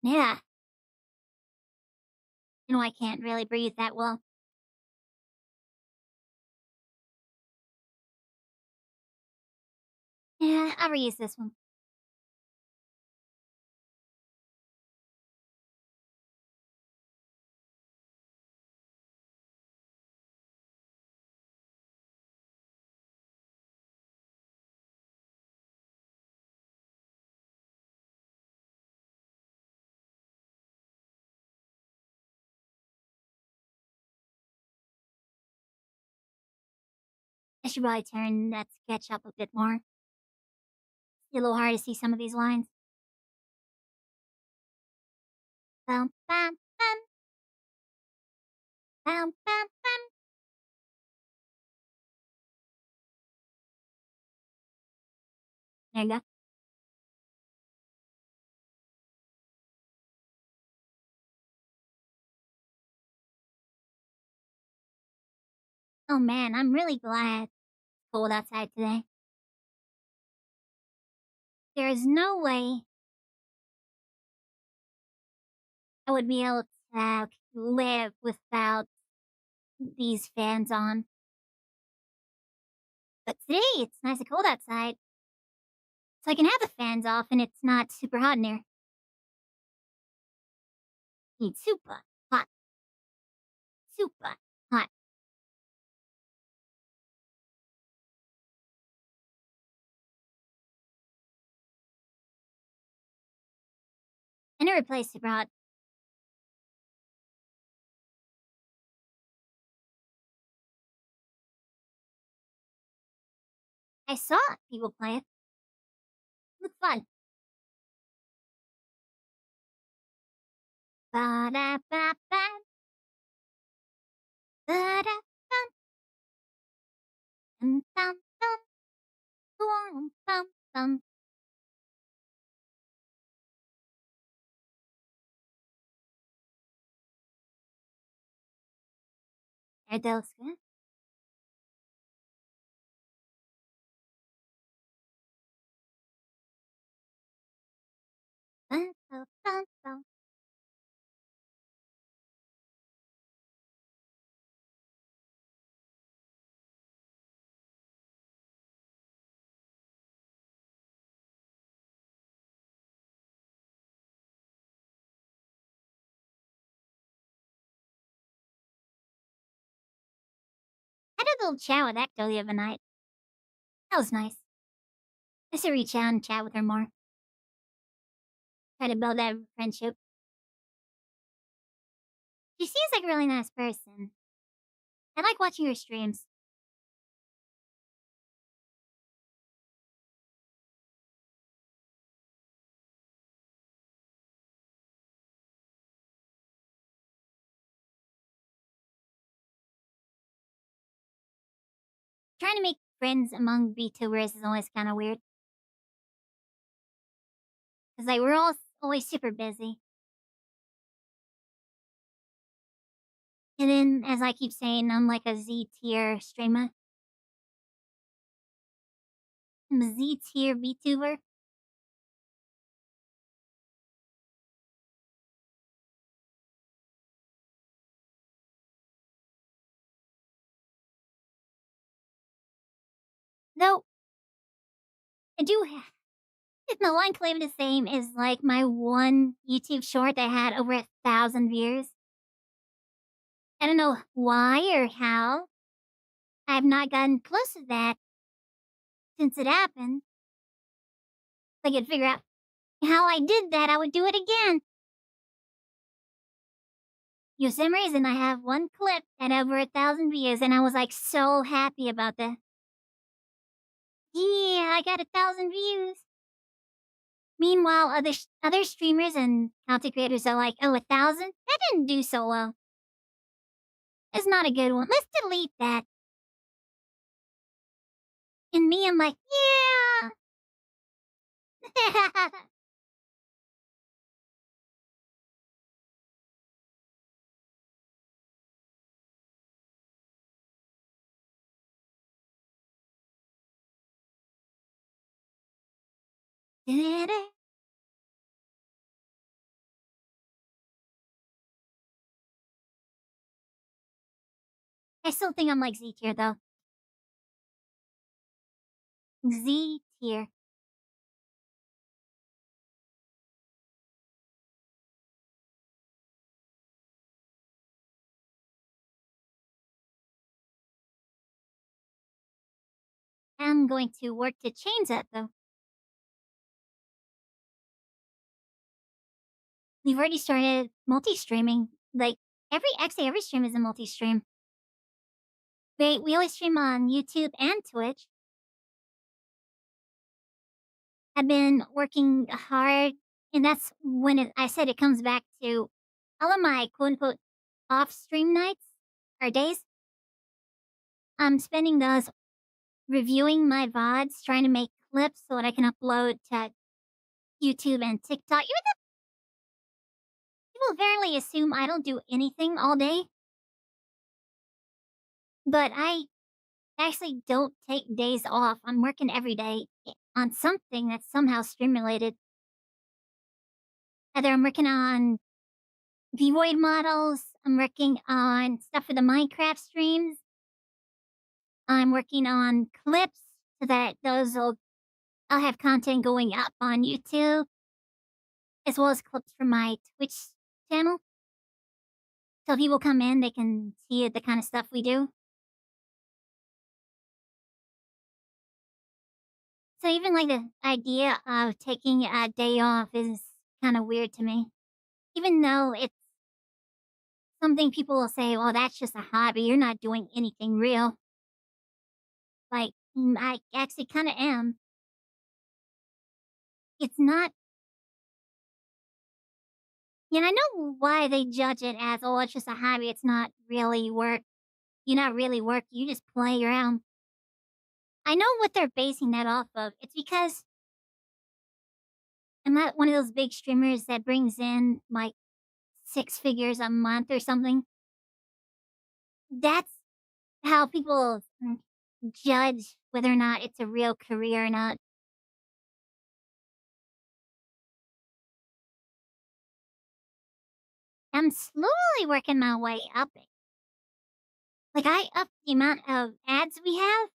Yeah, you know I can't really breathe that well. Yeah, I'll reuse this one. should probably turn that sketch up a bit more. It's a little hard to see some of these lines. Bum, bum, bum. Bum, bum, bum. There you go. Oh man, I'm really glad it's cold outside today. There is no way I would be able to live without these fans on. But today it's nice and cold outside, so I can have the fans off and it's not super hot in here. It's super hot. Super hot. I never play super hot. I saw people play it. Looked fun. Ba-da-ba-ba. Ba-da-bum. Dum-dum-dum. Dum-dum-dum. That looks good. Dum-dum-dum-dum. I had a little chat with Ecto the other night. That was nice. I should reach out and chat with her more. Try to build that friendship. She seems like a really nice person. I like watching her streams. Trying to make friends among VTubers is always kind of weird. Because like, we're all always super busy. And then, as I keep saying, I'm like a Z tier streamer. I'm a Z tier VTuber. Though, I do have. If my one claim to fame is like my one YouTube short that had over 1,000 views. I don't know why or how. I've not gotten close to that since it happened. If I could figure out how I did that, I would do it again. For some reason, I have one clip at over 1,000 views, and I was like so happy about that. Yeah, I got 1,000 views. Meanwhile, other streamers and content creators are like, oh, 1,000? That didn't do so well. It's not a good one. Let's delete that. And me, I'm like, yeah. I still think I'm like Z tier though. Z tier. I'm going to work to change that though. We've already started multi-streaming. Like every stream is a multi-stream. we always stream on YouTube and Twitch. I've been working hard, and that's when I said it comes back to all of my quote unquote off stream nights or days. I'm spending those reviewing my VODs, trying to make clips so that I can upload to YouTube and TikTok. Even though people apparently assume I don't do anything all day, but I actually don't take days off. I'm working every day on something that's somehow stimulated. Either I'm working on Void models, I'm working on stuff for the Minecraft streams, I'm working on clips so that I'll have content going up on YouTube, as well as clips from my Twitch channel. So people come in, they can see the kind of stuff we do. So even like the idea of taking a day off is kind of weird to me. Even though it's something people will say, well, that's just a hobby. You're not doing anything real. Like, I actually kind of am. It's not, I know why they judge it as, oh, it's just a hobby. It's not really work. You're not really work. You just play around. I know what they're basing that off of. It's because I'm not one of those big streamers that brings in like 6 figures a month or something. That's how people judge whether or not it's a real career or not. I'm slowly working my way up it. Like, I upped the amount of ads we have,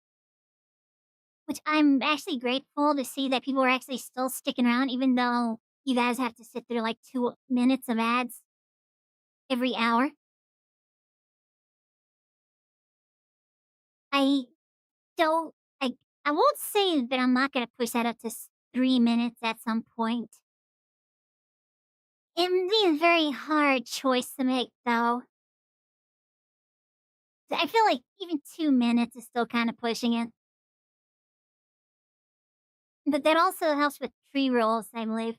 which I'm actually grateful to see that people are actually still sticking around, even though you guys have to sit through like 2 minutes of ads every hour. I don't, I won't say that I'm not going to push that up to 3 minutes at some point. It'd be a very hard choice to make, though. I feel like even 2 minutes is still kind of pushing it. But that also helps with tree rolls, I believe.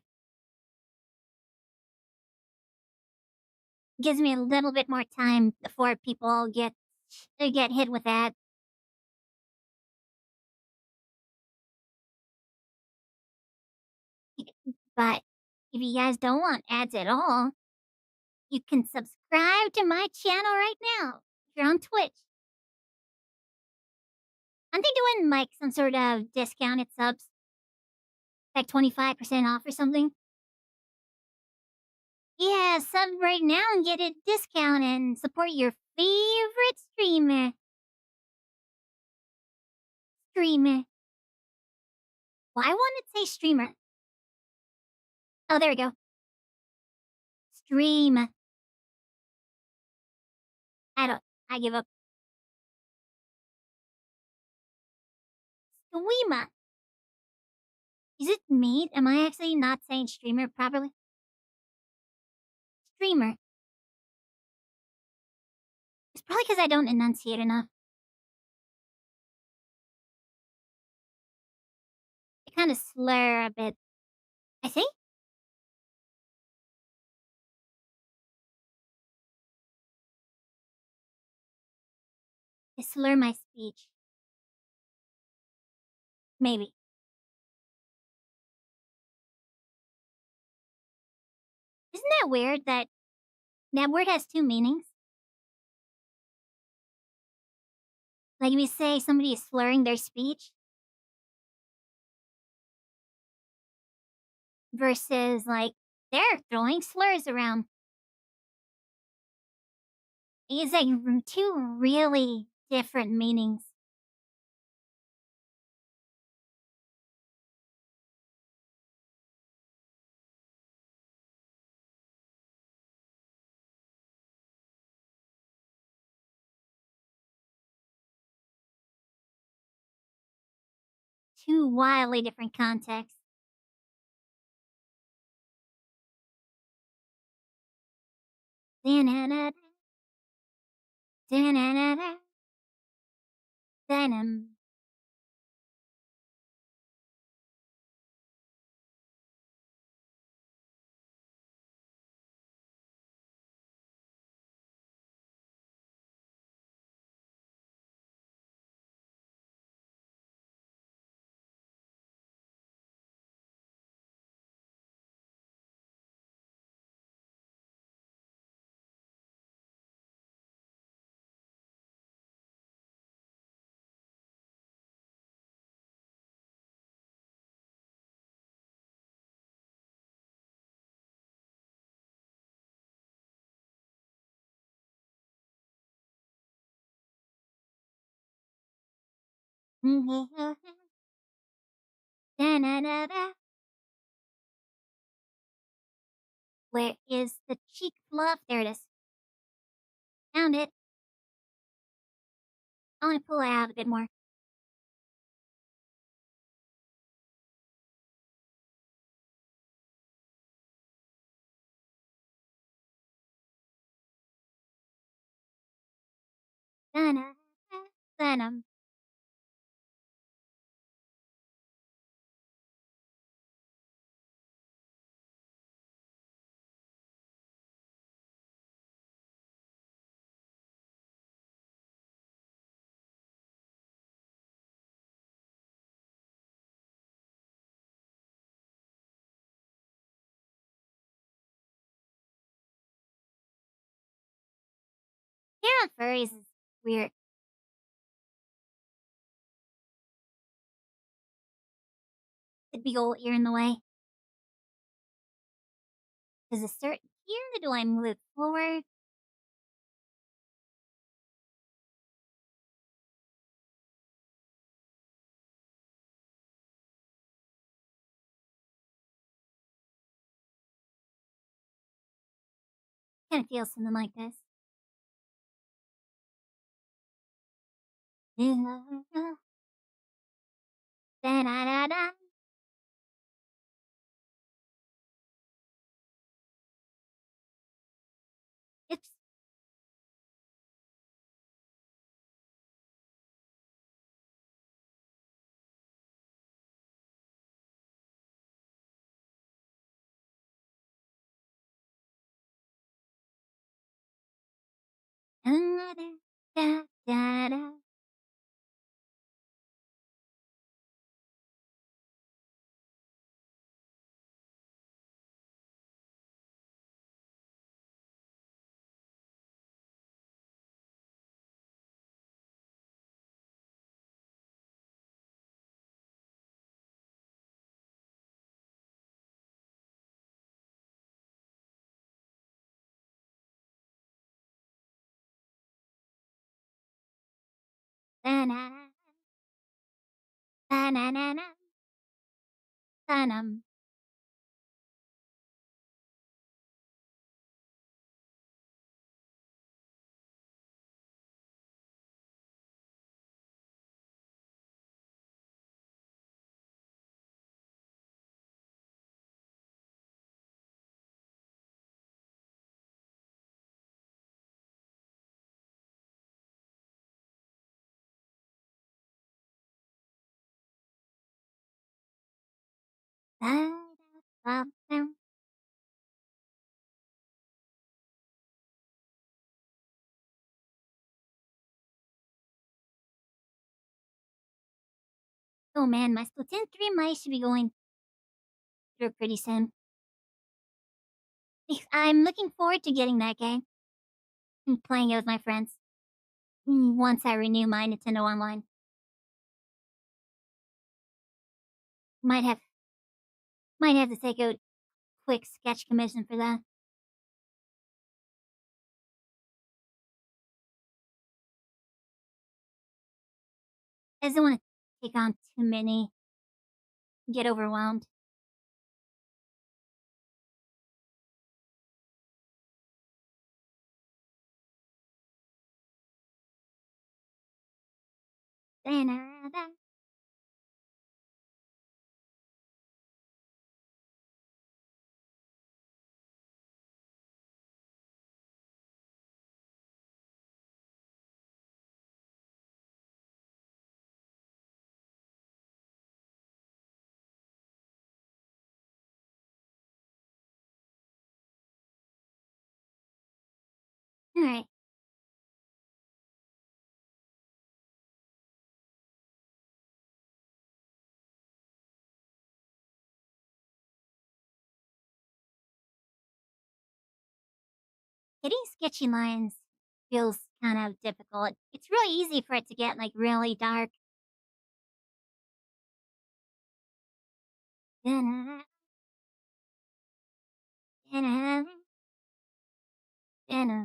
Gives me a little bit more time before people get hit with that. But if you guys don't want ads at all, you can subscribe to my channel right now if you're on Twitch. Aren't they doing like some sort of discounted subs? Like 25% off or something? Yeah, sub right now and get a discount and support your favorite streamer. Streamer. Well, I wanted to say streamer. Oh, there we go. Stream. I don't. I give up. Streamer. Is it me? Am I actually not saying streamer properly? Streamer. It's probably because I don't enunciate enough. I kind of slur a bit. I think? I slur my speech. Maybe. Isn't that weird that that word has two meanings? Like if you say somebody is slurring their speech versus like they're throwing slurs around. It's like two really different meanings. Two wildly different contexts. Da-na-na-na, da-na-na-na. Venom. Da-na-na-da. Where is the cheek fluff? There it is. Found it. I want to pull it out a bit more. Da-na, Venom. Hair on furries is weird. The big old ear in the way. Does it start here? Do I move it forward? Kind of feels something like this. Da-da-da-da. Oops. Da-da-da-da. Da-na-na. Da-na-na-na. Venom. Da-da-da-da. Oh man, my Splatoon 3 might should be going through pretty soon. I'm looking forward to getting that game and playing it with my friends. Once I renew my Nintendo Online. Might have to take a quick sketch commission for that. I don't want to take on too many, get overwhelmed. Da-na-da. Alright. Getting sketchy lines feels kind of difficult. It's really easy for it to get, like, really dark. Da-na, da-na, da-na.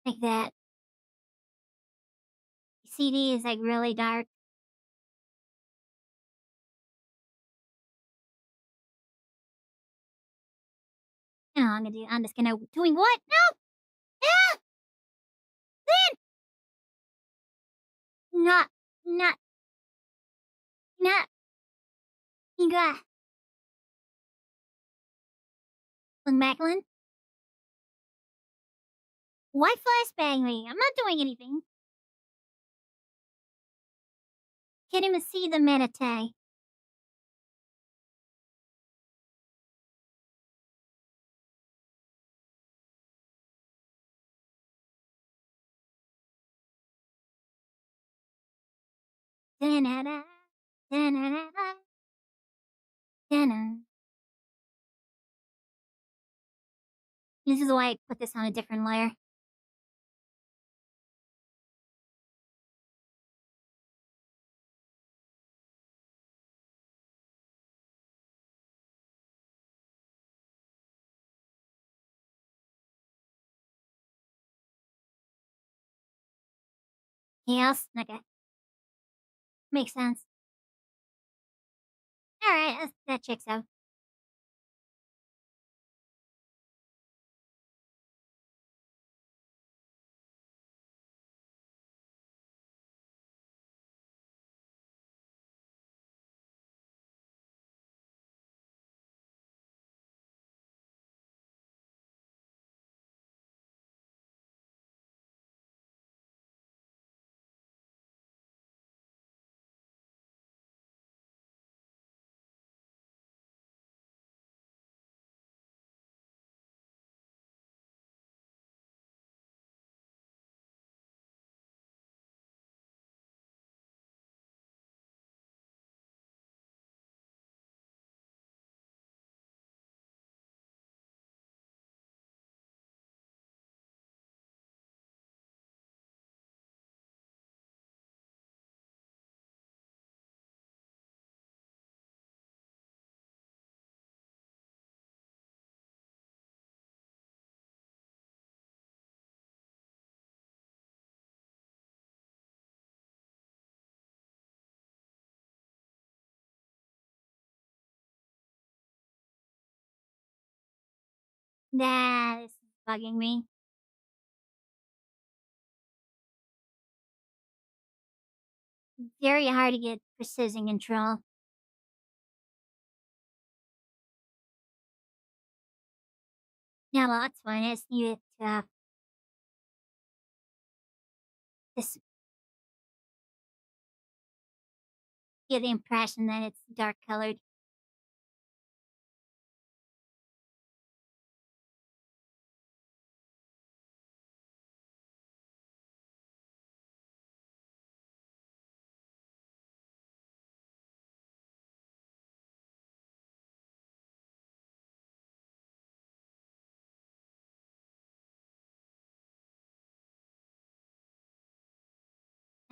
Like that. CD is, like, really dark. You know, I'm just gonna doing what? No! Ah! Then! Not not not you got Macklin? Why flashbang me? I'm not doing anything. Can't even see the Manatee. Da-na-na, da-na-na-na, da-na. This is why I put this on a different layer. Yes? Okay. Makes sense. Alright, that checks out. That is bugging me. Very hard to get precision control. Yeah, well, that's fine. I just need it to just get the impression that it's dark colored.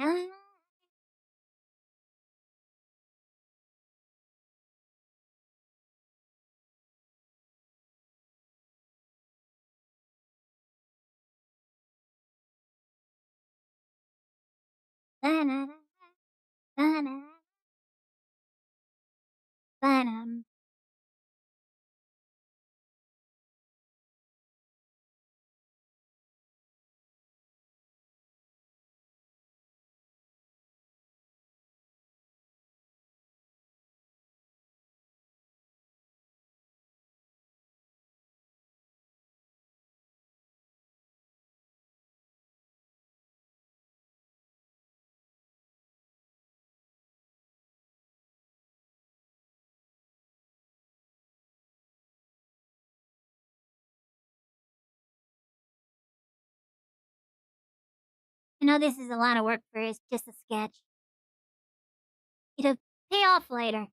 Ah, ba-na-na, ba-na, ba-dum. know this is a lot of work for just a sketch. It'll pay off later.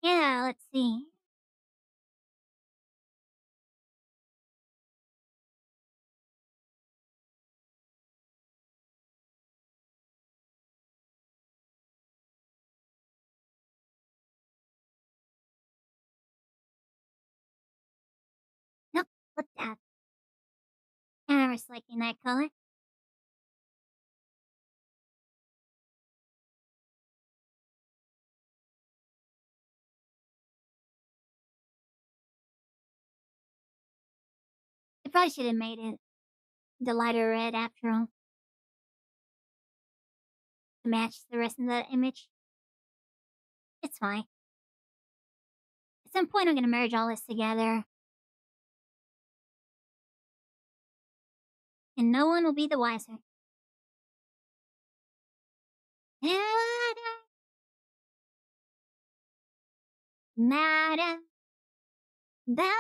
Yeah, let's see. Nope, what's that? Camera's liking that color. I probably should have made it the lighter red after all to match the rest of the image. It's fine. At some point, I'm gonna merge all this together, and no one will be the wiser. Nada, nada.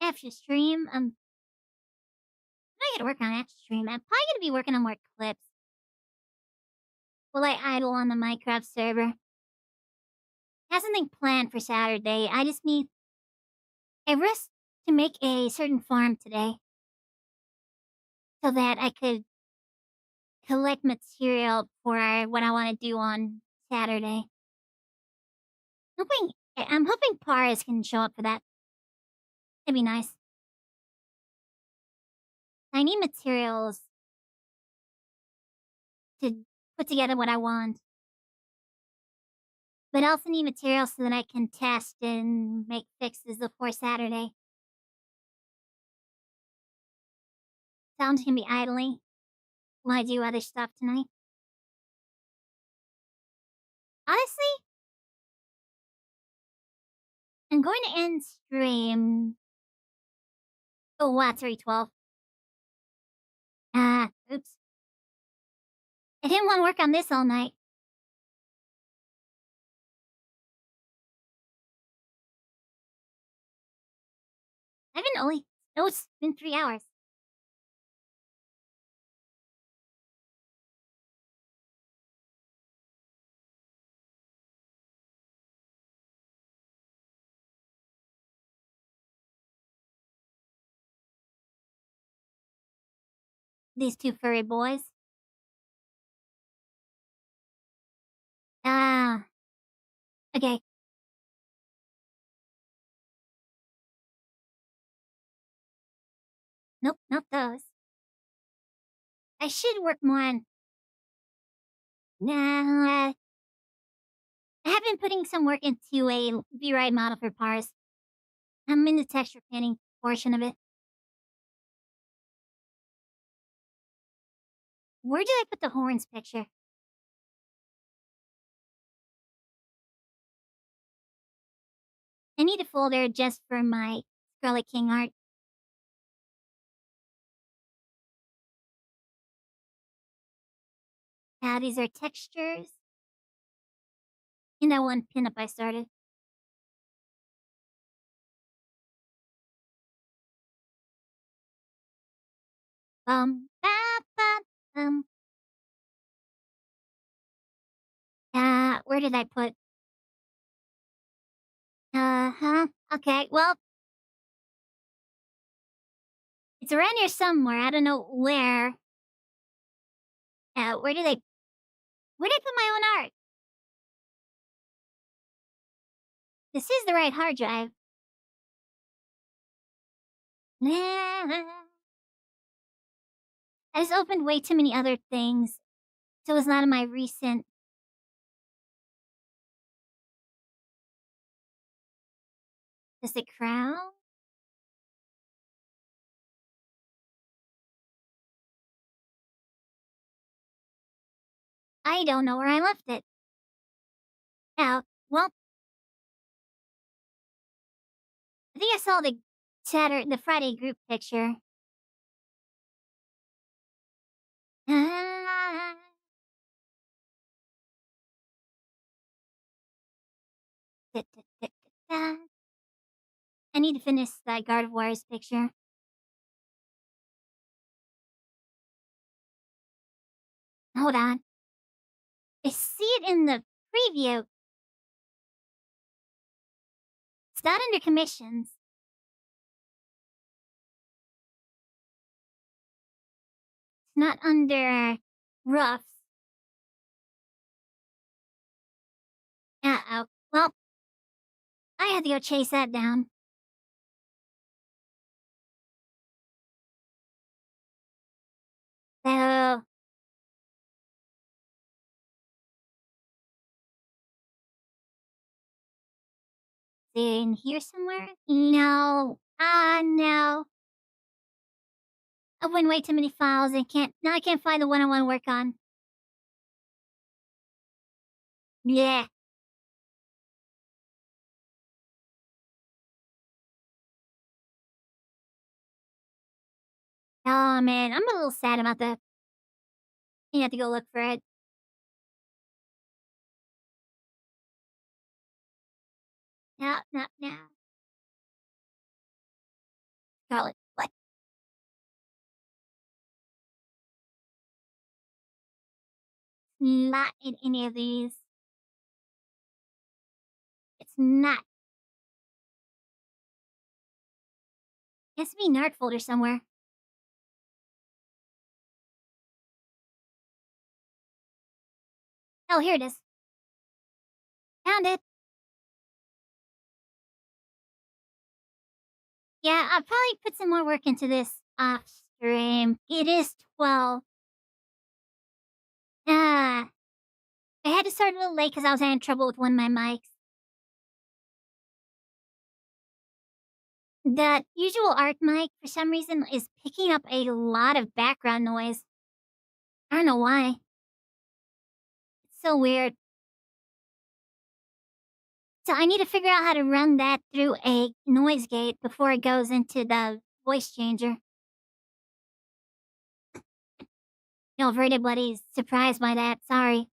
After stream, I gotta work on after stream. I'm probably gonna be working on more clips. Will I idle on the Minecraft server? Have something planned for Saturday. I just need a risk to make a certain farm today so that I could collect material for what I want to do on Saturday. I'm hoping Paris can show up for that. It'd be nice. I need materials to put together what I want. But I also need materials so that I can test and make fixes before Saturday. So I'm just gonna be idling while I do other stuff tonight. Honestly, I'm going to end stream. Oh, wow, 3:12. Oops. I didn't want to work on this all night. I've been only. Oh, it's been 3 hours. These two furry boys. Ah. Okay. Nope, not those. I should work more on. Nah. I have been putting some work into a V-Ride model for Pars. I'm in the texture painting portion of it. Where did I put the horns picture? I need a folder just for my Scarlet King art. These are textures. In that one pinup I started. Ba, ba, where did I put? Uh-huh. Okay, well, It's around here somewhere. I don't know where. Where did I? Where did I put my own art? This is the right hard drive. I just opened way too many other things, so it's not in my recent. Does it crown? I don't know where I left it. Oh, well, I think I saw the Friday group picture. Ah, da, da, da, da, da. I need to finish that God of War's picture. Hold on. I see it in the preview. It's not under commissions. It's not under roughs. Uh-oh. Well, I had to go chase that down. So, in here somewhere? No. No. I went way too many files. Now I can't find the one I want to work on. Yeah. Oh man, I'm a little sad about that. You have to go look for it. No, no, no. Scarlet, what? Not in any of these. It's not. It has to be in art folder somewhere. Oh, here it is. Found it. Yeah, I'll probably put some more work into this off stream. It is 12. Ah, I had to start a little late because I was having trouble with one of my mics. The usual art mic, for some reason, is picking up a lot of background noise. I don't know why. It's so weird. So I need to figure out how to run that through a noise gate before it goes into the voice changer. No, if anybody's surprised by that, sorry.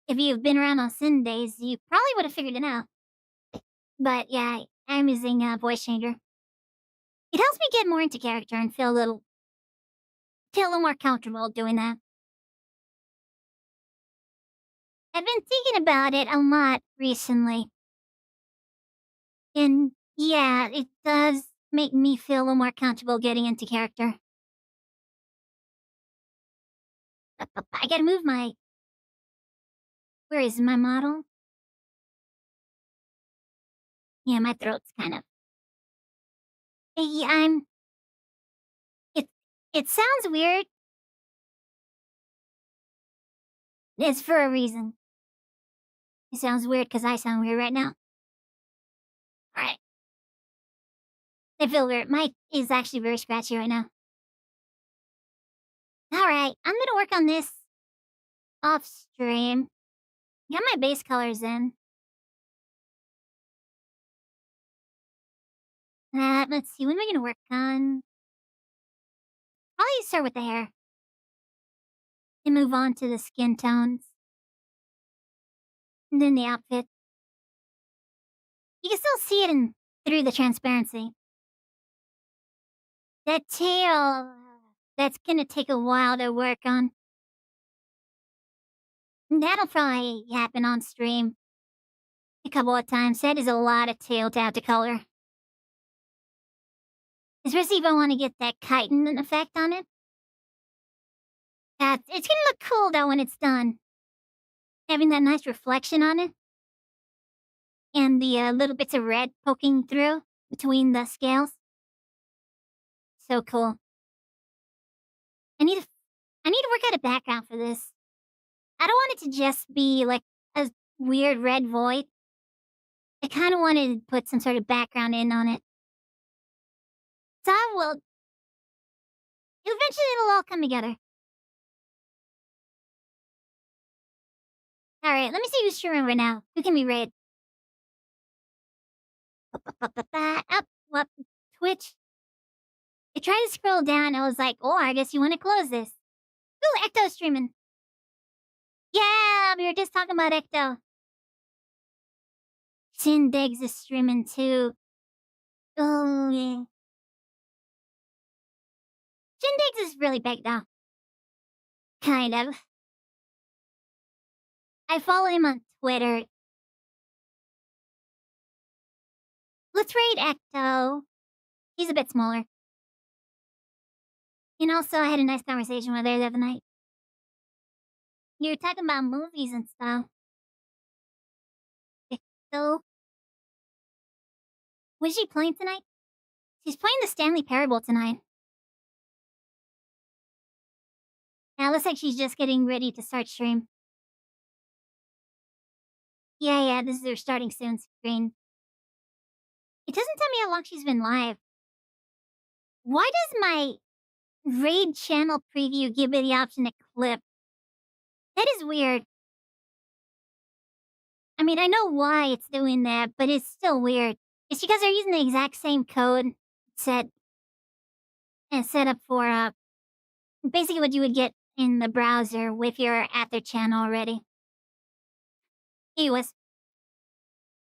If you've been around on Sin Days, you probably would have figured it out. But yeah, I'm using a voice changer. It helps me get more into character and feel a little more comfortable doing that. I've been thinking about it a lot recently. And yeah, it does make me feel a little more comfortable getting into character. I gotta move my... Where is my model? Yeah, my throat's kind of... I'm... It sounds weird. It's for a reason. It sounds weird because I sound weird right now. Alright. I feel weird. My is actually very scratchy right now. Alright, I'm gonna work on this off stream. Got my base colors in. Let's see, what am I gonna work on? Probably start with the hair. And move on to the skin tones. And then the outfit. You can still see it through the transparency. That tail, that's gonna take a while to work on. That'll probably happen on stream a couple of times. That is a lot of tail to have to color. Especially if I want to get that chitin effect on it. It's gonna look cool though when it's done. Having that nice reflection on it. And the little bits of red poking through between the scales. So cool. I need to I need to work out a background for this. I don't want it to just be like a weird red void. I kind of wanted to put some sort of background in on it. So I will. Eventually, it'll all come together. All right, let me see who's streaming right now. Who can we raid? Up, what? Twitch. I tried to scroll down. I was like, oh, I guess you want to close this. Ooh, Ecto streaming. Yeah, we were just talking about Ecto. Shindegs is streaming too. Oh, yeah. Shindegs is really big now. Kind of. I follow him on Twitter. Let's raid Ecto. He's a bit smaller. And also, I had a nice conversation with her the other night. You were talking about movies and stuff. So, was she playing tonight? She's playing the Stanley Parable tonight. Now, it looks like she's just getting ready to start stream. Yeah, this is her starting soon screen. It doesn't tell me how long she's been live. Why does my raid channel preview give me the option to clip? That is weird. I mean, I know why it's doing that, but it's still weird. It's because they're using the exact same code set up for basically what you would get in the browser if you're at their channel already. Anyways.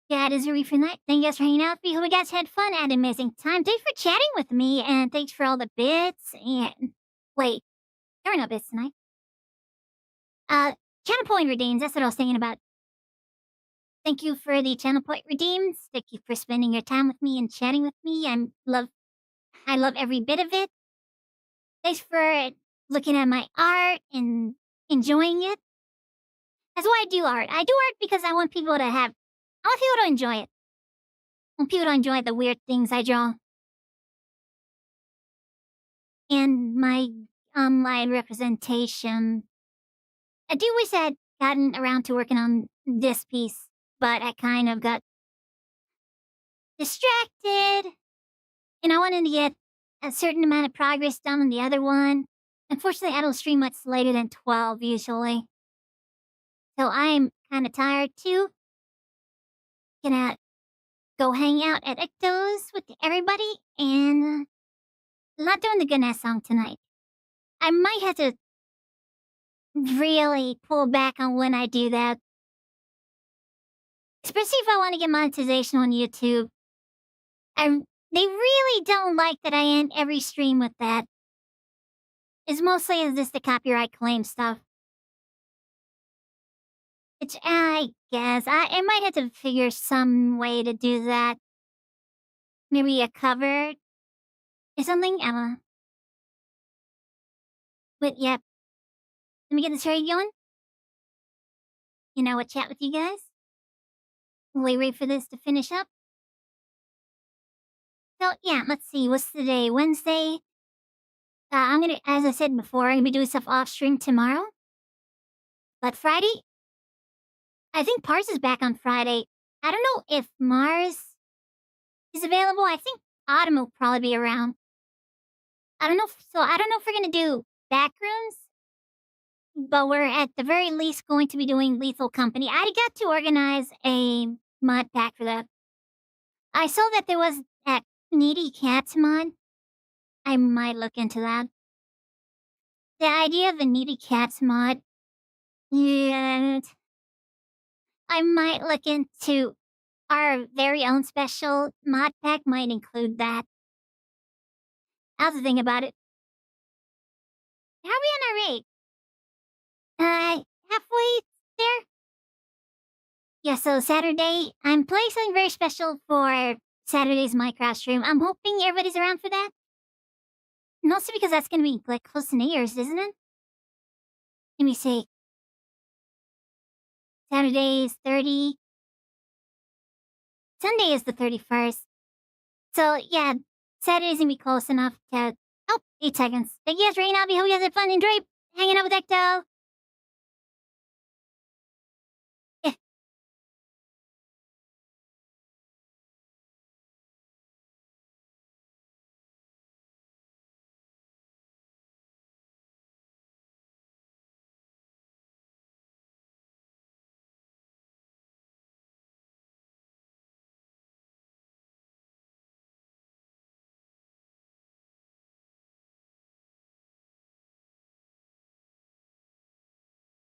Yeah, it is a reefer night. Thank you guys for hanging out with me. Hope you guys had fun. Had an amazing time. Thanks for chatting with me, and thanks for all the bits. And wait, there are no bits tonight. Channel point redeems. That's what I was thinking about. Thank you for the channel point redeems. Thank you for spending your time with me and chatting with me. I love every bit of it. Thanks for looking at my art and enjoying it. That's why I do art. I do art because I want people to enjoy it. I want people to enjoy the weird things I draw. And my online representation. I do wish I had gotten around to working on this piece, but I kind of got distracted. And I wanted to get a certain amount of progress done on the other one. Unfortunately, I don't stream much later than 12 usually. So I'm kind of tired too. Gonna go hang out at Ecto's with everybody and not doing the Goodness song tonight. I might have to really pull back on when I do that. Especially if I want to get monetization on YouTube. They really don't like that I end every stream with that. It's mostly just the copyright claim stuff. Which I guess I might have to figure some way to do that. Maybe a cover or something. I don't know. But yep. Let me get this raid going. I'll chat with you guys. We wait for this to finish up. So yeah, let's see. What's the day? Wednesday. I'm gonna, as I said before, I'm gonna be doing stuff off stream tomorrow. But Friday, I think Pars is back on Friday. I don't know if Mars is available. I think Autumn will probably be around. I don't know. I don't know if we're gonna do backrooms, but we're at the very least going to be doing Lethal Company. I got to organize a mod pack for that. I saw that there was that Needy Cats mod. I might look into that. The idea of a Needy Cats mod, yeah, I might look into our very own special mod pack might include that. I'll have to think about it. How are we on our rate? Halfway there? Yeah, so Saturday, I'm playing something very special for Saturday's Minecraft stream. I'm hoping everybody's around for that. And also because that's gonna be, like, close to New Year's, isn't it? Let me see. Saturday is 30. Sunday is the 31st. So, yeah, Saturday's gonna be close enough to... Oh, 8 seconds. Thank you guys for hanging out. We hope you guys had fun. Enjoy hanging out with Ecto.